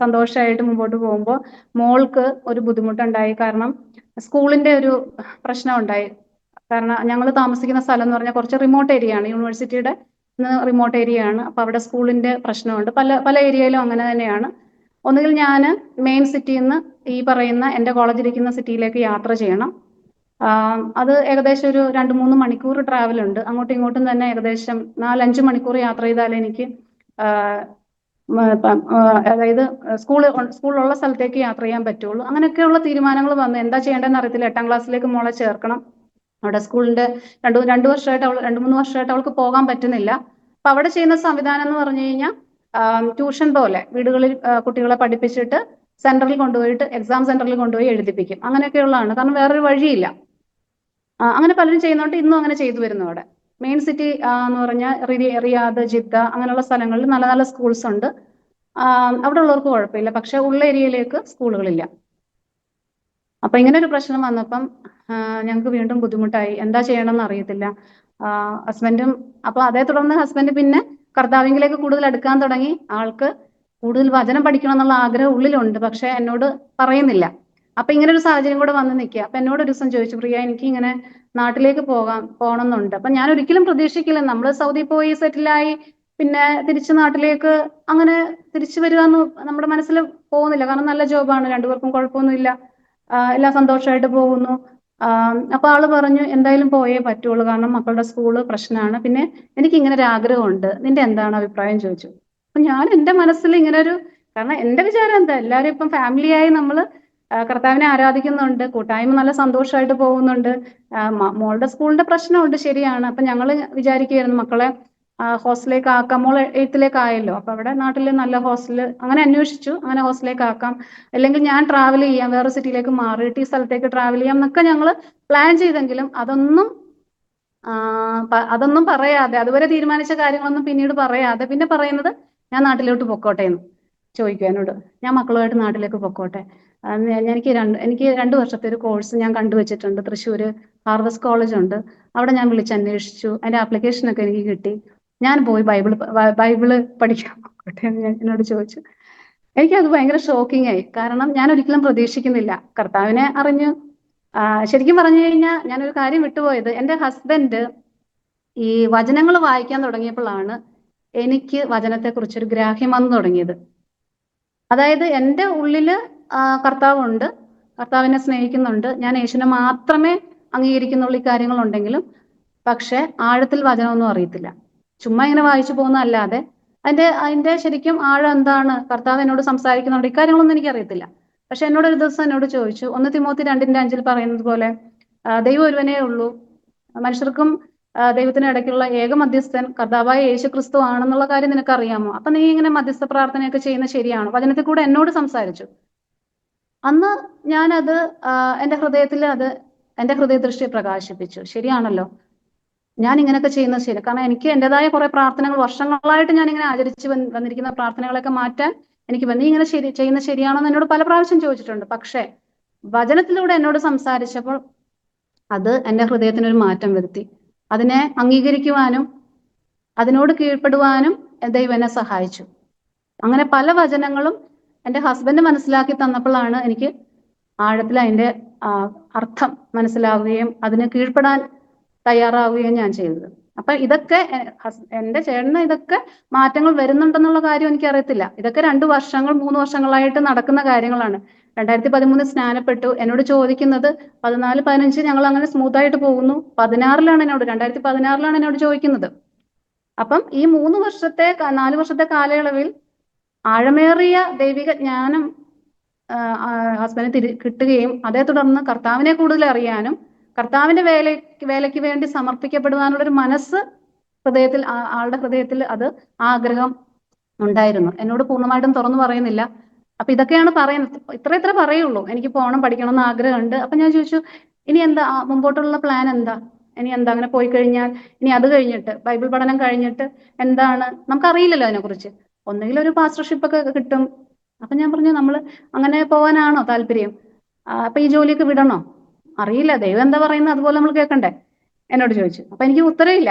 സന്തോഷമായിട്ട് മുമ്പോട്ട് പോകുമ്പോൾ മോൾക്ക് ഒരു ബുദ്ധിമുട്ടുണ്ടായി. കാരണം സ്കൂളിന്റെ ഒരു പ്രശ്നം ഉണ്ടായി. കാരണം ഞങ്ങൾ താമസിക്കുന്ന സ്ഥലം എന്ന് പറഞ്ഞാൽ കുറച്ച് റിമോട്ട് ഏരിയ ആണ്. യൂണിവേഴ്സിറ്റിയുടെ റിമോട്ട് ഏരിയ ആണ്. അപ്പൊ അവിടെ സ്കൂളിന്റെ പ്രശ്നമുണ്ട്. പല ഏരിയയിലും അങ്ങനെ തന്നെയാണ്. ഒന്നുകിൽ ഞാൻ മെയിൻ സിറ്റിയിൽ നിന്ന് ഈ പറയുന്ന എൻ്റെ കോളേജ് ഇരിക്കുന്ന സിറ്റിയിലേക്ക് യാത്ര ചെയ്യണം. അത് ഏകദേശം ഒരു 2-3 മണിക്കൂർ ട്രാവൽ ഉണ്ട്. അങ്ങോട്ടും ഇങ്ങോട്ടും തന്നെ ഏകദേശം 4-5 മണിക്കൂർ യാത്ര ചെയ്താൽ എനിക്ക് അതായത് സ്കൂളുള്ള സ്ഥലത്തേക്ക് യാത്ര ചെയ്യാൻ പറ്റുള്ളൂ. അങ്ങനെയൊക്കെയുള്ള തീരുമാനങ്ങൾ വന്നു. എന്താ ചെയ്യേണ്ടതെന്ന് അറിയത്തില്ല. 8ാം ക്ലാസ്സിലേക്ക് മോളെ ചേർക്കണം. അവിടെ സ്കൂളിന്റെ 2 വർഷമായിട്ട് 2-3 വർഷമായിട്ട് അവൾക്ക് പോകാൻ പറ്റുന്നില്ല. അപ്പൊ അവിടെ ചെയ്യുന്ന സംവിധാനം എന്ന് പറഞ്ഞു കഴിഞ്ഞാൽ ട്യൂഷൻ പോലെ വീടുകളിൽ കുട്ടികളെ പഠിപ്പിച്ചിട്ട് സെന്ററിൽ കൊണ്ടുപോയിട്ട് എക്സാം സെന്ററിൽ കൊണ്ടുപോയി എഴുതിപ്പിക്കും. അങ്ങനെയൊക്കെയുള്ളതാണ്. കാരണം വേറൊരു വഴിയില്ല. അങ്ങനെ പലരും ചെയ്യുന്നതുകൊണ്ട് ഇന്നും അങ്ങനെ ചെയ്തു വരുന്നു. അവിടെ മെയിൻ സിറ്റി എന്ന് പറഞ്ഞാൽ റിയാദ്, ജിദ്ദ അങ്ങനെയുള്ള സ്ഥലങ്ങളിൽ നല്ല നല്ല സ്കൂൾസ് ഉണ്ട്. അവിടെ ഉള്ളവർക്ക് കുഴപ്പമില്ല. പക്ഷെ ഉള്ള ഏരിയയിലേക്ക് സ്കൂളുകളില്ല. അപ്പൊ ഇങ്ങനെ ഒരു പ്രശ്നം വന്നപ്പം ഞങ്ങൾക്ക് വീണ്ടും ബുദ്ധിമുട്ടായി. എന്താ ചെയ്യണമെന്ന് അറിയത്തില്ല. ഹസ്ബൻഡും അപ്പൊ അതേ തുടർന്ന് ഹസ്ബൻഡ് പിന്നെ കർത്താവിലേക്ക് കൂടുതൽ അടുക്കാൻ തുടങ്ങി. ആൾക്ക് കൂടുതൽ വചനം പഠിക്കണം എന്നുള്ള ആഗ്രഹം ഉള്ളിലുണ്ട്. പക്ഷെ എന്നോട് പറയുന്നില്ല. അപ്പൊ ഇങ്ങനെ ഒരു സാഹചര്യം കൂടെ വന്ന് നിൽക്കുക. അപ്പൊ എന്നോട് ഒരു ദിവസം ചോദിച്ചു, പ്രിയ എനിക്ക് ഇങ്ങനെ നാട്ടിലേക്ക് പോകണമെന്നുണ്ട്. അപ്പൊ ഞാൻ ഒരിക്കലും പ്രതീക്ഷിക്കില്ല നമ്മൾ സൗദി പോയി സെറ്റിലായി പിന്നെ തിരിച്ച് നാട്ടിലേക്ക് അങ്ങനെ തിരിച്ചു വരിക എന്ന് നമ്മുടെ മനസ്സിൽ പോകുന്നില്ല. കാരണം നല്ല ജോബാണ്, 2 പേർക്കും കുഴപ്പമൊന്നുമില്ല, എല്ലാം സന്തോഷമായിട്ട് പോകുന്നു. അപ്പൊ ആള് പറഞ്ഞു എന്തായാലും പോയേ പറ്റുള്ളൂ, കാരണം മക്കളുടെ സ്കൂള് പ്രശ്നമാണ്, പിന്നെ എനിക്ക് ഇങ്ങനെ ഒരു ആഗ്രഹമുണ്ട്, നിന്റെ എന്താണ് അഭിപ്രായം ചോദിച്ചു. അപ്പൊ ഞാൻ എൻ്റെ മനസ്സിൽ ഇങ്ങനെ ഒരു, കാരണം എൻ്റെ വിചാരം എന്താ, എല്ലാവരും ഇപ്പം ഫാമിലിയായി നമ്മള് കർത്താവിനെ ആരാധിക്കുന്നുണ്ട്, കൂട്ടായ്മ നല്ല സന്തോഷമായിട്ട് പോകുന്നുണ്ട്. മോളുടെ സ്കൂളിന്റെ പ്രശ്നമുണ്ട്, ശരിയാണ്. അപ്പൊ ഞങ്ങൾ വിചാരിക്കുകയായിരുന്നു മക്കളെ ഹോസ്റ്റലിലേക്ക് ആക്കാം. മോൾ 8th ആയല്ലോ, അപ്പൊ അവിടെ നാട്ടിൽ നല്ല ഹോസ്റ്റല് അങ്ങനെ അന്വേഷിച്ചു. അങ്ങനെ ഹോസ്റ്റലിലേക്ക് ആക്കാം, അല്ലെങ്കിൽ ഞാൻ ട്രാവൽ ചെയ്യാം, വേറെ സിറ്റിയിലേക്ക് മാറിയിട്ട് ഈ സ്ഥലത്തേക്ക് ട്രാവൽ ചെയ്യാം എന്നൊക്കെ ഞങ്ങൾ പ്ലാൻ ചെയ്തെങ്കിലും അതൊന്നും പറയാതെ, അതുവരെ തീരുമാനിച്ച കാര്യങ്ങളൊന്നും പിന്നീട് പറയാതെ പിന്നെ പറയുന്നത് ഞാൻ നാട്ടിലോട്ട് പൊക്കോട്ടെ എന്ന് ചോദിക്കും എന്നോട്. ഞാൻ മക്കളുമായിട്ട് നാട്ടിലേക്ക് പൊക്കോട്ടെ, എനിക്ക് 2 വർഷത്തെ ഒരു കോഴ്സ് ഞാൻ കണ്ടുവച്ചിട്ടുണ്ട്. തൃശ്ശൂര് ഹാർവസ്റ്റ് കോളേജ് ഉണ്ട്, അവിടെ ഞാൻ വിളിച്ചന്വേഷിച്ചു. അതിന്റെ ആപ്ലിക്കേഷനൊക്കെ എനിക്ക് കിട്ടി. ഞാൻ പോയി ബൈബിള് പഠിക്കാൻ പൊക്കോട്ടെ എന്ന് ഞാൻ എന്നോട് ചോദിച്ചു. എനിക്കത് ഭയങ്കര ഷോക്കിംഗ് ആയി. കാരണം ഞാൻ ഒരിക്കലും പ്രതീക്ഷിക്കുന്നില്ല. കർത്താവിനെ അറിഞ്ഞു. ശരിക്കും പറഞ്ഞു കഴിഞ്ഞാൽ ഞാനൊരു കാര്യം വിട്ടുപോയത്, എൻ്റെ ഹസ്ബൻഡ് ഈ വചനങ്ങൾ വായിക്കാൻ തുടങ്ങിയപ്പോഴാണ് എനിക്ക് വചനത്തെക്കുറിച്ചൊരു ഗ്രാഹ്യം വന്നു തുടങ്ങിയത്. അതായത് എൻ്റെ ഉള്ളില് കർത്താവുണ്ട്, കർത്താവിനെ സ്നേഹിക്കുന്നുണ്ട്, ഞാൻ യേശുവിനെ മാത്രമേ അംഗീകരിക്കുന്നുള്ളൂ ഈ കാര്യങ്ങളുണ്ടെങ്കിലും, പക്ഷെ ആഴത്തിൽ വചനമൊന്നും അറിയത്തില്ല. ചുമ്മാ ഇങ്ങനെ വായിച്ചു പോകുന്നതല്ലാതെ അതിന്റെ ശരിക്കും ആഴം എന്താണ്, കർത്താവ് എന്നോട് സംസാരിക്കുന്നുണ്ട്, ഇക്കാര്യങ്ങളൊന്നും എനിക്കറിയത്തില്ല. പക്ഷെ എന്നോട് ഒരു ദിവസം എന്നോട് ചോദിച്ചു, 1 തിമോത്തി 2:5 പറയുന്നത് പോലെ ദൈവം ഒരുവനേ ഉള്ളൂ, മനുഷ്യർക്കും ദൈവത്തിനും ഇടയ്ക്കുള്ള ഏക മധ്യസ്ഥൻ കർത്താവായ യേശു ക്രിസ്തു ആണെന്നുള്ള കാര്യം നിനക്ക് അറിയാമോ? അപ്പൊ നീ ഇങ്ങനെ മധ്യസ്ഥ പ്രാർത്ഥനയൊക്കെ ചെയ്യുന്ന ശരിയാണോ? വചനത്തിൽ കൂടെ എന്നോട് സംസാരിച്ചു. അന്ന് ഞാനത് എൻ്റെ ഹൃദയത്തിൽ എൻ്റെ ഹൃദയദൃഷ്ടിയെ പ്രകാശിപ്പിച്ചു. ശരിയാണല്ലോ, ഞാൻ ഇങ്ങനെയൊക്കെ ചെയ്യുന്നത് ശരി. കാരണം എനിക്ക് എൻ്റെതായ കുറെ പ്രാർത്ഥനകൾ വർഷങ്ങളായിട്ട് ഞാൻ ഇങ്ങനെ ആചരിച്ച് വന്നിരിക്കുന്ന പ്രാർത്ഥനകളൊക്കെ മാറ്റാൻ എനിക്ക് നീ ഇങ്ങനെ ചെയ്യുന്ന ശരിയാണോന്ന് എന്നോട് പല പ്രാവശ്യം ചോദിച്ചിട്ടുണ്ട്. പക്ഷെ വചനത്തിലൂടെ എന്നോട് സംസാരിച്ചപ്പോൾ അത് എൻ്റെ ഹൃദയത്തിനൊരു മാറ്റം വരുത്തി. അതിനെ അംഗീകരിക്കുവാനും അതിനോട് കീഴ്പ്പെടുവാനും ദൈവം എന്നെ സഹായിച്ചു. അങ്ങനെ പല വചനങ്ങളും എൻ്റെ ഹസ്ബൻഡ് മനസ്സിലാക്കി തന്നപ്പോഴാണ് എനിക്ക് ആഴത്തിൽ അതിൻ്റെ അർത്ഥം മനസ്സിലാവുകയും അതിന് കീഴ്പ്പെടാൻ തയ്യാറാവുകയും ഞാൻ ചെയ്തത്. അപ്പൊ ഇതൊക്കെ എന്റെ ചേട്ടന് ഇതൊക്കെ മാറ്റങ്ങൾ വരുന്നുണ്ടെന്നുള്ള കാര്യം എനിക്ക് അറിയത്തില്ല. ഇതൊക്കെ 2 വർഷങ്ങൾ 3 വർഷങ്ങളായിട്ട് നടക്കുന്ന കാര്യങ്ങളാണ്. 2013 സ്നാനപ്പെട്ടു. എന്നോട് ചോദിക്കുന്നത് 14, 15 ഞങ്ങൾ അങ്ങനെ സ്മൂത്ത് ആയിട്ട് പോകുന്നു. 2016ലാണ് എന്നോട് ചോദിക്കുന്നത്. അപ്പം ഈ 3 വർഷത്തെ 4 വർഷത്തെ കാലയളവിൽ ആഴമേറിയ ദൈവിക ജ്ഞാനം ഹസ്ബൻഡിന് കിട്ടുകയും അതേ തുടർന്ന് കർത്താവിനെ കൂടുതൽ അറിയാനും കർത്താവിന്റെ വേലയ്ക്ക് വേണ്ടി സമർപ്പിക്കപ്പെടുവാനുള്ള ഒരു മനസ്സ് ഹൃദയത്തിൽ ആളുടെ ഹൃദയത്തിൽ അത് ആഗ്രഹം ഉണ്ടായിരുന്നു. എന്നോട് പൂർണ്ണമായിട്ടും തുറന്നു പറയുന്നില്ല. അപ്പൊ ഇതൊക്കെയാണ് പറയുന്നത്. ഇത്ര പറയുള്ളൂ. എനിക്ക് പോകണം, പഠിക്കണം എന്ന് ആഗ്രഹമുണ്ട്. അപ്പൊ ഞാൻ ചോദിച്ചു, ഇനി എന്താ മുമ്പോട്ടുള്ള പ്ലാൻ എന്താ? ഇനി എന്താ അങ്ങനെ പോയി കഴിഞ്ഞാൽ ഇനി അത് കഴിഞ്ഞിട്ട് ബൈബിൾ പഠനം കഴിഞ്ഞിട്ട് എന്താണ് നമുക്കറിയില്ലല്ലോ അതിനെക്കുറിച്ച്. ഒന്നുകിൽ ഒരു പാസ്റ്റർഷിപ്പ് ഒക്കെ കിട്ടും. അപ്പൊ ഞാൻ പറഞ്ഞു, നമ്മൾ അങ്ങനെ പോകാനാണോ താല്പര്യം? അപ്പൊ ഈ ജോലിയൊക്കെ വിടണോ? അറിയില്ല, ദൈവം എന്താ പറയുന്നത് അതുപോലെ നമ്മൾ കേൾക്കണ്ടേ? എന്നോട് ചോദിച്ചു. അപ്പൊ എനിക്ക് ഉത്തരവില്ല.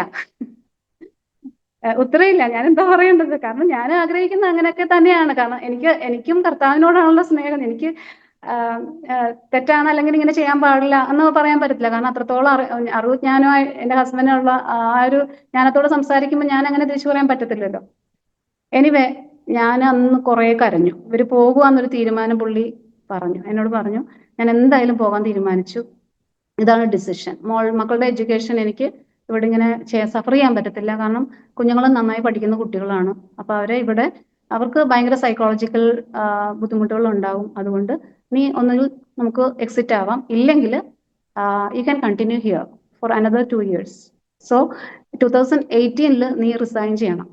ഞാൻ എന്താ പറയേണ്ടത്? കാരണം ഞാൻ ആഗ്രഹിക്കുന്നത് അങ്ങനെയൊക്കെ തന്നെയാണ്. കാരണം എനിക്കും കർത്താവിനോടാണുള്ള സ്നേഹം. എനിക്ക് തെറ്റാണ് അല്ലെങ്കിൽ ഇങ്ങനെ ചെയ്യാൻ പാടില്ല എന്ന് പറയാൻ പറ്റത്തില്ല. കാരണം അത്രത്തോളം അറിവ് ജ്ഞാനമായി എൻ്റെ ഹസ്ബൻഡിനുള്ള ആ ഒരു ജ്ഞാനത്തോട് സംസാരിക്കുമ്പോൾ ഞാൻ അങ്ങനെ തിരിച്ചു പറയാൻ പറ്റത്തില്ലല്ലോ. എനിവേ, ഞാൻ അന്ന് കുറെ കരഞ്ഞു. ഇവര് പോകുവാന്നൊരു തീരുമാനം പുള്ളി എന്നോട് പറഞ്ഞു, ഞാൻ എന്തായാലും പോകാൻ തീരുമാനിച്ചു. ഇതാണ് ഡിസിഷൻ. മക്കളുടെ എഡ്യൂക്കേഷൻ എനിക്ക് ഇവിടെ ഇങ്ങനെ സഫർ ചെയ്യാൻ പറ്റത്തില്ല. കാരണം കുഞ്ഞുങ്ങൾ നന്നായി പഠിക്കുന്ന കുട്ടികളാണ്. അപ്പൊ അവർക്ക് ഭയങ്കര സൈക്കോളജിക്കൽ ബുദ്ധിമുട്ടുകൾ ഉണ്ടാവും. അതുകൊണ്ട് നീ ഒന്നുകിൽ നമുക്ക് എക്സിറ്റ് ആവാം, ഇല്ലെങ്കിൽ you can continue here for another 2 years. So 2018 നീ റിസൈൻ ചെയ്യണം.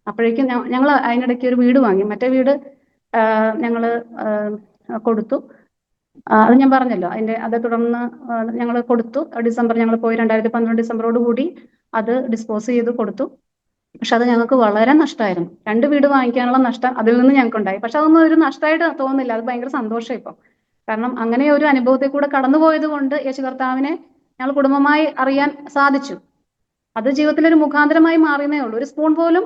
അപ്പോഴേക്കും ഞങ്ങൾ അതിനിടയ്ക്ക് ഒരു വീട് വാങ്ങി. മറ്റേ വീട് ഞങ്ങൾ കൊടുത്തു. അത് ഞാൻ പറഞ്ഞല്ലോ. അതേ തുടർന്ന് ഞങ്ങൾ കൊടുത്തു. ഡിസംബർ ഞങ്ങൾ പോയി 2012 ഡിസംബറോട് കൂടി അത് ഡിസ്പോസ് ചെയ്ത് കൊടുത്തു. പക്ഷെ അത് ഞങ്ങൾക്ക് വളരെ നഷ്ടമായിരുന്നു. 2 വീട് വാങ്ങിക്കാനുള്ള നഷ്ടം അതിൽ നിന്ന് ഞങ്ങൾക്ക് ഉണ്ടായി. പക്ഷെ അതൊന്നും ഒരു നഷ്ടമായിട്ട് തോന്നുന്നില്ല. അത് ഭയങ്കര സന്തോഷം ഇപ്പം. കാരണം അങ്ങനെ ഒരു അനുഭവത്തിൽ കൂടെ കടന്നുപോയത് കൊണ്ട് യേശു കർത്താവിനെ ഞങ്ങൾ കുടുംബമായി അറിയാൻ സാധിച്ചു. അത് ജീവിതത്തിൽ ഒരു മുഖാന്തരമായി മാറിയേ ഉള്ളൂ. ഒരു സ്പൂൺ പോലും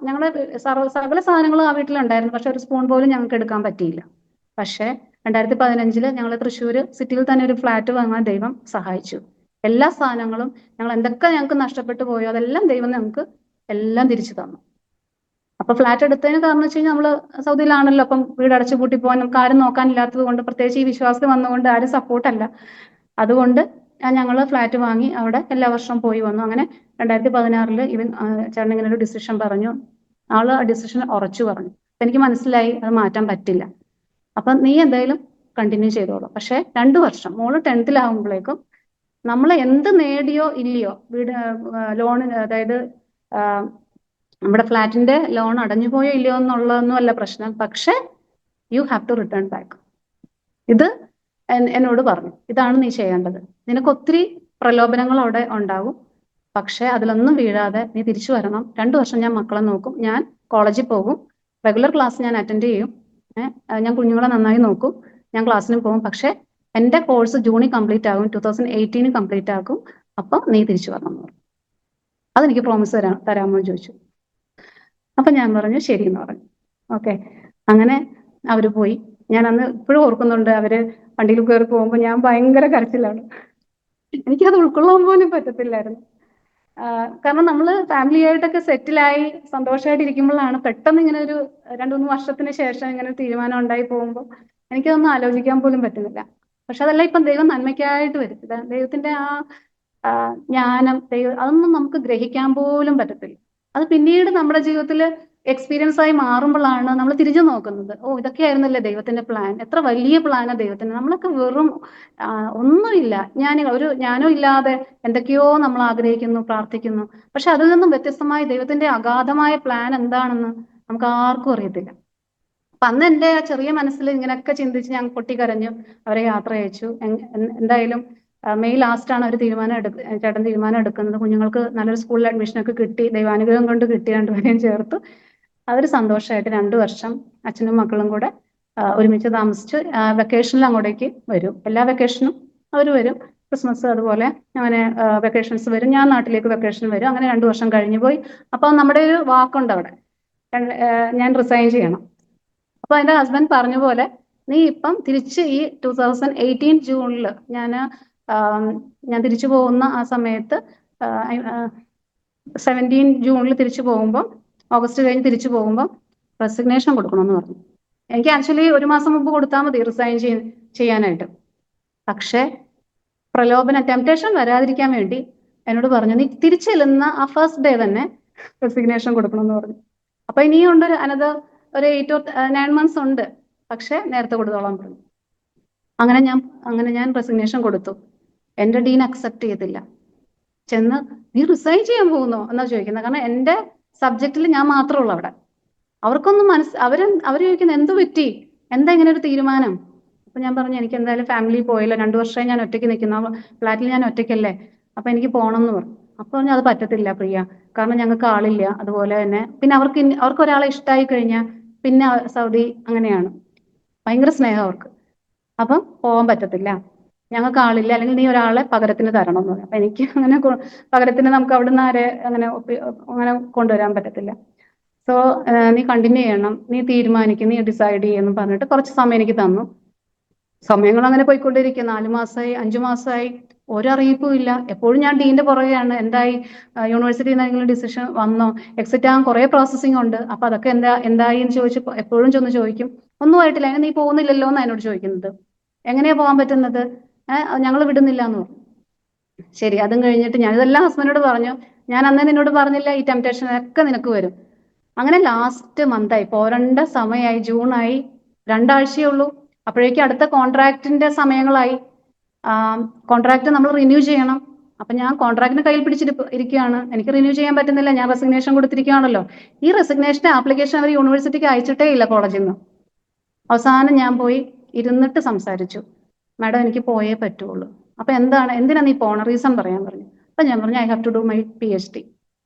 ഞങ്ങളുടെ സകല സാധനങ്ങളും ആ വീട്ടിലുണ്ടായിരുന്നു. പക്ഷെ ഒരു സ്പൂൺ പോലും ഞങ്ങൾക്ക് എടുക്കാൻ പറ്റിയില്ല. പക്ഷെ 2015 ഞങ്ങൾ തൃശ്ശൂർ സിറ്റിയിൽ തന്നെ ഒരു ഫ്ലാറ്റ് വാങ്ങാൻ ദൈവം സഹായിച്ചു. എല്ലാ സാധനങ്ങളും എന്തൊക്കെ ഞങ്ങൾക്ക് നഷ്ടപ്പെട്ടു പോയോ അതെല്ലാം ദൈവം ഞങ്ങൾക്ക് എല്ലാം തിരിച്ചു തന്നു. അപ്പൊ ഫ്ലാറ്റ് എടുത്തതിന് കാരണം വെച്ച് കഴിഞ്ഞാൽ നമ്മള് സൗദിയിലാണല്ലോ. അപ്പം വീട് അടച്ചു പൂട്ടി പോകാൻ നമുക്ക് ആരും നോക്കാനില്ലാത്തത് കൊണ്ട്, പ്രത്യേകിച്ച് ഈ വിശ്വാസം വന്നുകൊണ്ട് ആരും സപ്പോർട്ടല്ല. അതുകൊണ്ട് ഞങ്ങൾ ഫ്ലാറ്റ് വാങ്ങി അവിടെ എല്ലാ വർഷവും പോയി വന്നു. അങ്ങനെ 2016 ഇവൻ ചേട്ടൻ ഇങ്ങനെ ഒരു ഡിസിഷൻ പറഞ്ഞു. ആള് ആ ഡിസിഷൻ ഉറച്ചു പറഞ്ഞു. എനിക്ക് മനസ്സിലായി അത് മാറ്റാൻ പറ്റില്ല. അപ്പൊ നീ എന്തായാലും കണ്ടിന്യൂ ചെയ്തോളൂ. പക്ഷെ 2 വർഷം മോള് 10th നമ്മൾ എന്ത് നേടിയോ ഇല്ലയോ, വീട് ലോണിന്, അതായത് നമ്മുടെ ഫ്ലാറ്റിന്റെ ലോൺ അടഞ്ഞു പോയോ ഇല്ലയോ എന്നുള്ളതൊന്നും അല്ല പ്രശ്നം. പക്ഷെ you have to return back. ഇത് എന്നോട് പറഞ്ഞു, ഇതാണ് നീ ചെയ്യേണ്ടത്. നിനക്ക് ഒത്തിരി പ്രലോഭനങ്ങൾ അവിടെ ഉണ്ടാകും. പക്ഷെ അതിലൊന്നും വീഴാതെ നീ തിരിച്ചു വരണം. 2 വർഷം ഞാൻ മക്കളെ നോക്കും. ഞാൻ കോളേജിൽ പോകും. റെഗുലർ ക്ലാസ് ഞാൻ അറ്റൻഡ് ചെയ്യും. ഞാൻ കുഞ്ഞുങ്ങളെ നന്നായി നോക്കും. ഞാൻ ക്ലാസ്സിന് പോകും. പക്ഷെ എൻ്റെ കോഴ്സ് ജൂണിൽ കംപ്ലീറ്റ് ആകും. 2018 കംപ്ലീറ്റ് ആക്കും. അപ്പം നീ തിരിച്ചു വരണം എന്ന് പറഞ്ഞു. അതെനിക്ക് പ്രോമിസ് തരാമോ എന്ന് ചോദിച്ചു. അപ്പൊ ഞാൻ പറഞ്ഞു ശരി എന്ന് പറഞ്ഞു. ഓക്കെ, അങ്ങനെ അവര് പോയി. ഞാൻ അന്ന് ഇപ്പോഴും ഓർക്കുന്നുണ്ട്. അവര് വണ്ടിയിൽ കയറി പോകുമ്പോൾ ഞാൻ ഭയങ്കര കരച്ചിലാണ്. എനിക്കത് ഉൾക്കൊള്ളാൻ പോലും പറ്റത്തില്ലായിരുന്നു. കാരണം നമ്മൾ ഫാമിലി ആയിട്ടൊക്കെ സെറ്റിലായി സന്തോഷമായിട്ട് ഇരിക്കുമ്പോഴാണ് പെട്ടെന്ന് ഇങ്ങനെ ഒരു 2-3 വർഷത്തിന് ശേഷം ഇങ്ങനെ ഒരു തീരുമാനം ഉണ്ടായി പോകുമ്പോൾ എനിക്കതൊന്നും ആലോചിക്കാൻ പോലും പറ്റുന്നില്ല. പക്ഷെ അതെല്ലാം ഇപ്പം ദൈവം നന്മയ്ക്കായിട്ട് വരും. ദൈവത്തിന്റെ ജ്ഞാനം, അതൊന്നും നമുക്ക് ഗ്രഹിക്കാൻ പോലും പറ്റത്തില്ല. അത് പിന്നീട് നമ്മുടെ ജീവിതത്തിൽ എക്സ്പീരിയൻസ് ആയി മാറുമ്പോഴാണ് നമ്മൾ തിരിഞ്ഞു നോക്കുന്നത്. ഓ, ഇതൊക്കെയായിരുന്നല്ലേ ദൈവത്തിന്റെ പ്ലാൻ. എത്ര വലിയ പ്ലാനാണ് ദൈവത്തിന്. നമ്മളൊക്കെ വെറും ഒന്നുമില്ല, ജ്ഞാനം ഇല്ലാതെ എന്തൊക്കെയോ നമ്മൾ ആഗ്രഹിക്കുന്നു, പ്രാർത്ഥിക്കുന്നു. പക്ഷെ അതിൽ നിന്നും വ്യത്യസ്തമായി ദൈവത്തിന്റെ അഗാധമായ പ്ലാൻ എന്താണെന്ന് നമുക്ക് ആർക്കും അറിയത്തില്ല. അപ്പൊ അന്ന് എൻ്റെ ചെറിയ മനസ്സിൽ ഇങ്ങനെയൊക്കെ ചിന്തിച്ച് ഞാൻ പൊട്ടിക്കരഞ്ഞു. അവരെ യാത്ര അയച്ചു. എന്തായാലും മെയ് ലാസ്റ്റാണ് അവർ ചേട്ടൻ തീരുമാനം എടുക്കുന്നത്. കുഞ്ഞുങ്ങൾക്ക് നല്ലൊരു സ്കൂളിൽ അഡ്മിഷനൊക്കെ കിട്ടി. ദൈവാനുഗ്രഹം കൊണ്ട് കിട്ടി. 2 പേരെയും ചേർത്തു. അവർ സന്തോഷമായിട്ട് 2 വർഷം അച്ഛനും മക്കളും കൂടെ ഒരുമിച്ച് താമസിച്ച് വെക്കേഷനിൽ അങ്ങോട്ടേക്ക് വരും. എല്ലാ വെക്കേഷനും അവർ വരും. ക്രിസ്മസ് അതുപോലെ അങ്ങനെ വെക്കേഷൻസ് വരും. ഞാൻ നാട്ടിലേക്ക് വെക്കേഷൻ വരും. അങ്ങനെ 2 വർഷം കഴിഞ്ഞു പോയി. അപ്പൊ നമ്മുടെ ഒരു വാക്കുണ്ട് അവിടെ, ഞാൻ റിസൈൻ ചെയ്യണം. അപ്പൊ എൻ്റെ ഹസ്ബൻഡ് പറഞ്ഞ പോലെ നീ ഇപ്പം തിരിച്ച് ഈ 2018 ജൂണിൽ ഞാൻ തിരിച്ചു പോകുന്ന ആ സമയത്ത് 17 ജൂണിൽ തിരിച്ചു പോകുമ്പോൾ, ഓഗസ്റ്റ് കഴിഞ്ഞ് തിരിച്ചു പോകുമ്പോൾ റെസിഗ്നേഷൻ കൊടുക്കണമെന്ന് പറഞ്ഞു. എനിക്ക് ആക്ച്വലി 1 മാസം മുമ്പ് കൊടുത്താൽ മതി റിസൈൻ ചെയ്യാനായിട്ട്. പക്ഷേ പ്രലോഭനം, ടെംപ്ടേഷൻ വരാതിരിക്കാൻ വേണ്ടി എന്നോട് പറഞ്ഞു, നീ തിരിച്ചു ചെല്ലുന്ന ആ ഫസ്റ്റ് ഡേ തന്നെ റെസിഗ്നേഷൻ കൊടുക്കണമെന്ന് പറഞ്ഞു. അപ്പൊ ഇനിയുണ്ട് ഒരു 8 or 9 months ഉണ്ട്, പക്ഷെ നേരത്തെ കൊടുത്തോളാൻ പറഞ്ഞു. അങ്ങനെ ഞാൻ റെസിഗ്നേഷൻ കൊടുത്തു. എൻ്റെ ഡീൻ അക്സെപ്റ്റ് ചെയ്തില്ല. ചെന്ന് നീ റിസൈൻ ചെയ്യാൻ പോകുന്നോ എന്നാ ചോദിക്കുന്നത്. കാരണം എൻ്റെ സബ്ജക്റ്റിൽ ഞാൻ മാത്രമേ ഉള്ളൂ അവിടെ. അവർക്കൊന്നും അവർ ചോദിക്കുന്നത് എന്ത് പറ്റി, എന്താ ഇങ്ങനെ ഒരു തീരുമാനം? അപ്പൊ ഞാൻ പറഞ്ഞു, എനിക്ക് എന്തായാലും ഫാമിലി പോയല്ലോ, 2 വർഷമായി ഞാൻ ഒറ്റയ്ക്ക് നിൽക്കുന്ന ഫ്ലാറ്റിൽ, ഞാൻ ഒറ്റയ്ക്കല്ലേ, അപ്പൊ എനിക്ക് പോകണം എന്ന് പറഞ്ഞു. അപ്പൊ പറഞ്ഞു, അത് പറ്റത്തില്ല പ്രിയ, കാരണം ഞങ്ങൾക്ക് ആളില്ല. അതുപോലെ തന്നെ പിന്നെ അവർക്ക് ഒരാളെ ഇഷ്ടമായി കഴിഞ്ഞാൽ പിന്നെ സൗദി അങ്ങനെയാണ്, ഭയങ്കര സ്നേഹം അവർക്ക്. അപ്പം പോകാൻ പറ്റത്തില്ല, ഞങ്ങൾക്ക് ആളില്ല, അല്ലെങ്കിൽ നീ ഒരാളെ പകരത്തിന് തരണം എന്ന് പറഞ്ഞു. അപ്പൊ എനിക്ക് അങ്ങനെ പകരത്തിന് നമുക്ക് അവിടുന്ന് ആരെ അങ്ങനെ കൊണ്ടുവരാൻ പറ്റത്തില്ല. സോ നീ കണ്ടിന്യൂ ചെയ്യണം, നീ തീരുമാനിക്കും, നീ ഡിസൈഡ് ചെയ്യുമെന്ന് പറഞ്ഞിട്ട് കുറച്ച് സമയം എനിക്ക് തന്നു. സമയങ്ങൾ അങ്ങനെ പോയിക്കൊണ്ടിരിക്കുക. 4 മാസമായി, 5 മാസമായി, ഒരറിയിപ്പും ഇല്ല. എപ്പോഴും ഞാൻ ഡീന്റെ പുറകെയാണ്, എന്തായി, യൂണിവേഴ്സിറ്റിയിൽ നിന്ന് എന്തെങ്കിലും ഡിസിഷൻ വന്നോ, എക്സിറ്റ് ആകാൻ കുറെ പ്രോസസ്സിംഗ് ഉണ്ട്, അപ്പൊ അതൊക്കെ എന്തായി എന്ന് ചോദിച്ചു എപ്പോഴും ചെന്ന് ചോദിക്കും. ഒന്നും ആയിട്ടില്ല, നീ പോകുന്നില്ലല്ലോ എന്നാണ് എന്നോട് ചോദിക്കുന്നത്. എങ്ങനെയാ പോകാൻ പറ്റുന്നത്, ഞങ്ങൾ വിടുന്നില്ല എന്ന് പറഞ്ഞു. ശരി, അതും കഴിഞ്ഞിട്ട് ഞാൻ ഇതെല്ലാം ഹസ്ബൻഡിനോട് പറഞ്ഞു. ഞാൻ അന്നേ നിന്നോട് പറഞ്ഞില്ല ഈ ടെംപ്ടേഷൻ ഒക്കെ നിനക്ക് വരും. അങ്ങനെ ലാസ്റ്റ് മന്തായി, പോരേണ്ട സമയമായി, ജൂണായി, 2 ആഴ്ചയേ ഉള്ളൂ. അപ്പോഴേക്കും അടുത്ത കോൺട്രാക്ടിന്റെ സമയങ്ങളായി. കോൺട്രാക്ട് നമ്മൾ റിന്യൂ ചെയ്യണം. അപ്പൊ ഞാൻ കോൺട്രാക്ടിന് കയ്യിൽ പിടിച്ചിരിക്കുകയാണ്, എനിക്ക് റിന്യൂ ചെയ്യാൻ പറ്റുന്നില്ല, ഞാൻ റെസിഗ്നേഷൻ കൊടുത്തിരിക്കുകയാണല്ലോ. ഈ റെസിഗ്നേഷന്റെ ആപ്ലിക്കേഷൻ അവർ യൂണിവേഴ്സിറ്റിക്ക് അയച്ചിട്ടേ ഇല്ല കോളേജിൽ നിന്ന്. അവസാനം ഞാൻ പോയി ഇരുന്നിട്ട് സംസാരിച്ചു, മാഡം എനിക്ക് പോയേ പറ്റുള്ളൂ. അപ്പൊ എന്തിനാ നീ പോണ, റീസൺ പറയാൻ പറഞ്ഞു. അപ്പൊ ഞാൻ പറഞ്ഞു, I have to do my PhD.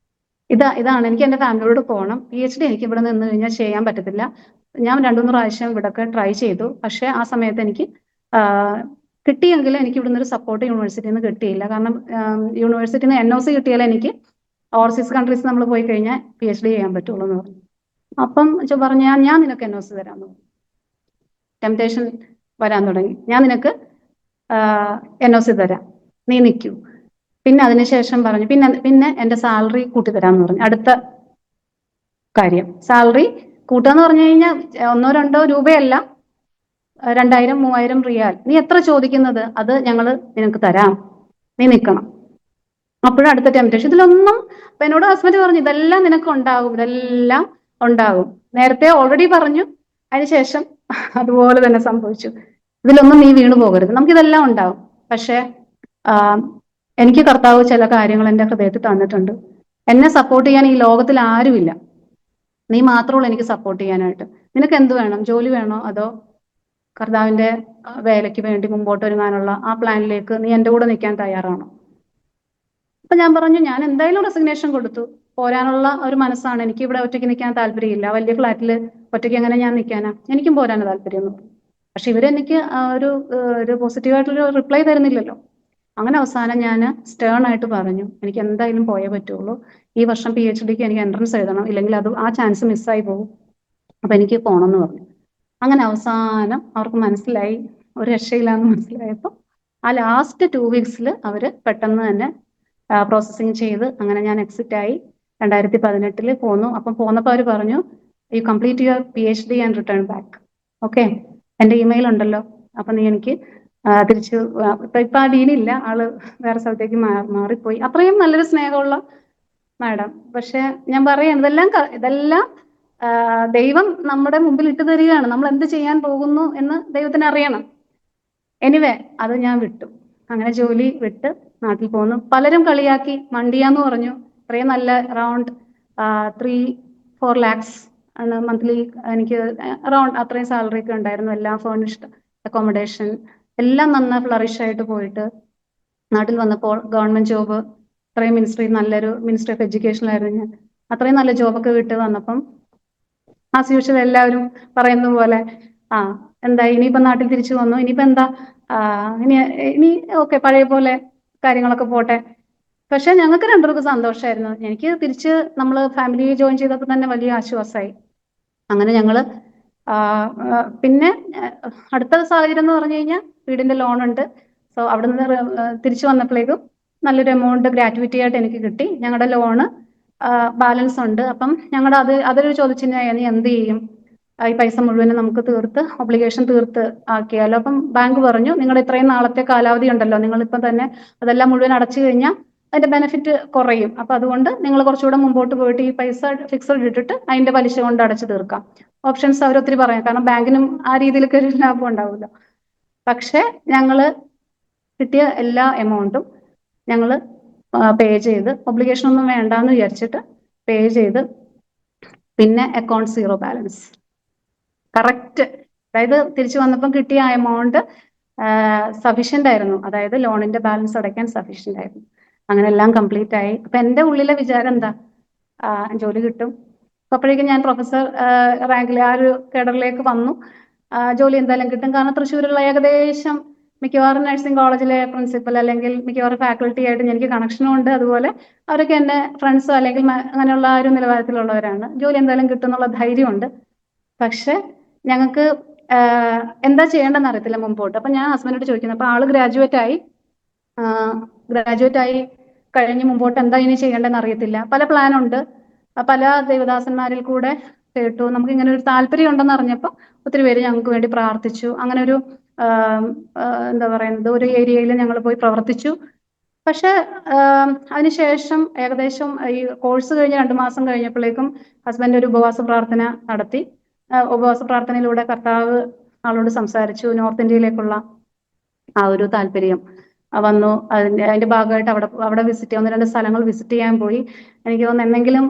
ഇതാണ് എനിക്ക് എൻ്റെ ഫാമിലിയോട് പോകണം. PhD എനിക്ക് ഇവിടെ നിന്ന് കഴിഞ്ഞാൽ ചെയ്യാൻ പറ്റത്തില്ല. ഞാൻ 2-3 പ്രാവശ്യം ഇവിടെയൊക്കെ ട്രൈ ചെയ്തു, പക്ഷെ ആ സമയത്ത് എനിക്ക് കിട്ടിയെങ്കിലും എനിക്ക് ഇവിടുന്ന് ഒരു സപ്പോർട്ട് യൂണിവേഴ്സിറ്റിയിൽ നിന്ന് കിട്ടിയില്ല. കാരണം യൂണിവേഴ്സിറ്റിയിൽ നിന്ന് NOC കിട്ടിയാലേ എനിക്ക് ഓവർസീസ് കൺട്രീസ് നമ്മൾ പോയി കഴിഞ്ഞാൽ PhD ചെയ്യാൻ പറ്റുള്ളൂ എന്ന് പറഞ്ഞു. അപ്പം പറഞ്ഞു, ഞാൻ നിനക്ക് NOC തരാമെന്ന് പറഞ്ഞു. ടെംപ്ടേഷൻ വരാൻ തുടങ്ങി, ഞാൻ നിനക്ക് NOC തരാം, നീ നിൽക്കൂ. പിന്നെ അതിനുശേഷം പറഞ്ഞു, പിന്നെ എൻ്റെ സാലറി കൂട്ടിത്തരാമെന്ന് പറഞ്ഞു. അടുത്ത കാര്യം, സാലറി കൂട്ടാന്ന് പറഞ്ഞു കഴിഞ്ഞാൽ 1-2 രൂപയല്ല, 2000-3000 റിയാൽ, നീ എത്ര ചോദിക്കുന്നത് അത് ഞങ്ങൾ നിനക്ക് തരാം, നീ നിൽക്കണം. അപ്പോഴും അടുത്ത ടെംപ്ടേഷൻ. ഇതിലൊന്നും, അപ്പൊ എന്നോട് ഹസ്ബൻഡ് പറഞ്ഞു, ഇതെല്ലാം നിനക്ക് ഉണ്ടാകും, ഇതെല്ലാം ഉണ്ടാകും, നേരത്തെ ഓൾറെഡി പറഞ്ഞു, അതിനുശേഷം അതുപോലെ തന്നെ സംഭവിച്ചു. ഇതിലൊന്നും നീ വീണു പോകരുത്, നമുക്കിതെല്ലാം ഉണ്ടാവും. പക്ഷെ എനിക്ക് കർത്താവ് ചില കാര്യങ്ങൾ എൻ്റെ ഹൃദയത്തിൽ തന്നിട്ടുണ്ട്. എന്നെ സപ്പോർട്ട് ചെയ്യാൻ ഈ ലോകത്തിൽ ആരുമില്ല, നീ മാത്രമുള്ളൂ എനിക്ക് സപ്പോർട്ട് ചെയ്യാനായിട്ട്. നിനക്ക് എന്ത് വേണം, ജോലി വേണോ, അതോ കർത്താവിന്റെ വേലയ്ക്ക് വേണ്ടി മുമ്പോട്ട് ഒരുങ്ങാനുള്ള ആ പ്ലാനിലേക്ക് നീ എൻ്റെ കൂടെ നിൽക്കാൻ തയ്യാറാണോ? അപ്പൊ ഞാൻ പറഞ്ഞു, ഞാൻ എന്തായാലും റെസിഗ്നേഷൻ കൊടുത്തു, പോരാനുള്ള ഒരു മനസ്സാണ് എനിക്ക്. ഇവിടെ ഒറ്റയ്ക്ക് നിൽക്കാൻ താല്പര്യമില്ല, വലിയ ഫ്ലാറ്റിൽ ഒറ്റയ്ക്ക് എങ്ങനെ ഞാൻ നിൽക്കാനാ, എനിക്കും പോരാൻ താല്പര്യമൊന്നും. പക്ഷെ ഇവരെനിക്ക് ഒരു പോസിറ്റീവായിട്ടൊരു റിപ്ലൈ തരുന്നില്ലല്ലോ. അങ്ങനെ അവസാനം ഞാൻ സ്റ്റേൺ ആയിട്ട് പറഞ്ഞു, എനിക്ക് എന്തായാലും പോയേ പറ്റുള്ളൂ, ഈ വർഷം PhDക്ക് എനിക്ക് എൻട്രൻസ് എഴുതണം, ഇല്ലെങ്കിൽ ആ ചാൻസ് മിസ്സായി പോകും, അപ്പൊ എനിക്ക് പോകണമെന്ന് പറഞ്ഞു. അങ്ങനെ അവസാനം അവർക്ക് മനസ്സിലായി, ഒരു രക്ഷയില്ലാന്ന് മനസ്സിലായപ്പോൾ ആ ലാസ്റ്റ് 2 വീക്സിൽ അവർ പെട്ടെന്ന് തന്നെ പ്രോസസ്സിങ് ചെയ്ത് അങ്ങനെ ഞാൻ എക്സിറ്റ് ആയി. 2018 പോന്നു. അപ്പം പോന്നപ്പോൾ അവർ പറഞ്ഞു, you complete your PhD and return back. Okay, എൻ്റെ ഇമെയിൽ ഉണ്ടല്ലോ, അപ്പൊ നീ എനിക്ക് തിരിച്ചു, ഇപ്പൊ ആ ഡീനില്ല, ആള് വേറെ സ്ഥലത്തേക്ക് മാറിപ്പോയി. അത്രയും നല്ലൊരു സ്നേഹമുള്ള മാഡം. പക്ഷെ ഞാൻ പറയാം, ഇതെല്ലാം ദൈവം നമ്മുടെ മുമ്പിൽ ഇട്ട് തരികയാണ്, നമ്മൾ എന്ത് ചെയ്യാൻ പോകുന്നു എന്ന് ദൈവത്തിന് അറിയണം. എനിവേ, അത് ഞാൻ വിട്ടു. അങ്ങനെ ജോലി വിട്ട് നാട്ടിൽ പോന്നു. പലരും കളിയാക്കി, മണ്ടിയാന്ന് പറഞ്ഞു. ഇത്രയും നല്ല അറൗണ്ട് 3-4 lakhs ആണ് മന്ത്ലി എനിക്ക്, അറൗണ്ട് അത്രയും സാലറി ഒക്കെ ഉണ്ടായിരുന്നു. എല്ലാം ഫേർണിഷ്ഡ്, അക്കോമഡേഷൻ എല്ലാം നന്നായി ഫ്ലറിഷ് ആയിട്ട് പോയിട്ട് നാട്ടിൽ വന്നപ്പോൾ ഗവൺമെന്റ് ജോബ്, അത്രയും നല്ലൊരു മിനിസ്ട്രി ഓഫ് എഡ്യൂക്കേഷനിലായിരുന്നു ഞാൻ. അത്രയും നല്ല ജോബൊക്കെ വിട്ട് വന്നപ്പം ആസ് യൂഷ്വൽ എല്ലാവരും പറയുന്ന പോലെ, എന്താ ഇനിയിപ്പോ നാട്ടിൽ തിരിച്ചു വന്നു, ഇനിയിപ്പോ എന്താ, ഇനി ഓക്കെ പഴയ പോലെ കാര്യങ്ങളൊക്കെ പോട്ടെ. പക്ഷെ ഞങ്ങൾക്ക് രണ്ടുപേർക്കും സന്തോഷമായിരുന്നു. എനിക്ക് തിരിച്ച് നമ്മൾ ഫാമിലി ജോയിൻ ചെയ്തപ്പോൾ തന്നെ വലിയ ആശ്വാസമായി. അങ്ങനെ ഞങ്ങള് പിന്നെ അടുത്ത സാഹചര്യം എന്ന് പറഞ്ഞു കഴിഞ്ഞാൽ വീടിന്റെ ലോൺ ഉണ്ട്. സോ അവിടെ നിന്ന് തിരിച്ചു വന്നപ്പോഴേക്കും നല്ലൊരു എമൗണ്ട് ഗ്രാറ്റുവിറ്റി ആയിട്ട് എനിക്ക് കിട്ടി. ഞങ്ങളുടെ ലോണ് ബാലൻസ് ഉണ്ട്. അപ്പം ഞങ്ങളുടെ അതൊരു ചോദിച്ചിട്ടുണ്ടെങ്കിൽ നീ എന്ത് ചെയ്യും, ഈ പൈസ മുഴുവനും നമുക്ക് തീർത്ത് ഒബ്ലിഗേഷൻ തീർത്ത് ആക്കിയാലോ. അപ്പം ബാങ്ക് പറഞ്ഞു, നിങ്ങളുടെ ഇത്രയും നാളത്തെ കാലാവധി ഉണ്ടല്ലോ, നിങ്ങളിപ്പം തന്നെ അതെല്ലാം മുഴുവൻ അടച്ചു കഴിഞ്ഞാൽ അതിന്റെ ബെനിഫിറ്റ് കുറയും. അപ്പൊ അതുകൊണ്ട് നിങ്ങൾ കുറച്ചുകൂടെ മുമ്പോട്ട് പോയിട്ട് ഈ പൈസ ഫിക്സഡ് ഇട്ടിട്ട് അതിന്റെ പലിശ കൊണ്ട് അടച്ചു തീർക്കാം. ഓപ്ഷൻസ് അവർ ഒത്തിരി പറയാം, കാരണം ബാങ്കിനും ആ രീതിയിലൊക്കെ ഒരു ലാഭം ഉണ്ടാവുമല്ലോ. പക്ഷെ ഞങ്ങള് കിട്ടിയ എല്ലാ എമൗണ്ടും ഞങ്ങൾ പേ ചെയ്ത്, ഒബ്ലിഗേഷൻ ഒന്നും വേണ്ടാന്ന് വിചാരിച്ചിട്ട് പേ ചെയ്ത്, പിന്നെ അക്കൗണ്ട് 0 ബാലൻസ് കറക്റ്റ്. അതായത് തിരിച്ചു വന്നപ്പം കിട്ടിയ ആ എമൗണ്ട് സഫീഷ്യന്റ് ആയിരുന്നു, അതായത് ലോണിന്റെ ബാലൻസ് അടയ്ക്കാൻ സഫീഷ്യന്റ് ആയിരുന്നു. അങ്ങനെ എല്ലാം കംപ്ലീറ്റ് ആയി. അപ്പൊ എന്റെ ഉള്ളിലെ വിചാരം എന്താ, ജോലി കിട്ടും. അപ്പോഴേക്കും ഞാൻ പ്രൊഫസർ റാങ്കിൽ ആ ഒരു കേഡറിലേക്ക് വന്നു. ജോലി എന്തായാലും കിട്ടും, കാരണം തൃശ്ശൂരുള്ള ഏകദേശം മിക്കവാറും നഴ്സിംഗ് കോളേജിലെ പ്രിൻസിപ്പൽ അല്ലെങ്കിൽ മിക്കവാറും ഫാക്കൽറ്റി ആയിട്ട് എനിക്ക് കണക്ഷനും ഉണ്ട്. അതുപോലെ അവരൊക്കെ എന്റെ ഫ്രണ്ട്സോ അല്ലെങ്കിൽ അങ്ങനെയുള്ള ആ ഒരു നിലവാരത്തിലുള്ളവരാണ്. ജോലി എന്തായാലും കിട്ടും എന്നുള്ള ധൈര്യമുണ്ട്. പക്ഷെ ഞങ്ങൾക്ക് എന്താ ചെയ്യേണ്ടതെന്ന് അറിയത്തില്ല മുമ്പോട്ട്. അപ്പൊ ഞാൻ ഹസ്ബൻഡോട് ചോദിക്കുന്നു, അപ്പൊ ആള് ഗ്രാജുവേറ്റ് ആയി കഴിഞ്ഞ് മുമ്പോട്ട് എന്താ ഇനി ചെയ്യേണ്ടതെന്ന് അറിയത്തില്ല. പല പ്ലാനുണ്ട്, പല ദേവദാസന്മാരിൽ കൂടെ കേട്ടു. നമുക്ക് ഇങ്ങനെ ഒരു താല്പര്യം ഉണ്ടെന്ന് അറിഞ്ഞപ്പോൾ ഒത്തിരി പേര് ഞങ്ങൾക്ക് വേണ്ടി പ്രാർത്ഥിച്ചു. അങ്ങനെ ഒരു എന്താ പറയുന്നത്, ഒരു ഏരിയയിൽ ഞങ്ങൾ പോയി പ്രവർത്തിച്ചു. പക്ഷെ അതിനുശേഷം ഏകദേശം ഈ കോഴ്സ് കഴിഞ്ഞ് 2 മാസം കഴിഞ്ഞപ്പോഴേക്കും ഹസ്ബൻഡ് ഒരു ഉപവാസ പ്രാർത്ഥന നടത്തി. ഉപവാസ പ്രാർത്ഥനയിലൂടെ കർത്താവ് ആളോട് സംസാരിച്ചു. നോർത്ത് ഇന്ത്യയിലേക്കുള്ള ആ ഒരു താല്പര്യം വന്നു. അതിന്റെ ഭാഗമായിട്ട് അവിടെ വിസിറ്റ് ചെയ്യാൻ 1-2 സ്ഥലങ്ങൾ വിസിറ്റ് ചെയ്യാൻ പോയി. എനിക്ക് തോന്നുന്നു എന്തെങ്കിലും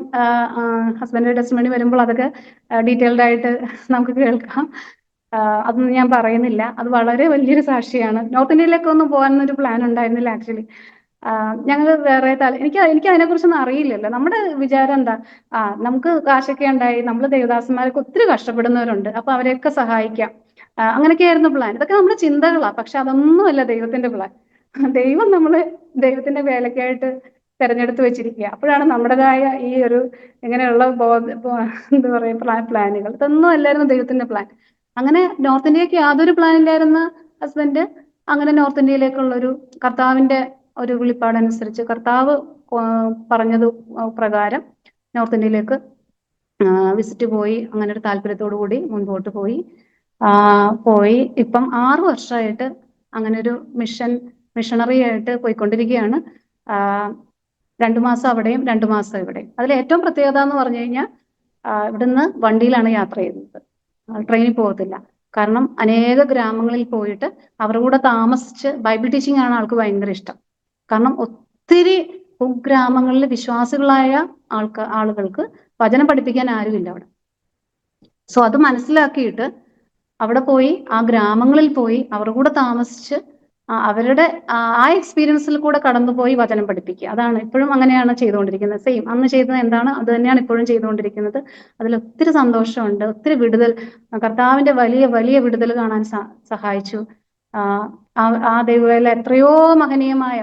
ഹസ്ബൻഡിന്റെ ടെസ്റ്റിമണി വരുമ്പോൾ അതൊക്കെ ഡീറ്റെയിൽഡ് ആയിട്ട് നമുക്ക് കേൾക്കാം. അതൊന്നും ഞാൻ പറയുന്നില്ല. അത് വളരെ വലിയൊരു സാക്ഷിയാണ്. നോർത്ത് ഇന്ത്യയിലേക്കൊന്നും പോകാനൊരു പ്ലാൻ ഉണ്ടായിരുന്നില്ല ആക്ച്വലി. ഞങ്ങൾ വേറെ എനിക്ക് അതിനെക്കുറിച്ചൊന്നും അറിയില്ലല്ലോ. നമ്മുടെ വിചാരം എന്താ, നമുക്ക് കാശൊക്കെ ഉണ്ടായി, നമ്മൾ ദേവദാസന്മാരൊക്കെ ഒത്തിരി കഷ്ടപ്പെടുന്നവരുണ്ട്, അപ്പൊ അവരെയൊക്കെ സഹായിക്കാം, അങ്ങനെയൊക്കെയായിരുന്നു പ്ലാൻ. ഇതൊക്കെ നമ്മുടെ ചിന്തകളാണ്. പക്ഷെ അതൊന്നുമല്ല ദൈവത്തിന്റെ പ്ലാൻ. ദൈവം നമ്മളെ ദൈവത്തിന്റെ വേലക്കായിട്ട് തെരഞ്ഞെടുത്ത് വെച്ചിരിക്കുക. അപ്പോഴാണ് നമ്മുടേതായ ഈ ഒരു ഇങ്ങനെയുള്ള എന്താ പറയുക പ്ലാനുകൾ, ഇതൊന്നും അല്ലായിരുന്നു ദൈവത്തിന്റെ പ്ലാൻ. അങ്ങനെ നോർത്ത് ഇന്ത്യക്ക് യാതൊരു പ്ലാൻ ഇല്ലായിരുന്ന ഹസ്ബൻഡ് അങ്ങനെ നോർത്ത് ഇന്ത്യയിലേക്കുള്ള ഒരു കർത്താവിന്റെ ഒരു വിളിപ്പാടനുസരിച്ച് കർത്താവ് പറഞ്ഞത് പ്രകാരം നോർത്ത് ഇന്ത്യയിലേക്ക് വിസിറ്റ് പോയി. അങ്ങനെ ഒരു താല്പര്യത്തോടു കൂടി മുൻപോട്ട് പോയി. ഇപ്പം 6 വർഷമായിട്ട് അങ്ങനെ ഒരു മിഷണറി ആയിട്ട് പോയിക്കൊണ്ടിരിക്കുകയാണ്. 2 മാസം അവിടെയും 2 മാസം ഇവിടെയും. അതിൽ ഏറ്റവും പ്രത്യേകത എന്ന് പറഞ്ഞു കഴിഞ്ഞാൽ ഇവിടുന്ന് വണ്ടിയിലാണ് യാത്ര ചെയ്യുന്നത്, ട്രെയിനിൽ പോകത്തില്ല. കാരണം അനേക ഗ്രാമങ്ങളിൽ പോയിട്ട് അവരുടെ കൂടെ താമസിച്ച് ബൈബിൾ ടീച്ചിങ് ആണ് ആൾക്ക് ഭയങ്കര ഇഷ്ടം. കാരണം ഒത്തിരി കുഗ്രാമങ്ങളിൽ വിശ്വാസികളായ ആളുകൾക്ക് വചനം പഠിപ്പിക്കാൻ ആരുമില്ല അവിടെ. സോ അത് മനസ്സിലാക്കിയിട്ട് അവിടെ പോയി ആ ഗ്രാമങ്ങളിൽ പോയി അവരുടെ കൂടെ താമസിച്ച് അവരുടെ ആ എക്സ്പീരിയൻസിൽ കൂടെ കടന്നുപോയി വചനം പഠിപ്പിക്കുക. അതാണ് ഇപ്പോഴും അങ്ങനെയാണ് ചെയ്തുകൊണ്ടിരിക്കുന്നത്. സെയിം അന്ന് ചെയ്തത് എന്താണ് അത് തന്നെയാണ് ഇപ്പോഴും ചെയ്തുകൊണ്ടിരിക്കുന്നത്. അതിൽ ഒത്തിരി സന്തോഷമുണ്ട്, ഒത്തിരി വിടുതൽ, കർത്താവിന്റെ വലിയ വലിയ വിടുതൽ കാണാൻ സഹായിച്ചു. ആ ദൈവവേല എത്രയോ മഹനീയമായ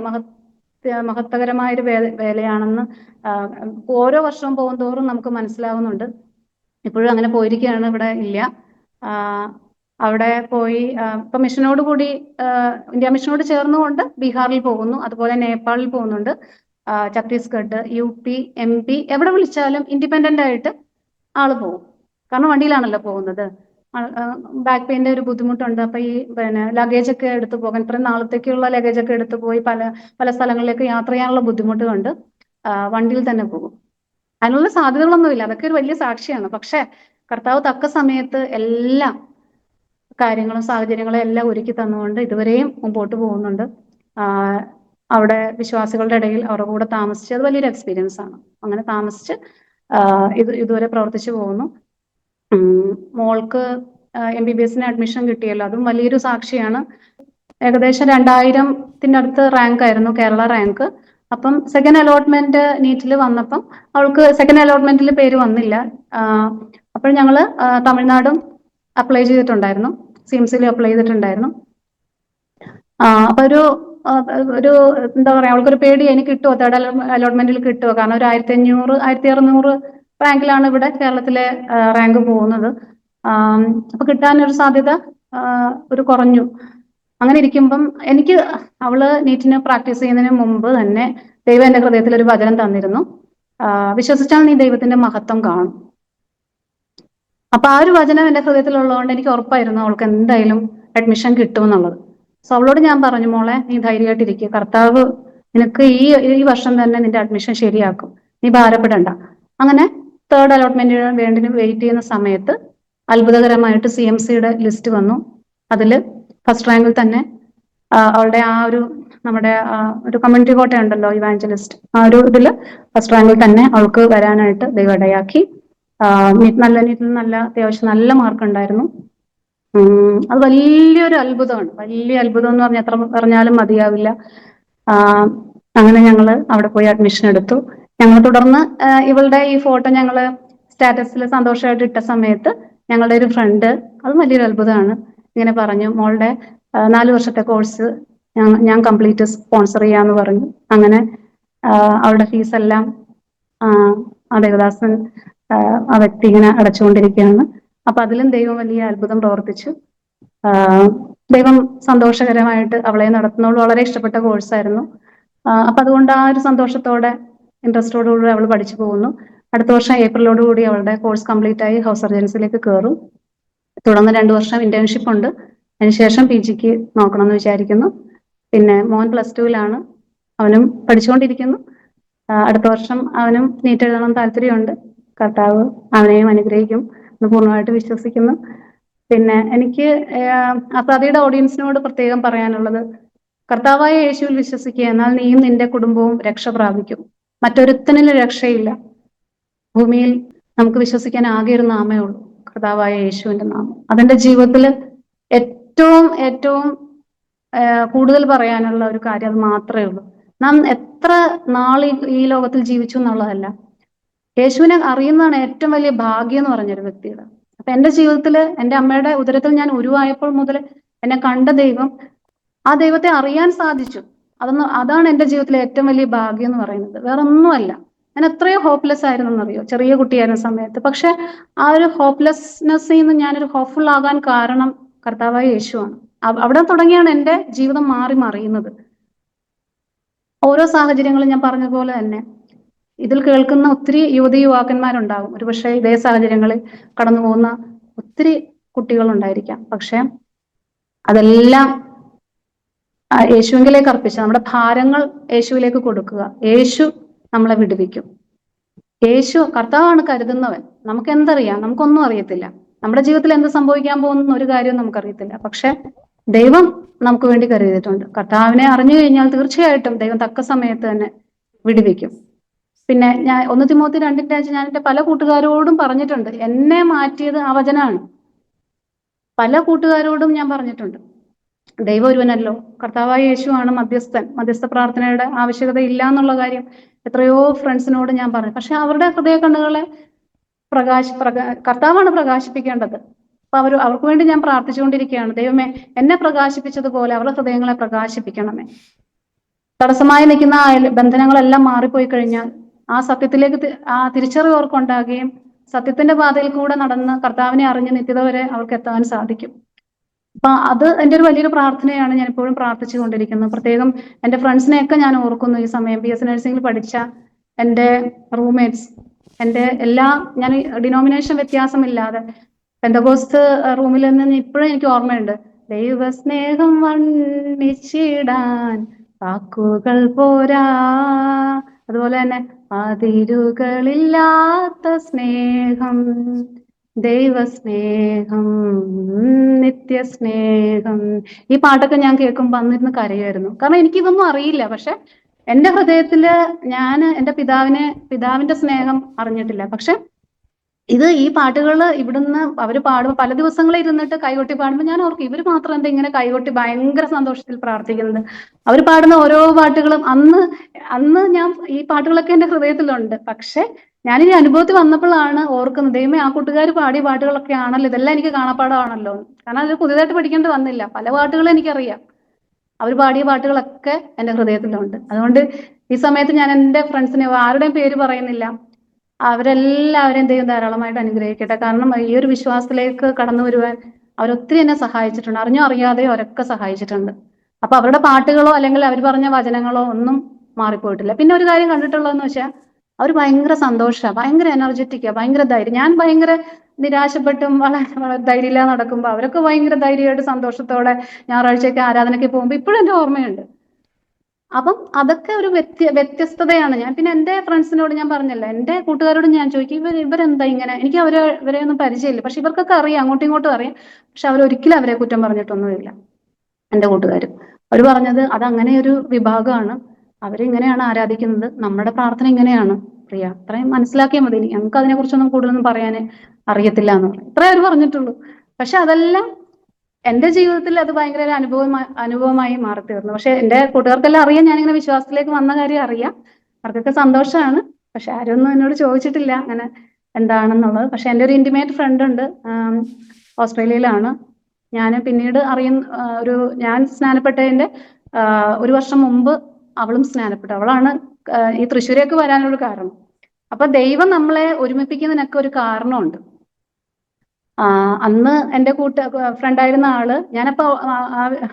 മഹത്വകരമായ ഒരു വേലയാണെന്ന് ഓരോ വർഷവും പോകുന്തോറും നമുക്ക് മനസ്സിലാവുന്നുണ്ട്. ഇപ്പോഴും അങ്ങനെ പോയിരിക്കുകയാണ്, ഇവിടെ ഇല്ല. അവിടെ പോയി ഇപ്പൊ മിഷനോട് കൂടി ഇന്ത്യ മിഷനോട് ചേർന്നുകൊണ്ട് ബീഹാറിൽ പോകുന്നു, അതുപോലെ നേപ്പാളിൽ പോകുന്നുണ്ട്, ഛത്തീസ്ഗഡ്, UP, MP എവിടെ വിളിച്ചാലും ഇൻഡിപെൻഡന്റ് ആയിട്ട് ആള് പോകും. കാരണം വണ്ടിയിലാണല്ലോ പോകുന്നത്. ബാക്ക് പെയിന്റെ ഒരു ബുദ്ധിമുട്ടുണ്ട്. അപ്പൊ ഈ ലഗേജ് ഒക്കെ എടുത്തു പോകാൻ, ഇത്രയും നാളത്തേക്കുള്ള ലഗേജ് ഒക്കെ എടുത്തു പോയി പല സ്ഥലങ്ങളിലേക്ക് യാത്ര ചെയ്യാനുള്ള ബുദ്ധിമുട്ട് കൊണ്ട് വണ്ടിയിൽ തന്നെ പോകും. അതിനുള്ള സാധ്യതകളൊന്നുമില്ല, അതൊക്കെ ഒരു വലിയ സാക്ഷിയാണ്. പക്ഷെ കർത്താവ് തക്ക സമയത്ത് എല്ലാ കാര്യങ്ങളും സാഹചര്യങ്ങളും എല്ലാം ഒരുക്കി തന്നുകൊണ്ട് ഇതുവരെയും മുമ്പോട്ട് പോകുന്നുണ്ട്. അവിടെ വിശ്വാസികളുടെ ഇടയിൽ അവരുടെ കൂടെ താമസിച്ച് അത് വലിയൊരു എക്സ്പീരിയൻസ് ആണ്. അങ്ങനെ താമസിച്ച് ഇതുവരെ പ്രവർത്തിച്ചു പോകുന്നു. മോൾക്ക് MBBS അഡ്മിഷൻ കിട്ടിയല്ലോ, അതും വലിയൊരു സാക്ഷിയാണ്. ഏകദേശം 2000-ത്തിനടുത്ത് റാങ്ക് ആയിരുന്നു, കേരള റാങ്ക്. അപ്പം സെക്കൻഡ് അലോട്ട്മെന്റ് നീറ്റിൽ വന്നപ്പം അവൾക്ക് സെക്കൻഡ് അലോട്ട്മെന്റിൽ പേര് വന്നില്ല. അപ്പോൾ ഞങ്ങള് തമിഴ്നാടും അപ്ലൈ ചെയ്തിട്ടുണ്ടായിരുന്നു, സിംസിൽ അപ്ലൈ ചെയ്തിട്ടുണ്ടായിരുന്നു. അപ്പൊ ഒരു എന്താ പറയാ, അവൾക്കൊരു പേടി, എനിക്ക് കിട്ടുമോ, തേർഡ് അലോട്ട്മെന്റിൽ കിട്ടുമോ, കാരണം ഒരു 1500 1600 റാങ്കിലാണ് ഇവിടെ കേരളത്തിലെ റാങ്ക് പോകുന്നത്. അപ്പൊ കിട്ടാനൊരു സാധ്യത ഒരു കുറഞ്ഞു. അങ്ങനെ ഇരിക്കുമ്പം അവള് നീറ്റിന് പ്രാക്ടീസ് ചെയ്യുന്നതിന് മുമ്പ് തന്നെ ദൈവം എന്റെ ഹൃദയത്തിൽ ഒരു വചനം തന്നിരുന്നു. വിശ്വസിച്ചാൽ നീ ദൈവത്തിന്റെ മഹത്വം കാണും. അപ്പൊ ആ ഒരു വചനം എന്റെ ഹൃദയത്തിലുള്ളതുകൊണ്ട് എനിക്ക് ഉറപ്പായിരുന്നു അവൾക്ക് എന്തായാലും അഡ്മിഷൻ കിട്ടുമെന്നുള്ളത്. സോ അവളോട് ഞാൻ പറഞ്ഞു, മോളെ നീ ധൈര്യമായിട്ടിരിക്കുക, കർത്താവ് നിനക്ക് ഈ വർഷം തന്നെ നിന്റെ അഡ്മിഷൻ ശരിയാക്കും, നീ ഭാരപ്പെടണ്ട. അങ്ങനെ തേർഡ് അലോട്ട്മെന്റിന് വേണ്ടി വെയിറ്റ് ചെയ്യുന്ന സമയത്ത് അത്ഭുതകരമായിട്ട് CMCയുടെ ലിസ്റ്റ് വന്നു. അതിൽ ഫസ്റ്റ് റാങ്കിൽ തന്നെ അവളുടെ ആ ഒരു നമ്മുടെ ഒരു കമ്മ്യൂണിറ്റി കോട്ട ഉണ്ടല്ലോ, ഇവാഞ്ചലിസ്റ്റ്, ആ ഒരു ഇതിൽ ഫസ്റ്റ് റാങ്കിൽ തന്നെ അവൾക്ക് വരാനായിട്ട് ദൈവം ഇടയാക്കി. നീറ്റിൽ നല്ല അത്യാവശ്യം നല്ല മാർക്ക് ഉണ്ടായിരുന്നു. അത് വലിയൊരു അത്ഭുതമാണ്, വലിയ അത്ഭുതം എന്ന് പറഞ്ഞാൽ എത്ര പറഞ്ഞാലും മതിയാവില്ല. അങ്ങനെ ഞങ്ങൾ അവിടെ പോയി അഡ്മിഷൻ എടുത്തു. ഞങ്ങൾ തുടർന്ന് ഇവളുടെ ഈ ഫോട്ടോ ഞങ്ങൾ സ്റ്റാറ്റസിൽ സന്തോഷമായിട്ട് ഇട്ട സമയത്ത് ഞങ്ങളുടെ ഒരു ഫ്രണ്ട്, അത് വലിയൊരു അത്ഭുതമാണ്, ഇങ്ങനെ പറഞ്ഞു, മോളുടെ 4 വർഷത്തെ കോഴ്സ് ഞാൻ കംപ്ലീറ്റ് സ്പോൺസർ ചെയ്യാന്ന് പറഞ്ഞു. അങ്ങനെ അവളുടെ ഫീസെല്ലാം ദേവദാസൻ ആ വ്യക്തി ഇങ്ങനെ അടച്ചുകൊണ്ടിരിക്കുകയാണ്. അപ്പൊ അതിലും ദൈവം വലിയ അത്ഭുതം പ്രവർത്തിച്ചു. ദൈവം സന്തോഷകരമായിട്ട് അവളെ നടത്തുന്നവൾ വളരെ ഇഷ്ടപ്പെട്ട കോഴ്സായിരുന്നു. അപ്പൊ അതുകൊണ്ട് ആ ഒരു സന്തോഷത്തോടെ ഇൻട്രസ്റ്റോടുകൂടി അവൾ പഠിച്ചു പോകുന്നു. അടുത്ത വർഷം ഏപ്രിലോടുകൂടി അവളുടെ കോഴ്സ് കംപ്ലീറ്റ് ആയി ഹൗസ് സർജൻസിലേക്ക് കയറും. തുടർന്ന് 2 വർഷം ഇന്റേൺഷിപ്പ് ഉണ്ട്. അതിനുശേഷം PGക്ക് നോക്കണമെന്ന് വിചാരിക്കുന്നു. പിന്നെ മോൻ +2-ലാണ്, അവനും പഠിച്ചുകൊണ്ടിരിക്കുന്നു. അടുത്ത വർഷം അവനും നീറ്റ് എഴുതണം താല്പര്യമുണ്ട്. കർത്താവ് അവനെയും അനുഗ്രഹിക്കും എന്ന് പൂർണ്ണമായിട്ട് വിശ്വസിക്കുന്നു. പിന്നെ എനിക്ക് അസാദിയുടെ ഓഡിയൻസിനോട് പ്രത്യേകം പറയാനുള്ളത്, കർത്താവായ യേശുവിൽ വിശ്വസിക്കുക, എന്നാൽ നീയും നിന്റെ കുടുംബവും രക്ഷ പ്രാപിക്കും. മറ്റൊരുത്തനിലും രക്ഷയില്ല. ഭൂമിയിൽ നമുക്ക് വിശ്വസിക്കാൻ ആകെ ഒരു നാമേ ഉള്ളൂ, കർത്താവായ യേശുവിന്റെ നാമം. അതെന്റെ ജീവിതത്തിൽ ഏറ്റവും ഏറ്റവും കൂടുതൽ പറയാനുള്ള ഒരു കാര്യം അത് മാത്രമേ ഉള്ളൂ. നാം എത്ര നാൾ ഈ ലോകത്തിൽ ജീവിച്ചു എന്നുള്ളതല്ല, യേശുവിനെ അറിയുന്നതാണ് ഏറ്റവും വലിയ ഭാഗ്യം എന്ന് പറഞ്ഞൊരു വ്യക്തിയുടെ. അപ്പൊ എന്റെ ജീവിതത്തിൽ എൻ്റെ അമ്മയുടെ ഉദരത്തിൽ ഞാൻ ഉരുവായപ്പോൾ മുതൽ എന്നെ കണ്ട ദൈവം, ആ ദൈവത്തെ അറിയാൻ സാധിച്ചു. അതാണ് എൻ്റെ ജീവിതത്തിലെ ഏറ്റവും വലിയ ഭാഗ്യം എന്ന് പറയുന്നത്, വേറെ ഒന്നുമല്ല. ഞാൻ എത്രയോ ഹോപ്പ്ലെസ് ആയിരുന്നു എന്നറിയോ, ചെറിയ കുട്ടിയായിരുന്ന സമയത്ത്. പക്ഷെ ആ ഒരു ഹോപ്പ്ലെസ്നെസ്സിൽ നിന്ന് ഞാനൊരു ഹോപ്പ്ഫുൾ ആകാൻ കാരണം കർത്താവായ യേശുവാണ്. അവിടെ തുടങ്ങിയാണ് എൻ്റെ ജീവിതം മാറി മറിയുന്നത്. ഓരോ സാഹചര്യങ്ങളും ഞാൻ പറഞ്ഞതുപോലെ തന്നെ ഇതിൽ കേൾക്കുന്ന ഒത്തിരി യുവാക്കന്മാരുണ്ടാകും, ഒരുപക്ഷെ ഇതേ സാഹചര്യങ്ങളിൽ കടന്നു പോകുന്ന ഒത്തിരി കുട്ടികളുണ്ടായിരിക്കാം. പക്ഷെ അതെല്ലാം യേശുവിലേക്ക് അർപ്പിച്ച് നമ്മുടെ ഭാരങ്ങൾ യേശുവിലേക്ക് കൊടുക്കുക. യേശു നമ്മളെ വിടുവിക്കും. യേശു കർത്താവാണ് കരുതുന്നവൻ. നമുക്ക് എന്തറിയാം? നമുക്കൊന്നും അറിയത്തില്ല. നമ്മുടെ ജീവിതത്തിൽ എന്ത് സംഭവിക്കാൻ പോകുന്ന ഒരു കാര്യവും നമുക്കറിയത്തില്ല. പക്ഷെ ദൈവം നമുക്ക് വേണ്ടി കരുതിയിട്ടുണ്ട്. കർത്താവിനെ അറിഞ്ഞു കഴിഞ്ഞാൽ തീർച്ചയായിട്ടും ദൈവം തക്ക സമയത്ത് തന്നെ വിടുവിക്കും. പിന്നെ ഞാൻ 1 തിമോത്തി 2:5 ഞാൻ എൻ്റെ പല കൂട്ടുകാരോടും പറഞ്ഞിട്ടുണ്ട്. എന്നെ മാറ്റിയത് ആ വചനാണ്. പല കൂട്ടുകാരോടും ഞാൻ പറഞ്ഞിട്ടുണ്ട്, ദൈവം ഒരുവനല്ലോ, കർത്താവായ യേശുവാണ് മധ്യസ്ഥൻ, മധ്യസ്ഥ പ്രാർത്ഥനയുടെ ആവശ്യകത ഇല്ല എന്നുള്ള കാര്യം എത്രയോ ഫ്രണ്ട്സിനോട് ഞാൻ പറഞ്ഞു. പക്ഷെ അവരുടെ ഹൃദയ കണ്ണുകളെ കർത്താവാണ് പ്രകാശിപ്പിക്കേണ്ടത്. അപ്പൊ അവർക്ക് വേണ്ടി ഞാൻ പ്രാർത്ഥിച്ചുകൊണ്ടിരിക്കുകയാണ്. ദൈവമേ, എന്നെ പ്രകാശിപ്പിച്ചതുപോലെ അവരുടെ ഹൃദയങ്ങളെ പ്രകാശിപ്പിക്കണമേ. തടസ്സമായി നിൽക്കുന്ന ബന്ധനങ്ങളെല്ലാം മാറിപ്പോയി കഴിഞ്ഞാൽ ആ സത്യത്തിലേക്ക് ആ തിരിച്ചറിവ് അവർക്കുണ്ടാകുകയും സത്യത്തിന്റെ പാതയിൽ കൂടെ നടന്ന് കർത്താവിനെ അറിഞ്ഞ് നിത്യത വരെ അവർക്ക് എത്താൻ സാധിക്കും. അപ്പൊ അത് എൻ്റെ ഒരു വലിയൊരു പ്രാർത്ഥനയാണ്. ഞാൻ എപ്പോഴും പ്രാർത്ഥിച്ചുകൊണ്ടിരിക്കുന്നത്. പ്രത്യേകം എൻ്റെ ഫ്രണ്ട്സിനെയൊക്കെ ഞാൻ ഓർക്കുന്നു. ഈ സമയം BSc നഴ്സിംഗിൽ പഠിച്ച എൻ്റെ റൂംമേറ്റ്സ്, എൻ്റെ ഞാൻ ഡിനോമിനേഷൻ വ്യത്യാസമില്ലാതെ പെന്തക്കോസ്ത് റൂമിൽ നിന്ന് ഇപ്പോഴും എനിക്ക് ഓർമ്മയുണ്ട്, ദൈവസ്നേഹം വർണ്ണിച്ചിടാൻ വാക്കുകൾ പോരാ, അതുപോലെ തന്നെ അതിരുകളില്ലാത്ത സ്നേഹം, ദൈവസ്നേഹം, നിത്യസ്നേഹം. ഈ പാട്ടൊക്കെ ഞാൻ കേൾക്കുമ്പോൾ അന്നിരുന്ന് കരയായിരുന്നു. കാരണം എനിക്കിതൊന്നും അറിയില്ല. പക്ഷെ എൻ്റെ ഹൃദയത്തില് ഞാൻ എൻ്റെ പിതാവിന്റെ സ്നേഹം അറിഞ്ഞിട്ടില്ല. പക്ഷെ ഈ പാട്ടുകൾ ഇവിടുന്ന് അവര് പാടുമ്പോൾ പല ദിവസങ്ങളിൽ ഇരുന്നിട്ട് കൈകൊട്ടി പാടുമ്പോൾ ഞാൻ ഓർക്കും, ഇവര് മാത്രം എന്താ ഇങ്ങനെ കൈകൊട്ടി ഭയങ്കര സന്തോഷത്തിൽ പ്രാർത്ഥിക്കുന്നത്. അവർ പാടുന്ന ഓരോ പാട്ടുകളും അന്ന് ഞാൻ ഈ പാട്ടുകളൊക്കെ എൻ്റെ ഹൃദയത്തിലുണ്ട്. പക്ഷെ ഞാൻ ഈ അനുഭവത്തിൽ വന്നപ്പോഴാണ് ഓർക്കുന്നത്, ദൈവമേ, ആ കൂട്ടുകാർ പാടിയ പാട്ടുകളൊക്കെ ആണല്ലോ, ഇതെല്ലാം എനിക്ക് കാണാപ്പാടമാണല്ലോ. കാരണം അത് പുതിയതായിട്ട് പഠിക്കേണ്ടി വന്നില്ല. പല പാട്ടുകളും എനിക്കറിയാം. അവർ പാടിയ പാട്ടുകളൊക്കെ എൻ്റെ ഹൃദയത്തിലുണ്ട്. അതുകൊണ്ട് ഈ സമയത്ത് ഞാൻ എൻ്റെ ഫ്രണ്ട്സിനെ ആരുടെയും പേര് പറയുന്നില്ല, അവരെല്ലാവരെയും ദൈവം ധാരാളമായിട്ട് അനുഗ്രഹിക്കട്ടെ. കാരണം ഈ ഒരു വിശ്വാസത്തിലേക്ക് കടന്നു വരുവാൻ അവരൊത്തിരി എന്നെ സഹായിച്ചിട്ടുണ്ട്. അറിഞ്ഞോ അറിയാതെയോ അവരൊക്കെ സഹായിച്ചിട്ടുണ്ട്. അപ്പൊ അവരുടെ പാട്ടുകളോ അല്ലെങ്കിൽ അവർ പറഞ്ഞ വചനങ്ങളോ ഒന്നും മാറിപ്പോയിട്ടില്ല. പിന്നെ ഒരു കാര്യം കണ്ടിട്ടുള്ളതെന്ന് വെച്ചാൽ, അവർ ഭയങ്കര സന്തോഷമാണ്, ഭയങ്കര എനർജറ്റിക്കാ, ഭയങ്കര ധൈര്യം. ഞാൻ ഭയങ്കര നിരാശപ്പെട്ടും വളരെ ധൈര്യമില്ലാതെ നടക്കുമ്പോൾ അവരൊക്കെ ഭയങ്കര ധൈര്യമായിട്ട് സന്തോഷത്തോടെ ഞായറാഴ്ചയൊക്കെ ആരാധനയ്ക്ക് പോകുമ്പോൾ ഇപ്പോഴും എൻ്റെ ഓർമ്മയുണ്ട്. അപ്പം അതൊക്കെ ഒരു വ്യത്യസ്തതയാണ്. ഞാൻ പിന്നെ എൻ്റെ ഫ്രണ്ട്സിനോട് ഞാൻ പറഞ്ഞല്ലോ, എൻ്റെ കൂട്ടുകാരോട് ഞാൻ ചോദിക്കും, ഇവരെന്താ ഇങ്ങനെ. എനിക്ക് ഇവരെ ഒന്നും പരിചയമില്ല, പക്ഷെ ഇവർക്കൊക്കെ അറിയാം, അങ്ങോട്ടും ഇങ്ങോട്ടും അറിയാം. പക്ഷെ അവരൊരിക്കലും അവരെ കുറ്റം പറഞ്ഞിട്ടൊന്നുമില്ല. എൻ്റെ കൂട്ടുകാരും അവർ പറഞ്ഞത് അതങ്ങനെ ഒരു വിഭാഗമാണ്, അവരിങ്ങനെയാണ് ആരാധിക്കുന്നത്, നമ്മുടെ പ്രാർത്ഥന ഇങ്ങനെയാണ് പ്രിയ, അത്രയും മനസ്സിലാക്കിയാൽ മതി, ഞങ്ങൾക്ക് അതിനെക്കുറിച്ചൊന്നും കൂടുതലൊന്നും പറയാൻ അറിയത്തില്ല എന്ന് പറയും. ഇത്രേ അവർ പറഞ്ഞിട്ടുള്ളൂ. പക്ഷെ അതെല്ലാം എൻ്റെ ജീവിതത്തിൽ അത് ഭയങ്കര ഒരു അനുഭവമായി മാറി തീർന്നു. പക്ഷെ എൻ്റെ കൂട്ടുകാർക്കെല്ലാം അറിയാം ഞാനിങ്ങനെ വിശ്വാസത്തിലേക്ക് വന്ന കാര്യം അറിയാം, അവർക്കൊക്കെ സന്തോഷമാണ്. പക്ഷെ ആരും ഒന്നും എന്നോട് ചോദിച്ചിട്ടില്ല അങ്ങനെ എന്താണെന്നുള്ളത്. പക്ഷെ എൻ്റെ ഒരു ഇന്റിമേറ്റ് ഫ്രണ്ട് ഉണ്ട്, ഓസ്ട്രേലിയയിലാണ്. ഞാൻ പിന്നീട് ഞാൻ സ്നാനപ്പെട്ടതിന്റെ 1 വർഷം മുമ്പ് അവളും സ്നാനപ്പെട്ടു. അവളാണ് ഈ തൃശ്ശൂരേക്ക് വരാനൊരു കാരണം. അപ്പൊ ദൈവം നമ്മളെ ഒരുമിപ്പിക്കുന്നതിനൊക്കെ ഒരു കാരണമുണ്ട്. അന്ന് എൻ്റെ ഫ്രണ്ടായിരുന്ന ആള്, ഞാനപ്പോ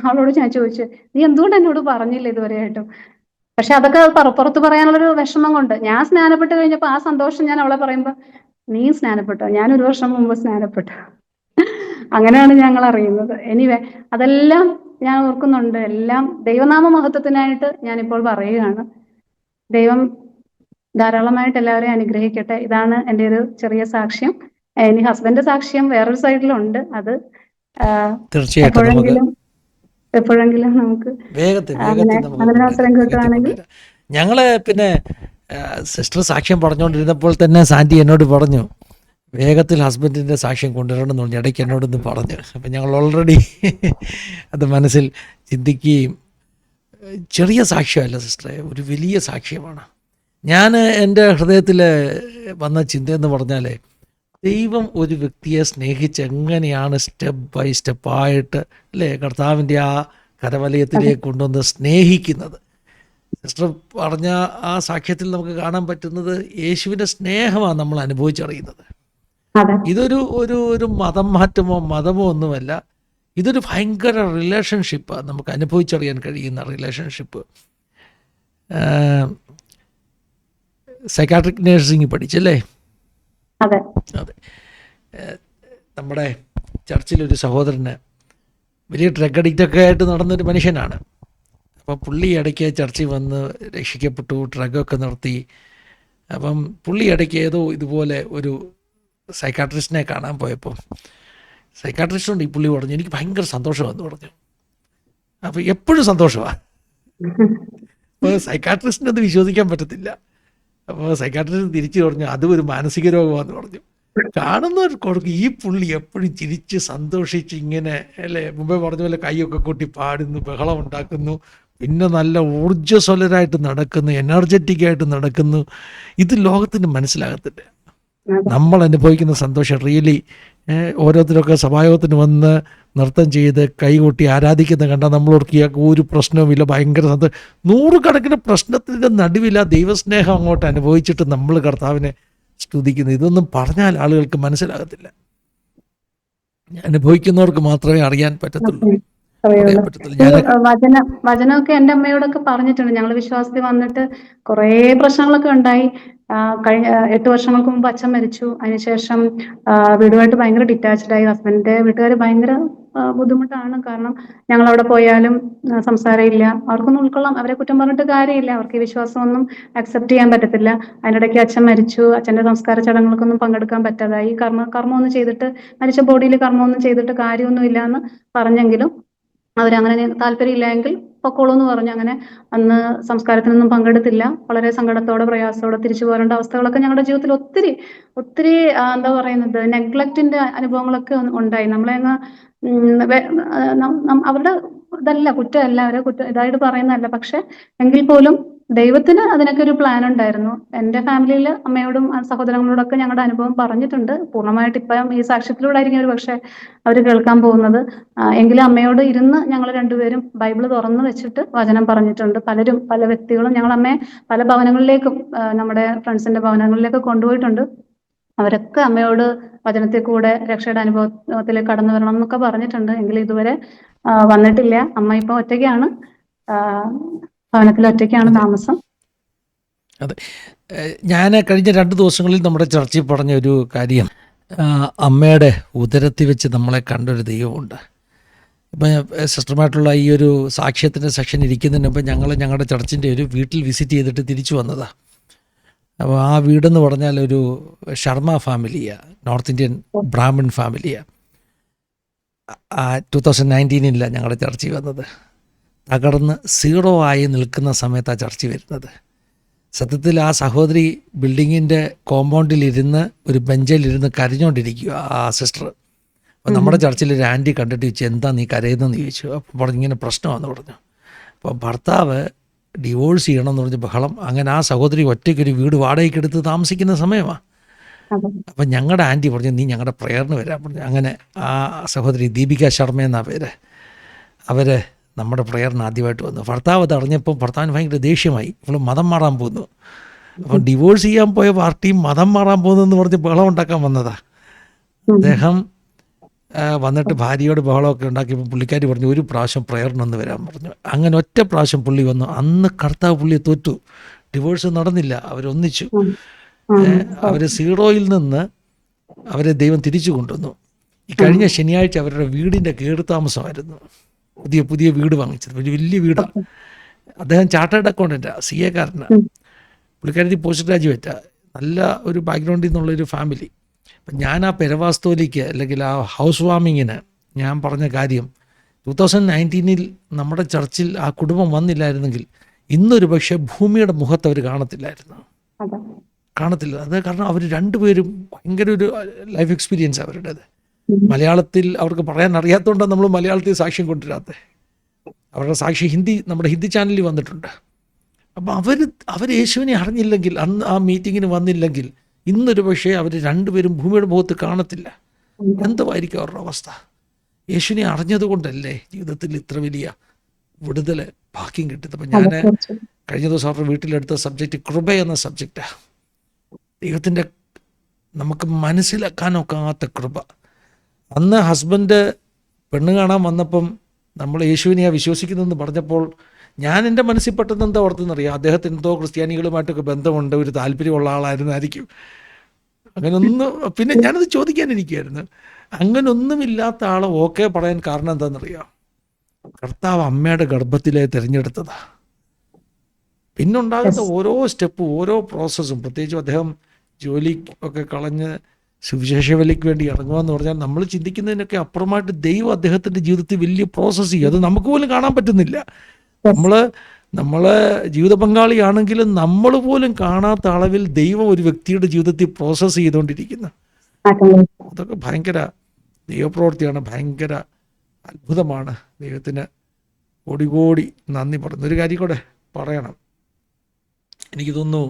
അവളോട് ഞാൻ ചോദിച്ചു, നീ എന്തുകൊണ്ട് എന്നോട് പറഞ്ഞില്ല ഇതുവരെയായിട്ടും. പക്ഷെ അതൊക്കെ പുറത്ത് പറയാനുള്ളൊരു വിഷമം കൊണ്ട് ഞാൻ സ്നാനപ്പെട്ട് കഴിഞ്ഞപ്പോൾ ആ സന്തോഷം ഞാൻ അവളെ പറയുമ്പോ, നീ സ്നാനപ്പെട്ടോ, ഞാൻ 1 വർഷം മുമ്പ് സ്നാനപ്പെട്ടു. അങ്ങനെയാണ് ഞങ്ങൾ അറിയുന്നത്. എനിവേ, അതെല്ലാം ഞാൻ ഓർക്കുന്നുണ്ട്. എല്ലാം ദൈവനാമ മഹത്വത്തിനായിട്ട് ഞാനിപ്പോൾ പറയുകയാണ്. ദൈവം ധാരാളമായിട്ട് എല്ലാവരെയും അനുഗ്രഹിക്കട്ടെ. ഇതാണ് എൻ്റെ ഒരു ചെറിയ സാക്ഷ്യം. ഇനി ഹസ്ബൻഡ് സാക്ഷ്യം വേറൊരു സൈഡിലുണ്ട്. അത് തീർച്ചയായിട്ടും എപ്പോഴെങ്കിലും നമുക്ക് വേഗത്തിൽ അങ്ങനെ അവസരം കിട്ടുകയാണെങ്കിൽ. ഞങ്ങള് പിന്നെ സിസ്റ്റർ സാക്ഷ്യം പറഞ്ഞുകൊണ്ടിരുന്നപ്പോൾ തന്നെ സാൻഡി എന്നോട് പറഞ്ഞു, വേഗത്തിൽ ഹസ്ബൻഡിൻ്റെ സാക്ഷ്യം കൊണ്ടുവരണം എന്ന് പറഞ്ഞു ഇടയ്ക്ക് എന്നോടൊന്ന് പറഞ്ഞു. അപ്പം ഞങ്ങൾ ഓൾറെഡി അത് മനസ്സിൽ ചിന്തിക്കുകയും, ചെറിയ സാക്ഷ്യമല്ല സിസ്റ്ററെ, ഒരു വലിയ സാക്ഷ്യമാണ്. ഞാൻ എൻ്റെ ഹൃദയത്തിൽ വന്ന ചിന്തയെന്ന് പറഞ്ഞാൽ, ദൈവം ഒരു വ്യക്തിയെ സ്നേഹിച്ച് എങ്ങനെയാണ് സ്റ്റെപ്പ് ബൈ സ്റ്റെപ്പായിട്ട് അല്ലേ കർത്താവിൻ്റെ ആ കരവലയത്തിലേക്ക് കൊണ്ടുവന്ന് സ്നേഹിക്കുന്നത്. സിസ്റ്റർ പറഞ്ഞ ആ സാക്ഷ്യത്തിൽ നമുക്ക് കാണാൻ പറ്റുന്നത് യേശുവിൻ്റെ സ്നേഹമാണ് നമ്മൾ അനുഭവിച്ചറിയുന്നത്. ഇതൊരു ഒരു ഒരു മതം മാറ്റമോ മതമോ ഒന്നുമല്ല, ഇതൊരു ഭയങ്കര റിലേഷൻഷിപ്പാണ്, നമുക്ക് അനുഭവിച്ചറിയാൻ കഴിയുന്ന റിലേഷൻഷിപ്പ്. Psychiatric nursing പഠിച്ചല്ലേ? അതെ. നമ്മുടെ ചർച്ചിലൊരു സഹോദരന് വലിയ ഡ്രഗ് അഡിക്റ്റൊക്കെ ആയിട്ട് നടന്നൊരു മനുഷ്യനാണ്. അപ്പം പുള്ളി ഇടയ്ക്ക് ചർച്ചിൽ വന്ന് രക്ഷിക്കപ്പെട്ടു, ഡ്രഗൊക്കെ നിർത്തി. അപ്പം പുള്ളി ഇടയ്ക്ക് ഏതോ ഇതുപോലെ ഒരു സൈക്കാട്രിസ്റ്റിനെ കാണാൻ പോയപ്പോൾ സൈക്കാട്രിസ്റ്റുണ്ട് ഈ പുള്ളി പറഞ്ഞു, എനിക്ക് ഭയങ്കര സന്തോഷമാണെന്ന് പറഞ്ഞു. അപ്പോൾ എപ്പോഴും സന്തോഷമാണ്. അപ്പോൾ സൈക്കാട്രിസ്റ്റിനെ അത് വിശ്വസിക്കാൻ പറ്റത്തില്ല. അപ്പോൾ സൈക്കാട്രിസ്റ്റ് തിരിച്ചു പറഞ്ഞു, അതും ഒരു മാനസിക രോഗമാണെന്ന് പറഞ്ഞു. കാണുന്നവർക്ക് കൊടുക്കും, ഈ പുള്ളി എപ്പോഴും ചിരിച്ച് സന്തോഷിച്ച് ഇങ്ങനെ അല്ലേ, മുമ്പേ പറഞ്ഞ പോലെ കൈയൊക്കെ കൊട്ടി പാടുന്നു, ബഹളം ഉണ്ടാക്കുന്നു, പിന്നെ നല്ല ഊർജ്ജസ്വലരായിട്ട് നടക്കുന്നു, എനർജറ്റിക്കായിട്ട് നടക്കുന്നു. ഇത് ലോകത്തിന് മനസ്സിലാകത്തില്ല. നമ്മൾ അനുഭവിക്കുന്ന സന്തോഷം റിയലി ഓരോരുത്തരൊക്കെ സഭായോഗത്തിന് വന്ന് നൃത്തം ചെയ്ത് കൈകൊട്ടി ആരാധിക്കുന്ന കണ്ടാൽ നമ്മളോർക്ക് ഒരു പ്രശ്നവുമില്ല, ഭയങ്കര സന്തോഷം. 100 കണക്കിന് പ്രശ്നത്തിൻ്റെ നടുവില്ല ദൈവസ്നേഹം അങ്ങോട്ട് അനുഭവിച്ചിട്ട് നമ്മൾ കർത്താവിനെ സ്തുതിക്കുന്നു. ഇതൊന്നും പറഞ്ഞാൽ ആളുകൾക്ക് മനസ്സിലാകത്തില്ല, അനുഭവിക്കുന്നവർക്ക് മാത്രമേ അറിയാൻ പറ്റത്തുള്ളൂ. വചനമൊക്കെ എൻ്റെ അമ്മയോടൊക്കെ പറഞ്ഞിട്ടുണ്ട്. ഞങ്ങൾ വിശ്വാസത്തിൽ വന്നിട്ട് കുറേ പ്രശ്നങ്ങളൊക്കെ ഉണ്ടായി. കഴിഞ്ഞ 8 വർഷങ്ങൾക്ക് മുമ്പ് അച്ഛൻ മരിച്ചു. അതിനുശേഷം വീടുമായിട്ട് ഭയങ്കര ഡിറ്റാച്ച്ഡ് ആയി. ഹസ്ബൻഡിന്റെ വീട്ടുകാർ ഭയങ്കര ബുദ്ധിമുട്ടാണ്. കാരണം ഞങ്ങൾ അവിടെ പോയാലും സംസാരമില്ല, അവർക്കൊന്നും ഉൾക്കൊള്ളാം, അവരെ കുറ്റം പറഞ്ഞിട്ട് കാര്യമില്ല, അവർക്ക് ഈ വിശ്വാസമൊന്നും അക്സെപ്റ്റ് ചെയ്യാൻ പറ്റത്തില്ല. അതിനിടയ്ക്ക് അച്ഛൻ മരിച്ചു, അച്ഛൻ്റെ സംസ്കാര ചടങ്ങുകൾക്കൊന്നും പങ്കെടുക്കാൻ പറ്റാതായി. കർമ്മമൊന്നും ചെയ്തിട്ട്, മരിച്ച ബോഡിയിൽ കർമ്മമൊന്നും ചെയ്തിട്ട് കാര്യമൊന്നും ഇല്ല എന്ന് പറഞ്ഞെങ്കിലും അവരങ്ങനെ താല്പര്യമില്ലെങ്കിൽ പൊക്കോളൂ എന്ന് പറഞ്ഞു. അങ്ങനെ അന്ന് സംസ്കാരത്തിനൊന്നും പങ്കെടുത്തില്ല. വളരെ സങ്കടത്തോടെ പ്രയാസത്തോടെ തിരിച്ചു പോരേണ്ട അവസ്ഥകളൊക്കെ ഞങ്ങളുടെ ജീവിതത്തിൽ ഒത്തിരി ഒത്തിരി എന്താ പറയുന്നത്, നെഗ്ലക്റ്റിന്റെ അനുഭവങ്ങളൊക്കെ ഉണ്ടായി. നമ്മളെ അങ്ങ് അവരുടെ ഇതല്ല, കുറ്റമല്ല, അവരെ ഇതായിട്ട് പറയുന്നതല്ല. പക്ഷെ എങ്കിൽ പോലും ദൈവത്തിന് അതിനൊക്കെ ഒരു പ്ലാൻ ഉണ്ടായിരുന്നു. എൻ്റെ ഫാമിലിയിൽ അമ്മയോടും സഹോദരങ്ങളോടൊക്കെ ഞങ്ങളുടെ അനുഭവം പറഞ്ഞിട്ടുണ്ട്. പൂർണ്ണമായിട്ട് ഇപ്പം ഈ സാക്ഷ്യത്തിലൂടെ ആയിരിക്കും ഒരു പക്ഷെ അവർ കേൾക്കാൻ പോകുന്നത്. എങ്കിലും അമ്മയോട് ഇരുന്ന് ഞങ്ങൾ രണ്ടുപേരും ബൈബിള് തുറന്നു വെച്ചിട്ട് വചനം പറഞ്ഞിട്ടുണ്ട്. പലരും, പല വ്യക്തികളും ഞങ്ങൾ അമ്മയെ പല ഭവനങ്ങളിലേക്കും, നമ്മുടെ ഫ്രണ്ട്സിന്റെ ഭവനങ്ങളിലേക്ക് കൊണ്ടുപോയിട്ടുണ്ട്. അവരൊക്കെ അമ്മയോട് വചനത്തിൽ കൂടെ രക്ഷയുടെ അനുഭവത്തിലേക്ക് കടന്നു വരണം എന്നൊക്കെ പറഞ്ഞിട്ടുണ്ട്. എങ്കിലും ഇതുവരെ വന്നിട്ടില്ല. അമ്മ ഇപ്പൊ ഒറ്റയ്ക്കാണ്, ഭവനത്തിൽ ഒറ്റയ്ക്കാണ് താമസം. അതെ. ഞാൻ കഴിഞ്ഞ 2 ദിവസങ്ങളിൽ നമ്മുടെ ചർച്ചയിൽ പറഞ്ഞ ഒരു കാര്യം, അമ്മയുടെ ഉദരത്തിൽ വെച്ച് നമ്മളെ കണ്ടൊരു ദൈവമുണ്ട്. ഇപ്പം സിസ്റ്ററുമായിട്ടുള്ള ഈ ഒരു സാക്ഷ്യത്തിൻ്റെ സെക്ഷൻ ഇരിക്കുന്നതിന് മുമ്പ് ഞങ്ങൾ ഞങ്ങളുടെ ചർച്ചിൻ്റെ ഒരു വീട്ടിൽ വിസിറ്റ് ചെയ്തിട്ട് തിരിച്ചു വന്നതാണ്. അപ്പോൾ ആ വീടെന്ന് പറഞ്ഞാൽ ഒരു ശർമ്മ ഫാമിലിയാണ്, നോർത്ത് ഇന്ത്യൻ ബ്രാഹ്മിൺ ഫാമിലിയാണ്. 2019 ഞങ്ങളുടെ ചർച്ചിൽ വന്നത്. തകർന്ന് 0 ആയി നിൽക്കുന്ന സമയത്താണ് ചർച്ചിൽ വരുന്നത്. സത്യത്തിൽ ആ സഹോദരി ബിൽഡിങ്ങിൻ്റെ കോമ്പൗണ്ടിലിരുന്ന് ഒരു ബെഞ്ചിലിരുന്ന് കരഞ്ഞുകൊണ്ടിരിക്കുക ആ സിസ്റ്റർ. അപ്പോൾ നമ്മുടെ ചർച്ചിൽ ഒരു ആൻറ്റി കണ്ടിട്ട് ചോദിച്ചു, എന്താ നീ കരയുന്നതെന്ന് ചോദിച്ചു. അപ്പോൾ പറഞ്ഞു ഇങ്ങനെ പ്രശ്നമാണെന്ന് പറഞ്ഞു. അപ്പോൾ ഭർത്താവ് ഡിവോഴ്സ് ചെയ്യണമെന്ന് പറഞ്ഞ് ബഹളം. അങ്ങനെ ആ സഹോദരി ഒറ്റയ്ക്കൊരു വീട് വാടകയ്ക്കെടുത്ത് താമസിക്കുന്ന സമയമാണ്. അപ്പം ഞങ്ങളുടെ ആൻറ്റി പറഞ്ഞു നീ ഞങ്ങളുടെ പ്രേയറിന് വരാൻ പറഞ്ഞു. അങ്ങനെ ആ സഹോദരി ദീപിക ശർമ്മ എന്നാണ് പേര്. അവർ നമ്മുടെ പ്രേയറിന് ആദ്യമായിട്ട് വന്നു. ഭർത്താവ് അത് അറിഞ്ഞപ്പം ഭർത്താവിന് ഭയങ്കര ദേഷ്യമായി. ഇവൾ മതം മാറാൻ പോകുന്നു. അപ്പം ഡിവോഴ്സ് ചെയ്യാൻ പോയ പാർട്ടിയും മതം മാറാൻ പോകുന്നതെന്ന് പറഞ്ഞ് ബഹളം ഉണ്ടാക്കാൻ വന്നതാണ്. അദ്ദേഹം വന്നിട്ട് ഭാര്യയോട് ബഹളമൊക്കെ ഉണ്ടാക്കിയപ്പോൾ പുള്ളിക്കാരി പറഞ്ഞു ഒരു പ്രാവശ്യം പ്രേയറിനൊന്ന് വരാൻ പറഞ്ഞു. അങ്ങനെ ഒറ്റ പ്രാവശ്യം പുള്ളി വന്നു. അന്ന് കർത്താവ് പുള്ളിയെ തോറ്റു. ഡിവോഴ്സ് നടന്നില്ല, അവരൊന്നിച്ചു. അവർ 0യിൽ നിന്ന് അവരെ ദൈവം തിരിച്ചു കൊണ്ടുവന്നു. ഈ കഴിഞ്ഞ ശനിയാഴ്ച അവരുടെ വീടിൻ്റെ കേടുതാമസമായിരുന്നു. പുതിയ വീട് വാങ്ങിച്ചത്, വലിയ വീടാണ്. അദ്ദേഹം ചാർട്ടേഡ് അക്കൗണ്ടൻ്റാണ്, CA കാരനാണ്. പുള്ളിക്കാരി പോസ്റ്റ് ഗ്രാജുവേറ്റാണ്. നല്ല ഒരു ബാക്ക്ഗ്രൗണ്ടിൽ നിന്നുള്ളൊരു ഫാമിലി. അപ്പം ഞാൻ ആ പെരവാസ്തോലിക്ക് അല്ലെങ്കിൽ ആ ഹൗസ് വാമിങ്ങിന് ഞാൻ പറഞ്ഞ കാര്യം 2019 നമ്മുടെ ചർച്ചിൽ ആ കുടുംബം വന്നില്ലായിരുന്നെങ്കിൽ ഇന്നൊരു പക്ഷേ ഭൂമിയുടെ മുഖത്ത് അവർ കാണത്തില്ല. അത് കാരണം അവർ രണ്ടുപേരും ഭയങ്കര ഒരു ലൈഫ് എക്സ്പീരിയൻസ് അവരുടേത്. മലയാളത്തിൽ അവർക്ക് പറയാൻ അറിയാത്തതുകൊണ്ടാണ് നമ്മൾ മലയാളത്തിൽ സാക്ഷ്യം കൊണ്ടുവരാത്തത്. അവരുടെ സാക്ഷി നമ്മുടെ ഹിന്ദി ചാനലിൽ വന്നിട്ടുണ്ട്. അപ്പം അവർ യേശുവിനെ അറിഞ്ഞില്ലെങ്കിൽ, അന്ന് ആ മീറ്റിങ്ങിന് വന്നില്ലെങ്കിൽ ഇന്നൊരു പക്ഷേ അവർ രണ്ടുപേരും ഭൂമിയുടെ മുഖത്ത് കാണത്തില്ല. എന്തായിരിക്കും അവരുടെ അവസ്ഥ? യേശുവിനെ അറിഞ്ഞതുകൊണ്ടല്ലേ ജീവിതത്തിൽ ഇത്ര വലിയ വിടുതൽ ഭാഗ്യം കിട്ടുന്നത്. അപ്പം ഞാൻ കഴിഞ്ഞ ദിവസം അവരുടെ വീട്ടിലെടുത്ത സബ്ജക്റ്റ് കൃപ എന്ന സബ്ജക്റ്റാണ്. ദൈവത്തിൻ്റെ നമുക്ക് മനസ്സിലാക്കാനൊക്കാത്ത കൃപ. അന്ന് ഹസ്ബൻഡ് പെണ്ണ് കാണാൻ വന്നപ്പം നമ്മൾ യേശുവിനെയാണ് വിശ്വസിക്കുന്നതെന്ന് പറഞ്ഞപ്പോൾ ഞാൻ എൻ്റെ മനസ്സിൽ പെട്ടെന്ന് എന്താ ഓർത്തെന്നറിയാം, അദ്ദേഹത്തിന് എന്തോ ക്രിസ്ത്യാനികളുമായിട്ടൊക്കെ ബന്ധമുണ്ട്, ഒരു താല്പര്യമുള്ള ആളായിരുന്നായിരിക്കും. അങ്ങനൊന്നും, പിന്നെ ഞാനത് ചോദിക്കാനിരിക്കുകയായിരുന്നു. അങ്ങനൊന്നുമില്ലാത്ത ആളെ ഓക്കെ പറയാൻ കാരണം എന്താണെന്നറിയാം, കർത്താവ് അമ്മയുടെ ഗർഭത്തിലെ തിരഞ്ഞെടുത്തതാ. പിന്നുണ്ടാകുന്ന ഓരോ സ്റ്റെപ്പും ഓരോ പ്രോസസ്സും, പ്രത്യേകിച്ചും അദ്ദേഹം ജോലി ഒക്കെ കളഞ്ഞ് സുവിശേഷവലിക്ക് വേണ്ടി ഇറങ്ങുകയെന്ന് പറഞ്ഞാൽ നമ്മൾ ചിന്തിക്കുന്നതിനൊക്കെ അപ്പുറമായിട്ട് ദൈവം അദ്ദേഹത്തിൻ്റെ ജീവിതത്തിൽ വലിയ പ്രോസസ്സ് ചെയ്യും. അത് നമുക്ക് പോലും കാണാൻ പറ്റുന്നില്ല. നമ്മളെ ജീവിത പങ്കാളിയാണെങ്കിലും നമ്മൾ പോലും കാണാത്ത അളവിൽ ദൈവം ഒരു വ്യക്തിയുടെ ജീവിതത്തിൽ പ്രോസസ്സ് ചെയ്തുകൊണ്ടിരിക്കുന്നു. അതൊക്കെ ഭയങ്കര ദൈവപ്രവൃത്തിയാണ്, ഭയങ്കര അത്ഭുതമാണ്. ദൈവത്തിന് കോടി നന്ദി പറയുന്നു. ഒരു കാര്യം കൂടെ പറയണം. എനിക്ക് തോന്നുന്നു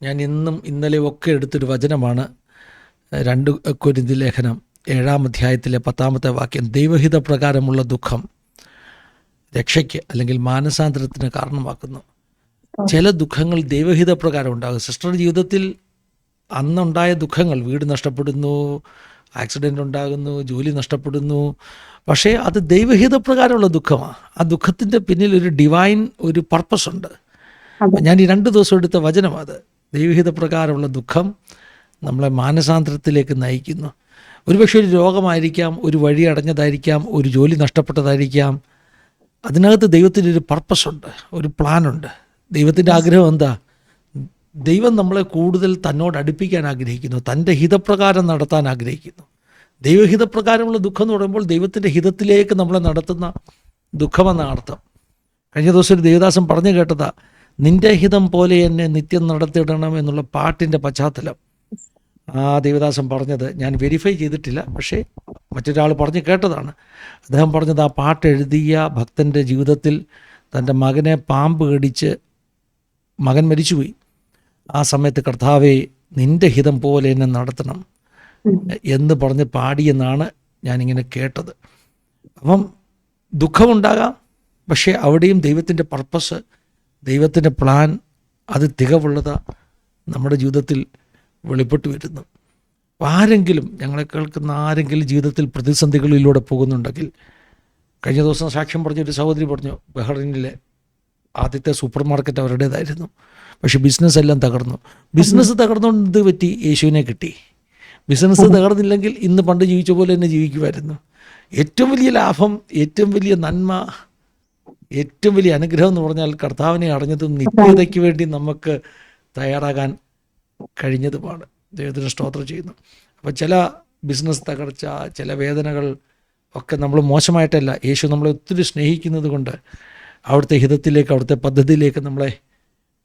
ഞാൻ ഇന്നും ഇന്നലെയും ഒക്കെ എടുത്തൊരു വചനമാണ് 2 കൊരിന്ത്യർ ലേഖനം 7-ാം അധ്യായത്തിലെ 10-ാമത്തെ വാക്യം. ദൈവഹിത പ്രകാരമുള്ള ദുഃഖം രക്ഷയ്ക്ക് അല്ലെങ്കിൽ മാനസാന്തരത്തിന് കാരണമാക്കുന്നു. ചില ദുഃഖങ്ങൾ ദൈവഹിത പ്രകാരം ഉണ്ടാകും. സിസ്റ്ററുടെ ജീവിതത്തിൽ അന്നുണ്ടായ ദുഃഖങ്ങൾ, വീട് നഷ്ടപ്പെടുന്നു, ആക്സിഡൻ്റ് ഉണ്ടാകുന്നു, ജോലി നഷ്ടപ്പെടുന്നു, പക്ഷേ അത് ദൈവഹിത പ്രകാരമുള്ള ദുഃഖമാണ്. ആ ദുഃഖത്തിൻ്റെ പിന്നിൽ ഒരു ഡിവൈൻ ഒരു പർപ്പസ് ഉണ്ട്. ഞാൻ ഈ 2 ദിവസം എടുത്ത വചനം അത്. ദൈവഹിത പ്രകാരമുള്ള ദുഃഖം നമ്മളെ മാനസാന്തരത്തിലേക്ക് നയിക്കുന്നു. ഒരുപക്ഷെ ഒരു രോഗമായിരിക്കാം, ഒരു വഴി അടഞ്ഞതായിരിക്കാം, ഒരു ജോലി നഷ്ടപ്പെട്ടതായിരിക്കാം. അതിനകത്ത് ദൈവത്തിൻ്റെ ഒരു പർപ്പസുണ്ട്, ഒരു പ്ലാനുണ്ട്. ദൈവത്തിൻ്റെ ആഗ്രഹം എന്താ? ദൈവം നമ്മളെ കൂടുതൽ തന്നോട് അടുപ്പിക്കാൻ ആഗ്രഹിക്കുന്നു, തൻ്റെ ഹിതപ്രകാരം നടത്താൻ ആഗ്രഹിക്കുന്നു. ദൈവഹിതപ്രകാരമുള്ള ദുഃഖം എന്ന് പറയുമ്പോൾ ദൈവത്തിൻ്റെ ഹിതത്തിലേക്ക് നമ്മളെ നടത്തുന്ന ദുഃഖമെന്ന അർത്ഥം. കഴിഞ്ഞ ദിവസം ഒരു ദേവദാസൻ പറഞ്ഞു കേട്ടതാ, നിന്റെ ഹിതം പോലെ എന്നെ നിത്യം നടത്തിയിടണം എന്നുള്ള പാട്ടിൻ്റെ പശ്ചാത്തലം. ആ ദേവദാസൻ പറഞ്ഞത് ഞാൻ വെരിഫൈ ചെയ്തിട്ടില്ല, പക്ഷേ മറ്റൊരാൾ പറഞ്ഞ് കേട്ടതാണ്. അദ്ദേഹം പറഞ്ഞത് ആ പാട്ട് എഴുതിയ ഭക്തൻ്റെ ജീവിതത്തിൽ തൻ്റെ മകനെ പാമ്പ് കടിച്ച് മകൻ മരിച്ചുപോയി. ആ സമയത്ത് കർത്താവേ നിൻ്റെ ഹിതം പോലെ എന്നെ നടത്തണം എന്ന് പറഞ്ഞ് പാടിയെന്നാണ് ഞാനിങ്ങനെ കേട്ടത്. അപ്പം ദുഃഖമുണ്ടാകാം, പക്ഷേ അവിടെയും ദൈവത്തിൻ്റെ പർപ്പസ്, ദൈവത്തിൻ്റെ പ്ലാൻ, അത് തികവുള്ളത് നമ്മുടെ ജീവിതത്തിൽ വെളിപ്പെട്ടു വരുന്നു. ആരെങ്കിലും, ഞങ്ങളെ കേൾക്കുന്ന ആരെങ്കിലും ജീവിതത്തിൽ പ്രതിസന്ധികളിലൂടെ പോകുന്നുണ്ടെങ്കിൽ, കഴിഞ്ഞ ദിവസം സാക്ഷ്യം പറഞ്ഞൊരു സഹോദരി പറഞ്ഞു, ബഹ്റൈനിലെ ആദ്യത്തെ സൂപ്പർ മാർക്കറ്റ് അവരുടേതായിരുന്നു. പക്ഷേ ബിസിനസ് എല്ലാം തകർന്നു. ബിസിനസ് തകർന്നുകൊണ്ട് എന്ത് പറ്റി? യേശുവിനെ കിട്ടി. ബിസിനസ് തകർന്നില്ലെങ്കിൽ ഇന്ന് പണ്ട് ജീവിച്ച പോലെ തന്നെ ജീവിക്കുമായിരുന്നു. ഏറ്റവും വലിയ ലാഭം, ഏറ്റവും വലിയ നന്മ, ഏറ്റവും വലിയ അനുഗ്രഹം എന്ന് പറഞ്ഞാൽ കർത്താവിനെ അറിഞ്ഞതും നിത്യതയ്ക്ക് വേണ്ടി നമുക്ക് തയ്യാറാകാൻ കഴിഞ്ഞതുമാണ്. ദൈവത്തിന് സ്തോത്രം ചെയ്യുന്നു. അപ്പോൾ ചില ബിസിനസ് തകർച്ച, ചില വേദനകൾ ഒക്കെ നമ്മൾ മോശമായിട്ടല്ല, യേശു നമ്മളെ ഒത്തിരി സ്നേഹിക്കുന്നത് കൊണ്ട് അവിടുത്തെ ഹിതത്തിലേക്ക്, അവിടുത്തെ പദ്ധതിയിലേക്ക് നമ്മളെ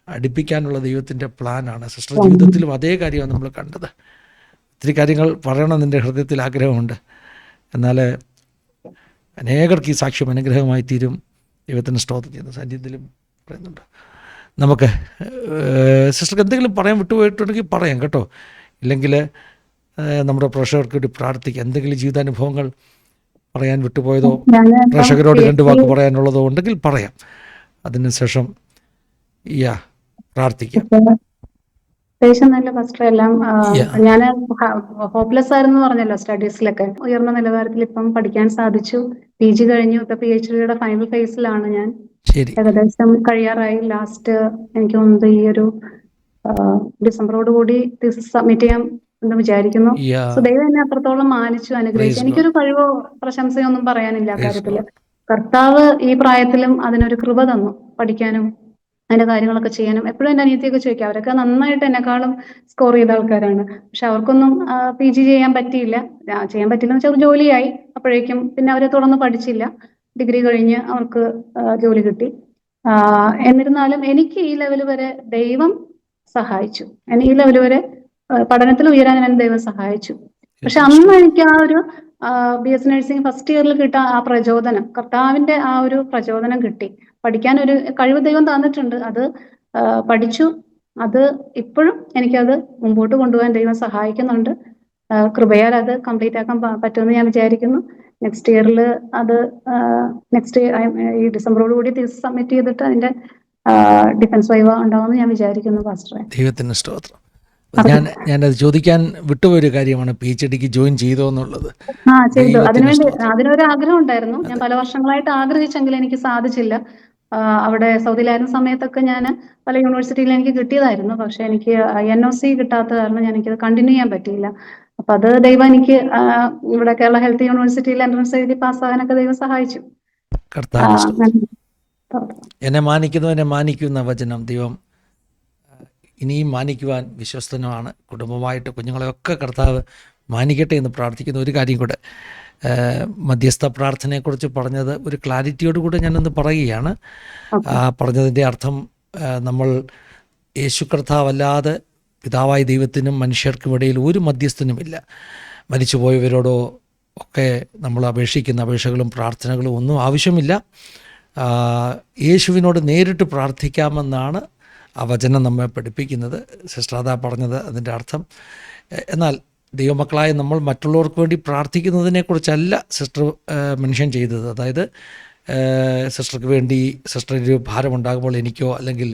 അടുപ്പിക്കാനുള്ള ദൈവത്തിൻ്റെ പ്ലാനാണ്. സിസ്റ്റർ ജീവിതത്തിലും അതേ കാര്യമാണ് നമ്മൾ കണ്ടത്. ഒത്തിരി കാര്യങ്ങൾ പറയണം എൻ്റെ ഹൃദയത്തിൽ ആഗ്രഹമുണ്ട്. എന്നാൽ അനേകർക്ക് ഈ സാക്ഷ്യം അനുഗ്രഹമായി തീരും. ദൈവത്തിന് സ്തോത്രം ചെയ്യുന്നു. സാന്നിധ്യത്തിലും പറയുന്നുണ്ട്. നമുക്ക് സിസ്റ്റർക്ക് എന്തെങ്കിലും പറയാൻ വിട്ടുപോയിട്ടുണ്ടെങ്കിൽ പറയാം കേട്ടോ. ഇല്ലെങ്കിൽ നമ്മുടെ പ്രേക്ഷകർക്ക് വേണ്ടി പ്രാർത്ഥിക്കാം. എന്തെങ്കിലും ജീവിതാനുഭവങ്ങൾ പറയാൻ വിട്ടുപോയതോ പ്രേക്ഷകരോട് 2 വാക്ക് പറയാനുള്ളതോ ഉണ്ടെങ്കിൽ പറയാം. അതിനുശേഷം പ്രാർത്ഥിക്കാം. നല്ല ഫസ്റ്റ് എല്ലാം ഞാൻ ഹോപ്പ്ലെസ് ആയിരുന്നു പറഞ്ഞല്ലോ. സ്റ്റഡീസിലൊക്കെ ഉയർന്ന നിലവാരത്തിൽ ഇപ്പം പഠിക്കാൻ സാധിച്ചു. PG കഴിഞ്ഞു. ഇപ്പൊ PhDയുടെ ഫൈനൽ ഫേസിലാണ് ഞാൻ. ഏകദേശം കഴിയാറായി. ലാസ്റ്റ് എനിക്ക് തോന്നുന്നത് ഈ ഒരു ഡിസംബറോട് കൂടി തീസിസ് സബ്മിറ്റ് ചെയ്യാൻ എന്ന് വിചാരിക്കുന്നു. സോ ദൈവം എന്നെ അത്രത്തോളം മാനിച്ചു, അനുഗ്രഹിച്ചു. എനിക്കൊരു കഴിവോ പ്രശംസയോ ഒന്നും പറയാനില്ല കാര്യത്തില്. കർത്താവ് ഈ പ്രായത്തിലും അതിനൊരു കൃപ തന്നു പഠിക്കാനും അതിന്റെ കാര്യങ്ങളൊക്കെ ചെയ്യാനും. എപ്പോഴും എൻ്റെ അനിയത്തിയൊക്കെ ചോദിക്കും, അവരൊക്കെ നന്നായിട്ട് എന്നെക്കാളും സ്കോർ ചെയ്ത ആൾക്കാരാണ്. പക്ഷെ അവർക്കൊന്നും PG ചെയ്യാൻ പറ്റിയില്ല. ചെയ്യാൻ പറ്റില്ലെന്ന് വെച്ചാൽ ജോലിയായി അപ്പോഴേക്കും. പിന്നെ അവരെ തുടർന്ന് പഠിച്ചില്ല. ഡിഗ്രി കഴിഞ്ഞ് അവർക്ക് ജോലി കിട്ടി. എന്നിരുന്നാലും എനിക്ക് ഈ ലെവൽ വരെ ദൈവം സഹായിച്ചു. ഈ ലെവൽ വരെ പഠനത്തിൽ ഉയരാൻ എന്നെ ദൈവം സഹായിച്ചു. പക്ഷെ അന്ന് എനിക്ക് ആ ഒരു BS നഴ്സിംഗ് ഫസ്റ്റ് ഇയറിൽ കിട്ടാൻ ആ പ്രചോദനം, കർത്താവിന്റെ ആ ഒരു പ്രചോദനം കിട്ടി. പഠിക്കാൻ ഒരു കഴിവ് ദൈവം തന്നിട്ടുണ്ട്. അത് പഠിച്ചു. അത് ഇപ്പോഴും എനിക്കത് മുമ്പോട്ട് കൊണ്ടുപോകാൻ ദൈവം സഹായിക്കുന്നുണ്ട്. കൃപയാൽ അത് കംപ്ലീറ്റ് ആക്കാൻ പറ്റുമെന്ന് ഞാൻ വിചാരിക്കുന്നു. നെക്സ്റ്റ് ഇയറിൽ അത് ഈ ഡിസംബറോട് കൂടി തീസിസ് സബ്മിറ്റ് ചെയ്തിട്ട് അതിന്റെ ഡിഫൻസ് വൈവ ഉണ്ടാവുമെന്ന് ഞാൻ വിചാരിക്കുന്നു പാസ്റ്ററെ. ദൈവത്തിന് സ്തോത്രം. ഞാനത് ചോദിക്കാൻ വിട്ടുപോയൊരു കാര്യമാണ്, PhDക്ക് ജോയിൻ ചെയ്തോ എന്നുള്ളത്. ചെയ്തു. അതിനൊരു ആഗ്രഹം ഉണ്ടായിരുന്നു. ഞാൻ പല വർഷങ്ങളായിട്ട് ആഗ്രഹിച്ചെങ്കിലും എനിക്ക് സാധിച്ചില്ല. അവിടെ സൗദിയിലായിരുന്ന സമയത്തൊക്കെ ഞാൻ പല യൂണിവേഴ്സിറ്റിയിൽ എനിക്ക് കിട്ടിയതായിരുന്നു. പക്ഷെ എനിക്ക് NOC കിട്ടാത്ത കാരണം എനിക്കത് കണ്ടിന്യൂ ചെയ്യാൻ പറ്റിയില്ല. അപ്പൊ അത് ദൈവം എനിക്ക് ഇവിടെ കേരള ഹെൽത്ത് യൂണിവേഴ്സിറ്റിയിൽ എൻട്രൻസ് എഴുതി പാസ്സാകാനൊക്കെ ദൈവം സഹായിച്ചു. എന്നെ മാനിക്കുന്നവനെ മാനിക്കുന്ന വചനം ദൈവം ഇനിയും മാനിക്കുവാൻ വിശ്വസ്തനുമാണ്. കുടുംബമായിട്ട് കുഞ്ഞുങ്ങളെയൊക്കെ കർത്താവ് മാനിക്കട്ടെ എന്ന് പ്രാർത്ഥിക്കുന്ന. ഒരു കാര്യം കൂടെ, മധ്യസ്ഥ പ്രാർത്ഥനയെക്കുറിച്ച് പറഞ്ഞത് ഒരു ക്ലാരിറ്റിയോടുകൂടെ ഞാനൊന്ന് പറയുകയാണ്. പറഞ്ഞതിൻ്റെ അർത്ഥം, നമ്മൾ യേശു കർത്താവല്ലാതെ പിതാവായ ദൈവത്തിനും മനുഷ്യർക്കും ഇടയിൽ ഒരു മധ്യസ്ഥനുമില്ല. മരിച്ചുപോയവരോടോ ഒക്കെ നമ്മൾ അപേക്ഷിക്കുന്ന അപേക്ഷകളും പ്രാർത്ഥനകളും ഒന്നും ആവശ്യമില്ല. യേശുവിനോട് നേരിട്ട് പ്രാർത്ഥിക്കാമെന്നാണ് ആ വചനം നമ്മെ പഠിപ്പിക്കുന്നത്. സിസ്റ്റർ അതാ പറഞ്ഞത് അതിൻ്റെ അർത്ഥം. എന്നാൽ ദൈവമക്കളായ നമ്മൾ മറ്റുള്ളവർക്ക് വേണ്ടി പ്രാർത്ഥിക്കുന്നതിനെക്കുറിച്ചല്ല സിസ്റ്റർ മെൻഷൻ ചെയ്തത്. അതായത് സിസ്റ്റർക്ക് വേണ്ടി സിസ്റ്ററിന് ഭാരമുണ്ടാകുമ്പോൾ എനിക്കോ അല്ലെങ്കിൽ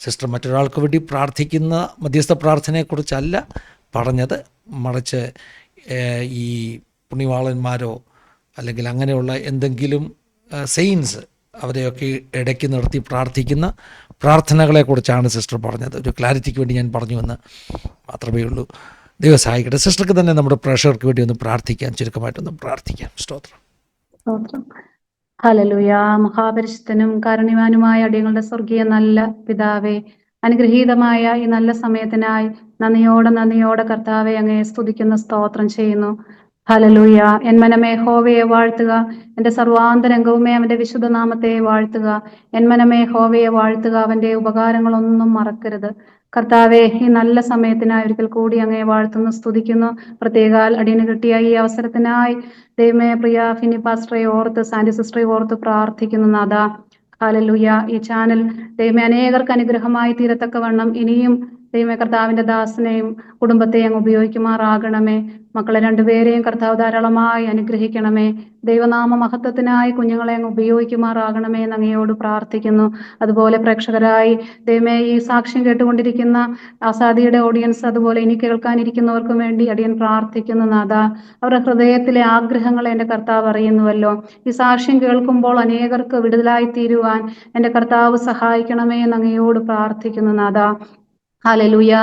സിസ്റ്റർ മറ്റൊരാൾക്ക് വേണ്ടി പ്രാർത്ഥിക്കുന്ന മധ്യസ്ഥ പ്രാർത്ഥനയെക്കുറിച്ചല്ല പറഞ്ഞത്. മറിച്ച് ഈ പുണ്യവാളന്മാരോ അല്ലെങ്കിൽ അങ്ങനെയുള്ള എന്തെങ്കിലും സെയിൻസ് അവരെയൊക്കെ ഇടയ്ക്ക് നിർത്തി പ്രാർത്ഥിക്കുന്ന പ്രാർത്ഥനകളെക്കുറിച്ചാണ് സിസ്റ്റർ പറഞ്ഞത്. ഒരു ക്ലാരിറ്റിക്ക് വേണ്ടി ഞാൻ പറഞ്ഞു എന്ന് മാത്രമേ ഉള്ളൂ. ദൈവം സഹായിക്കട്ടെ. സിസ്റ്റർക്ക് തന്നെ നമ്മുടെ പ്രേക്ഷകർക്ക് വേണ്ടി ഒന്ന് പ്രാർത്ഥിക്കാം, ചുരുക്കമായിട്ടൊന്ന് പ്രാർത്ഥിക്കാം. സ്തോത്രം. ഹല്ലേലൂയ. മഹാപരിശുദ്ധനും കാരുണ്യവാനുമായ അടിയങ്ങളുടെ സ്വർഗീയ നല്ല പിതാവേ, അനുഗ്രഹീതമായ ഈ നല്ല സമയത്തിനായി നന്ദിയോടെ കർത്താവെ അങ്ങയെ സ്തുതിക്കുന്ന സ്തോത്രം ചെയ്യുന്നു. ഹല്ലേലൂയ. എൻ മനമേ യഹോവയെ വാഴ്ത്തുക, എന്റെ സർവാന്തരംഗവുമേ അവന്റെ വിശുദ്ധ നാമത്തെ വാഴ്ത്തുക. എൻ മനമേ യഹോവയെ വാഴ്ത്തുക, അവന്റെ ഉപകാരങ്ങളൊന്നും മറക്കരുത്. കർത്താവെ, ഈ നല്ല സമയത്തിനായി ഒരിക്കൽ കൂടി അങ്ങയെ വാഴ്ത്തുന്നു, സ്തുതിക്കുന്നു. പ്രത്യേകാൽ അടിയന് കിട്ടിയ ഈ അവസരത്തിനായി ദൈവമേ പ്രിയ ഫിനി പാസ്റ്ററെ ഓർത്ത്, സാൻഡി സിസ്റ്ററെ ഓർത്ത് പ്രാർത്ഥിക്കുന്നു നാഥാ. ഹല്ലേലൂയ. ഈ ചാനൽ ദൈവമേ അനേകർക്ക് അനുഗ്രഹമായി തീരത്തക്കവണ്ണം ഇനിയും ദൈവമേ കർത്താവിന്റെ ദാസനെയും കുടുംബത്തെയും അങ്ങ് ഉപയോഗിക്കുമാറാകണമേ. മക്കളെ രണ്ടുപേരെയും കർത്താവ് ധാരാളമായി അനുഗ്രഹിക്കണമേ. ദൈവനാമ മഹത്വത്തിനായി കുഞ്ഞുങ്ങളെ അങ്ങ് ഉപയോഗിക്കുമാറാകണമേ എന്ന് അങ്ങയോട് പ്രാർത്ഥിക്കുന്നു. അതുപോലെ പ്രേക്ഷകരായി ദൈവമേ ഈ സാക്ഷ്യം കേട്ടുകൊണ്ടിരിക്കുന്ന ആസാദിയുടെ ഓഡിയൻസ്, അതുപോലെ ഇനി കേൾക്കാനിരിക്കുന്നവർക്കും വേണ്ടി അടിയൻ പ്രാർത്ഥിക്കുന്നു നാഥ. അവരുടെ ഹൃദയത്തിലെ ആഗ്രഹങ്ങളെ എൻ്റെ കർത്താവ് അറിയുന്നുവല്ലോ. ഈ സാക്ഷ്യം കേൾക്കുമ്പോൾ അനേകർക്ക് വിടുതലായി തീരുവാൻ എൻ്റെ കർത്താവ് സഹായിക്കണമേ എന്ന് അങ്ങയോട് പ്രാർത്ഥിക്കുന്നു നാഥ. ഹല്ലേലൂയ.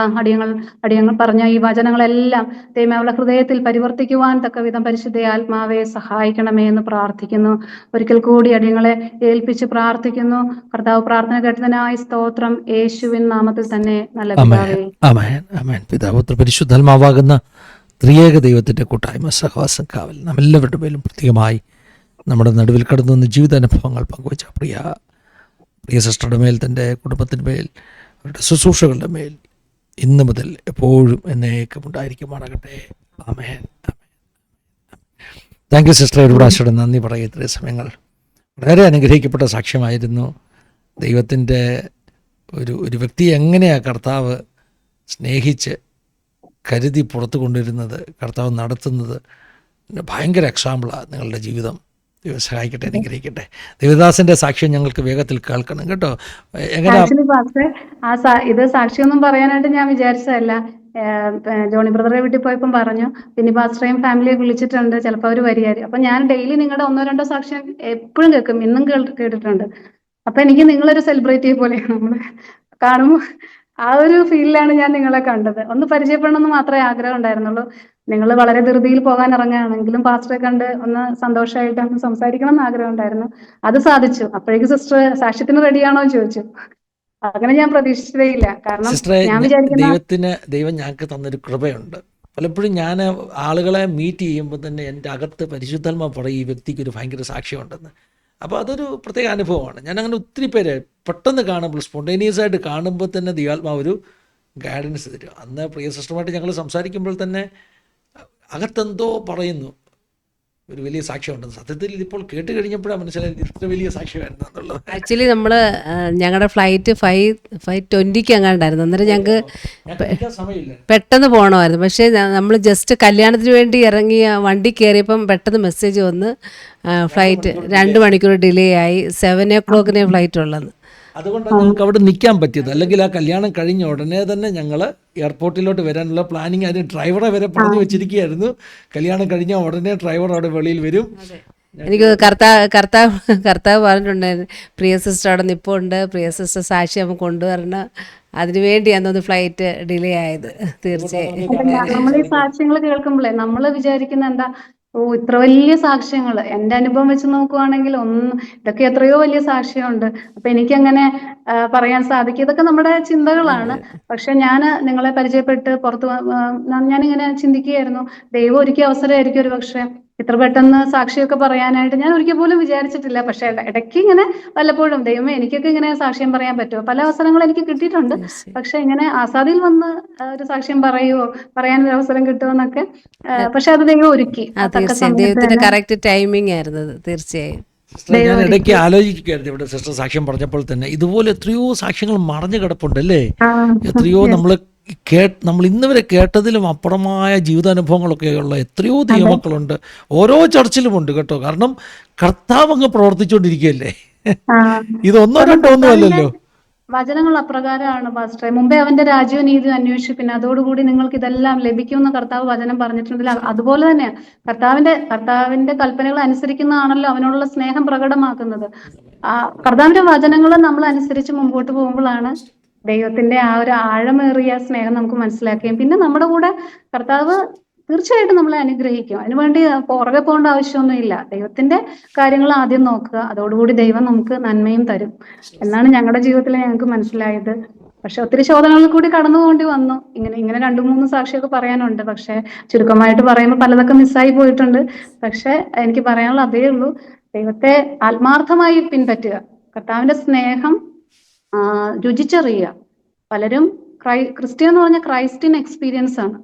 അടിയങ്ങൾ പറഞ്ഞ ഈ വചനങ്ങളെല്ലാം ദൈവമേ അവരുടെ ഹൃദയത്തിൽ പരിവർത്തിക്കുവാൻ തക്കവിധം പരിശുദ്ധ ആത്മാവെ സഹായിക്കണമേ എന്ന് പ്രാർത്ഥിക്കുന്നു. ഒരിക്കൽ കൂടി അടിയങ്ങളെ ഏൽപ്പിച്ച് പ്രാർത്ഥിക്കുന്നു. കർത്താവ് പ്രാർത്ഥന കേട്ടതിനായി സ്തോത്രം. യേശുവിൻ നാമത്തിൽ തന്നെ നല്ല പിതാവേ. ആമേൻ ആമേൻ. പിതാപുത്ര പരിശുദ്ധാത്മാവാകുന്ന ത്രിയേക ദൈവത്തിൻ്റെ കൂട്ടായ്മ, സഹവാസം, കാവൽ നാം എല്ലാവരുടെ മേലും പ്രത്യേകമായി നമ്മുടെ നടുവിൽ കടന്നു വന്ന് ജീവിതാനുഭവങ്ങൾ പങ്കുവച്ച പ്രിയ സിസ്റ്ററുടെ മേൽ, തൻ്റെ കുടുംബത്തിൻ്റെ മേൽ, അവരുടെ ശുശ്രൂഷകളുടെ മേൽ ഇന്ന് മുതൽ എപ്പോഴും എന്നേക്കും ഉണ്ടായിരിക്കുമാറാകട്ടെ. ആമേൻ. Thank you sister. ഒരു പ്രാവശ്യം നന്ദി പറയുക. ഇത്രയും സമയങ്ങൾ വളരെ അനുഗ്രഹിക്കപ്പെട്ട സാക്ഷ്യമായിരുന്നു. ദൈവത്തിൻ്റെ ഒരു വ്യക്തിയെ എങ്ങനെയാണ് കർത്താവ് സ്നേഹിച്ച് കരുതി പുറത്തു കൊണ്ടുവരുന്നത്, കർത്താവ് നടത്തുന്നത്, ഭയങ്കര എക്സാമ്പിളാണ് നിങ്ങളുടെ ജീവിതം. ദൈവം സഹായിക്കട്ടെ, അനുഗ്രഹിക്കട്ടെ. ദേവദാസന്റെ സാക്ഷ്യം ഞങ്ങൾക്ക് വേഗത്തിൽ കേൾക്കണം കേട്ടോ. ഇത് സാക്ഷിയൊന്നും പറയാനായിട്ട് ഞാൻ വിചാരിച്ചതല്ല. ജോണി ബ്രദറെ വീട്ടിൽ പോയപ്പം പറഞ്ഞു, പിന്നെ പാസ്റ്ററേയും ഫാമിലിയെ വിളിച്ചിട്ടുണ്ട്, ചിലപ്പോൾ അവർ വരികയായിരിക്കും. അപ്പൊ ഞാൻ ഡെയിലി നിങ്ങളുടെ 1-2 സാക്ഷ്യം എപ്പോഴും കേൾക്കും, ഇന്നും കേട്ടിട്ടുണ്ട്. അപ്പൊ എനിക്ക് നിങ്ങളൊരു സെലിബ്രിറ്റി പോലെയാണ്. നമ്മള് കാണുമ്പോൾ ആ ഒരു ഫീലിലാണ് ഞാൻ നിങ്ങളെ കണ്ടത്. ഒന്ന് പരിചയപ്പെടണമെന്ന് മാത്രമേ ആഗ്രഹം ഉണ്ടായിരുന്നുള്ളൂ. നിങ്ങൾ വളരെ ധൃതിയിൽ പോകാൻ ഇറങ്ങുകയാണെങ്കിലും പാസ്റ്ററെ കണ്ട് ഒന്ന് സന്തോഷമായിട്ട് ഒന്ന് സംസാരിക്കണം എന്ന് ആഗ്രഹം ഉണ്ടായിരുന്നു. അത് സാധിച്ചു. അപ്പോഴേക്ക് സിസ്റ്റർ സാക്ഷ്യത്തിന് റെഡിയാണോ എന്ന് ചോദിച്ചു. അങ്ങനെ ഞാൻ പ്രതീക്ഷിച്ചതേയില്ല. കാരണം ഞാൻ വിചാരിക്കുന്ന ദൈവം ഞങ്ങൾക്ക് തന്നൊരു കൃപയുണ്ട്. പലപ്പോഴും ഞാൻ ആളുകളെ മീറ്റ് ചെയ്യുമ്പോൾ തന്നെ എൻ്റെ അകത്ത് പരിശുദ്ധാത്മാ പറയും, ഈ വ്യക്തിക്ക് ഒരു ഭയങ്കര സാക്ഷ്യമുണ്ടെന്ന്. അപ്പോൾ അതൊരു പ്രത്യേക അനുഭവമാണ്. ഞാൻ അങ്ങനെ ഒത്തിരി പേര് പെട്ടെന്ന് കാണുമ്പോൾ, സ്പോണ്ടേനിയസ് ആയിട്ട് കാണുമ്പോൾ തന്നെ ദൈവാത്മാവ് ഒരു ഗൈഡൻസ് തരും. അന്ന് പ്രിയ സിസ്റ്ററുമായിട്ട് ഞങ്ങൾ സംസാരിക്കുമ്പോൾ തന്നെ അകത്തെന്തോ പറയുന്നു, ഒരു വലിയ സാക്ഷ്യമുണ്ടെന്ന്. സത്യത്തിൽ ഇതിപ്പോൾ കേട്ട് കഴിഞ്ഞപ്പോഴാണ് മനസ്സിലായത് ഇത്ര വലിയ സാക്ഷ്യമായിരുന്നു എന്നുള്ളത്. ആക്ച്വലി നമ്മൾ ഞങ്ങളുടെ ഫ്ലൈറ്റ് 5:20 അങ്ങാണ്ടായിരുന്നു. അന്നേരം ഞങ്ങൾക്ക് പെട്ടെന്ന് പോകണമായിരുന്നു. പക്ഷേ നമ്മൾ ജസ്റ്റ് കല്യാണത്തിന് വേണ്ടി ഇറങ്ങിയ വണ്ടി കയറിയപ്പം പെട്ടെന്ന് മെസ്സേജ് വന്ന് ഫ്ലൈറ്റ് 2 മണിക്കൂർ ഡിലേ ആയി, 7 o'clock ഫ്ലൈറ്റ് ഉള്ളത്. അതുകൊണ്ടാണ് ഞങ്ങൾക്ക് അവിടെ നിൽക്കാൻ പറ്റിയത്. അല്ലെങ്കിൽ ആ കല്യാണം കഴിഞ്ഞ ഉടനെ തന്നെ ഞങ്ങൾ എയർപോർട്ടിലോട്ട് വരാനുള്ള പ്ലാനിങ്, അതിന് ഡ്രൈവറെ വരെ പറഞ്ഞു വെച്ചിരിക്കുകയായിരുന്നു. കല്യാണം കഴിഞ്ഞ ഉടനെ ഡ്രൈവർ അവിടെ വെളിയിൽ വരും. എനിക്ക് കർത്താവ് പറഞ്ഞിട്ടുണ്ടായിരുന്നു, പ്രിയ സിസ്റ്റർ അവിടെ നിൽപ്പുണ്ട്, പ്രിയ സിസ്റ്റർ സാക്ഷി നമുക്ക് കൊണ്ടുവരണം. അതിനുവേണ്ടി അന്നൊന്ന് ഫ്ലൈറ്റ് ഡിലേ ആയത്. തീർച്ചയായും നമ്മൾ ഈ സാക്ഷ്യങ്ങൾ കേൾക്കുമ്പോഴേ നമ്മൾ വിചാരിക്കുന്ന എന്താ, ഇത്ര വലിയ സാക്ഷ്യങ്ങൾ. എൻ്റെ അനുഭവം വെച്ച് നോക്കുവാണെങ്കിൽ ഇതൊക്കെ എത്രയോ വലിയ സാക്ഷ്യമുണ്ട്. അപ്പൊ എനിക്കങ്ങനെ പറയാൻ സാധിക്കും. ഇതൊക്കെ നമ്മുടെ ചിന്തകളാണ്. പക്ഷെ ഞാൻ നിങ്ങളെ പരിചയപ്പെട്ട് പുറത്ത് ഞാനിങ്ങനെ ചിന്തിക്കുകയായിരുന്നു, ദൈവം ഒരുക്കിയ അവസരമായിരിക്കും ഒരു പക്ഷെ ഇത്ര പെട്ടെന്ന് സാക്ഷിയൊക്കെ പറയാനായിട്ട് ഞാൻ ഒരിക്കൽ പോലും വിചാരിച്ചിട്ടില്ല. പക്ഷെ ഇടയ്ക്ക് ഇങ്ങനെ വല്ലപ്പോഴും ദൈവമേ എനിക്കൊക്കെ ഇങ്ങനെ സാക്ഷ്യം പറയാൻ പറ്റുമോ, പല അവസരങ്ങളും എനിക്ക് കിട്ടിയിട്ടുണ്ട്. പക്ഷെ ഇങ്ങനെ ആസാദിൽ വന്ന് ഒരു സാക്ഷ്യം പറയാനൊരു അവസരം കിട്ടുമെന്നൊക്കെ, പക്ഷെ അത് ദൈവം ഒരുക്കി. ദൈവത്തിന്റെ കറക്റ്റ് ടൈമിംഗ് ആയിരുന്നു അത്. തീർച്ചയായും ഞാൻ ഇടയ്ക്ക് ആലോചിക്കുകയായിരുന്നു, ഇവിടെ സിസ്റ്റർ സാക്ഷ്യം പറഞ്ഞപ്പോൾ തന്നെ ഇതുപോലെ എത്രയോ സാക്ഷ്യങ്ങൾ മറഞ്ഞു കിടപ്പുണ്ടല്ലേ. എത്രയോ നമ്മൾ ഇന്ന് വരെ കേട്ടതിലും അപ്പുറമായ ജീവിതാനുഭവങ്ങളൊക്കെയുള്ള എത്രയോ ദൈവമക്കളുണ്ട്. ഓരോ ചർച്ചിലുമുണ്ട് കേട്ടോ. കാരണം കർത്താവ് അങ്ങ് പ്രവർത്തിച്ചുകൊണ്ടിരിക്കുകയല്ലേ. ഇത് 1-2 ഒന്നും അല്ലല്ലോ. വചനങ്ങൾ അപ്രകാരമാണ് പാസ്റ്ററെ. മുമ്പേ അവന്റെ രാജ്യവും നീതിയും അന്വേഷിപ്പിൻ, അതോടുകൂടി നിങ്ങൾക്ക് ഇതെല്ലാം ലഭിക്കുമെന്ന് കർത്താവ് വചനം പറഞ്ഞിട്ടുണ്ടല്ലോ. അതുപോലെ തന്നെയാണ് കർത്താവിന്റെ കൽപ്പനകൾ അനുസരിക്കുന്നതാണല്ലോ അവനോടുള്ള സ്നേഹം പ്രകടമാക്കുന്നത്. കർത്താവിന്റെ വചനങ്ങൾ നമ്മൾ അനുസരിച്ച് മുമ്പോട്ട് പോകുമ്പോഴാണ് ദൈവത്തിന്റെ ആ ഒരു ആഴമേറിയ സ്നേഹം നമുക്ക് മനസ്സിലാക്കുകയും പിന്നെ നമ്മുടെ കൂടെ കർത്താവ് തീർച്ചയായിട്ടും നമ്മളെ അനുഗ്രഹിക്കും. അതിനുവേണ്ടി പുറകെ പോകേണ്ട ആവശ്യമൊന്നുമില്ല. ദൈവത്തിന്റെ കാര്യങ്ങൾ ആദ്യം നോക്കുക, അതോടുകൂടി ദൈവം നമുക്ക് നന്മയും തരും എന്നാണ് ഞങ്ങളുടെ ജീവിതത്തിൽ ഞങ്ങൾക്ക് മനസ്സിലായത്. പക്ഷെ ഒത്തിരി ശോധനകളിൽ കൂടി കടന്നു പോകേണ്ടി വന്നു. ഇങ്ങനെ 2-3 സാക്ഷിയൊക്കെ പറയാനുണ്ട്. പക്ഷെ ചുരുക്കമായിട്ട് പറയുമ്പോൾ പലതൊക്കെ മിസ്സായി പോയിട്ടുണ്ട്. പക്ഷെ എനിക്ക് പറയാനുള്ള അതേ ഉള്ളൂ, ദൈവത്തെ ആത്മാർത്ഥമായി പിൻപറ്റുക, കർത്താവിന്റെ സ്നേഹം രുചിച്ചറിയുക. പലരും ക്രിസ്ത്യൻ എന്ന് പറഞ്ഞാൽ ക്രൈസ്ത്യൻ എക്സ്പീരിയൻസ് ആണ്.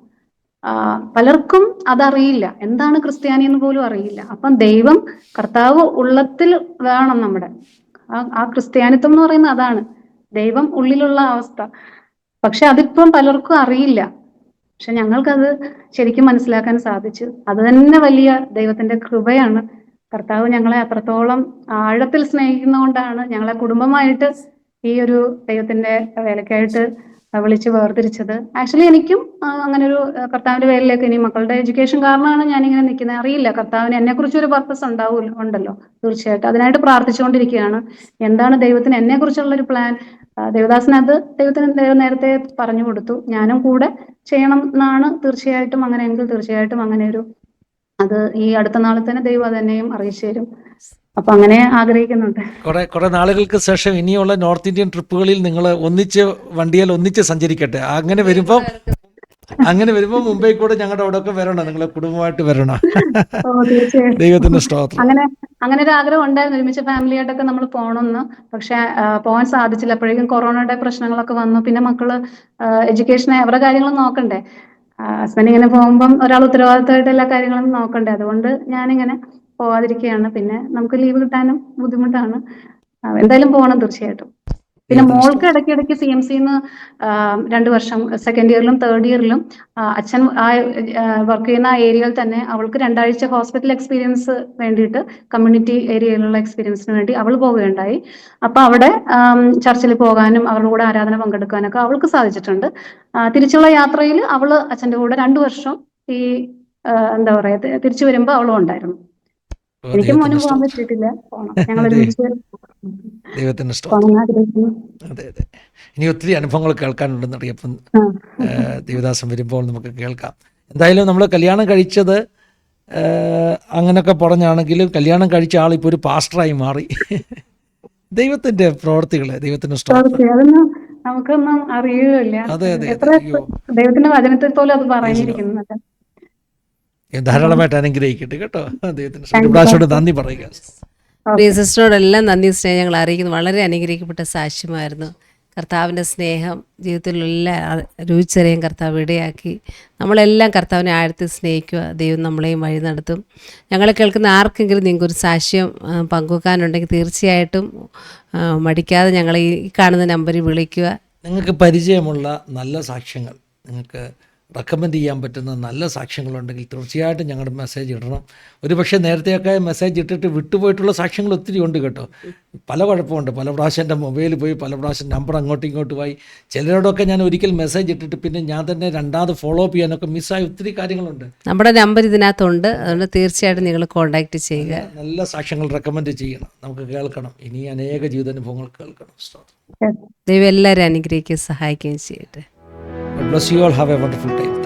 പലർക്കും അതറിയില്ല, എന്താണ് ക്രിസ്ത്യാനി എന്ന് പോലും അറിയില്ല. അപ്പം ദൈവം കർത്താവ് ഉള്ളത്തിൽ വേണം നമ്മുടെ ആ ക്രിസ്ത്യാനിത്വം എന്ന് പറയുന്നത് അതാണ്, ദൈവം ഉള്ളിലുള്ള അവസ്ഥ. പക്ഷെ അതിപ്പം പലർക്കും അറിയില്ല. പക്ഷെ ഞങ്ങൾക്കത് ശരിക്കും മനസ്സിലാക്കാൻ സാധിച്ചു. അത് തന്നെ വലിയ ദൈവത്തിന്റെ കൃപയാണ്. കർത്താവ് ഞങ്ങളെ അത്രത്തോളം ആഴത്തിൽ സ്നേഹിക്കുന്നതുകൊണ്ടാണ് ഞങ്ങളെ കുടുംബമായിട്ട് ഈ ഒരു ദൈവത്തിന്റെ വേലയ്ക്കായിട്ട് വിളിച്ച് വേർതിരിച്ചത്. ആക്ച്വലി എനിക്കും അങ്ങനെ ഒരു കർത്താവിന്റെ വേലയിലേക്ക് ഇനി മക്കളുടെ എഡ്യൂക്കേഷൻ കാരണമാണ് ഞാനിങ്ങനെ നിൽക്കുന്നത്. അറിയില്ല കർത്താവിന് എന്നെ കുറിച്ച് ഒരു പർപ്പസ് ഉണ്ടല്ലോ. തീർച്ചയായിട്ടും അതിനായിട്ട് പ്രാർത്ഥിച്ചുകൊണ്ടിരിക്കുകയാണ്. എന്താണ് ദൈവത്തിന് എന്നെ കുറിച്ചുള്ള ഒരു പ്ലാൻ? ദേവദാസന് അത് ദൈവം നേരത്തെ പറഞ്ഞു കൊടുത്തു. ഞാനും കൂടെ ചെയ്യണം എന്നാണ്. തീർച്ചയായിട്ടും അങ്ങനെയെങ്കിൽ തീർച്ചയായിട്ടും അങ്ങനെ ഒരു അത് ഈ അടുത്ത നാളിൽ തന്നെ ദൈവം അതെന്നെയും അറിയിച്ചു തരും. അപ്പൊ അങ്ങനെ ആഗ്രഹിക്കുന്നുണ്ട്. കുറെ നാളുകൾക്ക് ശേഷം ഇനിയുള്ള നോർത്ത് ഇന്ത്യൻ ട്രിപ്പുകളിൽ നിങ്ങൾ വണ്ടിയിൽ ഒന്നിച്ച് സഞ്ചരിക്കട്ടെ. അങ്ങനെ വരുമ്പോൾ മുംബൈ കൂടെ ഞങ്ങളുടെ അവിടെ ഒക്കെ വരണം, നിങ്ങളെ കുടുംബമായിട്ട് വരണം. തീർച്ചയായും ദൈവത്തിന്റെ സ്തോത്രം. അങ്ങനെ ഒരു ആഗ്രഹം ഉണ്ടായിരുന്നു, ഒരുമിച്ച് ഫാമിലി ആയിട്ടൊക്കെ നമ്മൾ പോകണമെന്ന്. പക്ഷെ പോകാൻ സാധിച്ചില്ല. അപ്പോഴേക്കും കൊറോണയുടെ പ്രശ്നങ്ങളൊക്കെ വന്നു. പിന്നെ മക്കള് എഡ്യൂക്കേഷൻ അവരുടെ കാര്യങ്ങൾ നോക്കണ്ടേ. ഹസ്ബൻഡ് ഇങ്ങനെ പോകുമ്പം ഒരാൾ ഉത്തരവാദിത്തമായിട്ട് എല്ലാ കാര്യങ്ങളും നോക്കണ്ടേ. അതുകൊണ്ട് ഞാനിങ്ങനെ പോവാതിരിക്കുകയാണ്. പിന്നെ നമുക്ക് ലീവ് കിട്ടാനും ബുദ്ധിമുട്ടാണ്. എന്തായാലും പോകണം തീർച്ചയായിട്ടും. പിന്നെ മോൾക്ക് ഇടയ്ക്കിടയ്ക്ക് CMCന്ന് 2 വർഷം സെക്കൻഡ് ഇയറിലും തേർഡ് ഇയറിലും അച്ഛൻ വർക്ക് ചെയ്യുന്ന ആ ഏരിയയിൽ തന്നെ അവൾക്ക് 2 ആഴ്ച ഹോസ്പിറ്റൽ എക്സ്പീരിയൻസ് വേണ്ടിയിട്ട്, കമ്മ്യൂണിറ്റി ഏരിയയിലുള്ള എക്സ്പീരിയൻസിന് വേണ്ടി അവൾ പോവുകയുണ്ടായി. അപ്പൊ അവിടെ ചർച്ചിൽ പോകാനും അവരുടെ കൂടെ ആരാധന പങ്കെടുക്കാനൊക്കെ അവൾക്ക് സാധിച്ചിട്ടുണ്ട്. തിരിച്ചുള്ള യാത്രയിൽ അവള് അച്ഛന്റെ കൂടെ 2 വർഷം ഈ എന്താ പറയാ തിരിച്ചു വരുമ്പോ അവളും ഉണ്ടായിരുന്നു. എനിക്കും മോനും പോകാൻ പറ്റിയിട്ടില്ല. പോകണം, ഞങ്ങൾ ഒരുമിച്ച് ദൈവത്തിന്റെ പോകണം ആഗ്രഹിക്കുന്നു. അതെ. ഇനി ഒത്തിരി അനുഭവങ്ങൾ കേൾക്കാനുണ്ടെന്ന് അറിയപ്പം ദേവദാസം വരുമ്പോൾ നമുക്ക് കേൾക്കാം. എന്തായാലും നമ്മൾ കല്യാണം കഴിച്ചത് അങ്ങനെയൊക്കെ പറഞ്ഞാണെങ്കിലും കല്യാണം കഴിച്ച ആൾ ഇപ്പോൾ ഒരു പാസ്റ്ററായി മാറി. ദൈവത്തിന്റെ പ്രവർത്തികളെ, ദൈവത്തിന്റെ അതൊന്നും നമുക്കൊന്നും അറിയുകയില്ല. എത്ര ദൈവത്തിന്റെ വചനത്തിൽ പോലും അത് പറഞ്ഞിരിക്കുന്നത്. ധാരാളമായിട്ട് അനുഗ്രഹിക്കട്ടെ കേട്ടോ. ദൈവത്തിന് നന്ദി പറയുക. പ്രിയ സിസ്റ്ററോടെല്ലാം നന്ദി സ്നേഹം ഞങ്ങൾ അറിയിക്കുന്നു. വളരെ അനുഗ്രഹിക്കപ്പെട്ട സാക്ഷ്യമായിരുന്നു. കർത്താവിൻ്റെ സ്നേഹം ജീവിതത്തിലെല്ലാം രുചിച്ചറിയാൻ കർത്താവ് ഇടയാക്കി. നമ്മളെല്ലാം കർത്താവിനെ ആഴത്തിൽ സ്നേഹിക്കുക. ദൈവം നമ്മളെയും വഴി നടത്തും. ഞങ്ങളെ കേൾക്കുന്ന ആർക്കെങ്കിലും നിങ്ങൾക്കൊരു സാക്ഷ്യം പങ്കുവെക്കാനുണ്ടെങ്കിൽ തീർച്ചയായിട്ടും മടിക്കാതെ ഞങ്ങളെ ഈ കാണുന്ന നമ്പറിൽ വിളിക്കുക. നിങ്ങൾക്ക് പരിചയമുള്ള നല്ല സാക്ഷ്യങ്ങൾ, നിങ്ങൾക്ക് റെക്കമെൻഡ് ചെയ്യാൻ പറ്റുന്ന നല്ല സാക്ഷ്യങ്ങളുണ്ടെങ്കിൽ തീർച്ചയായിട്ടും ഞങ്ങളുടെ മെസ്സേജ് ഇടണം. ഒരുപക്ഷെ നേരത്തെയൊക്കെ മെസ്സേജ് ഇട്ടിട്ട് വിട്ടുപോയിട്ടുള്ള സാക്ഷ്യങ്ങൾ ഒത്തിരി ഉണ്ട് കേട്ടോ. പല കുഴപ്പമുണ്ട്. പല പ്രാവശ്യം എൻ്റെ മൊബൈൽ പോയി, പല പ്രാവശ്യം നമ്പർ അങ്ങോട്ടും ഇങ്ങോട്ടും പോയി. ചിലരോടൊക്കെ ഞാൻ ഒരിക്കൽ മെസ്സേജ് ഇട്ടിട്ട് പിന്നെ ഞാൻ തന്നെ രണ്ടാമത് ഫോളോ അപ്പ് ചെയ്യാനൊക്കെ മിസ്സായി ഒത്തിരി കാര്യങ്ങളുണ്ട്. നമ്മുടെ നമ്പർ ഇതിനകത്തുണ്ട്. അതുകൊണ്ട് തീർച്ചയായിട്ടും നിങ്ങൾ കോൺടാക്റ്റ് ചെയ്യുക. നല്ല സാക്ഷ്യങ്ങൾ റെക്കമെൻഡ് ചെയ്യണം, നമുക്ക് കേൾക്കണം. ഇനി അനേക ജീവിതാനുഭവങ്ങൾ കേൾക്കണം. ദൈവം എല്ലാവരും അനുഗ്രഹിക്കുകയും സഹായിക്കുകയും ചെയ്യട്ടെ. God bless you all. Have a wonderful time.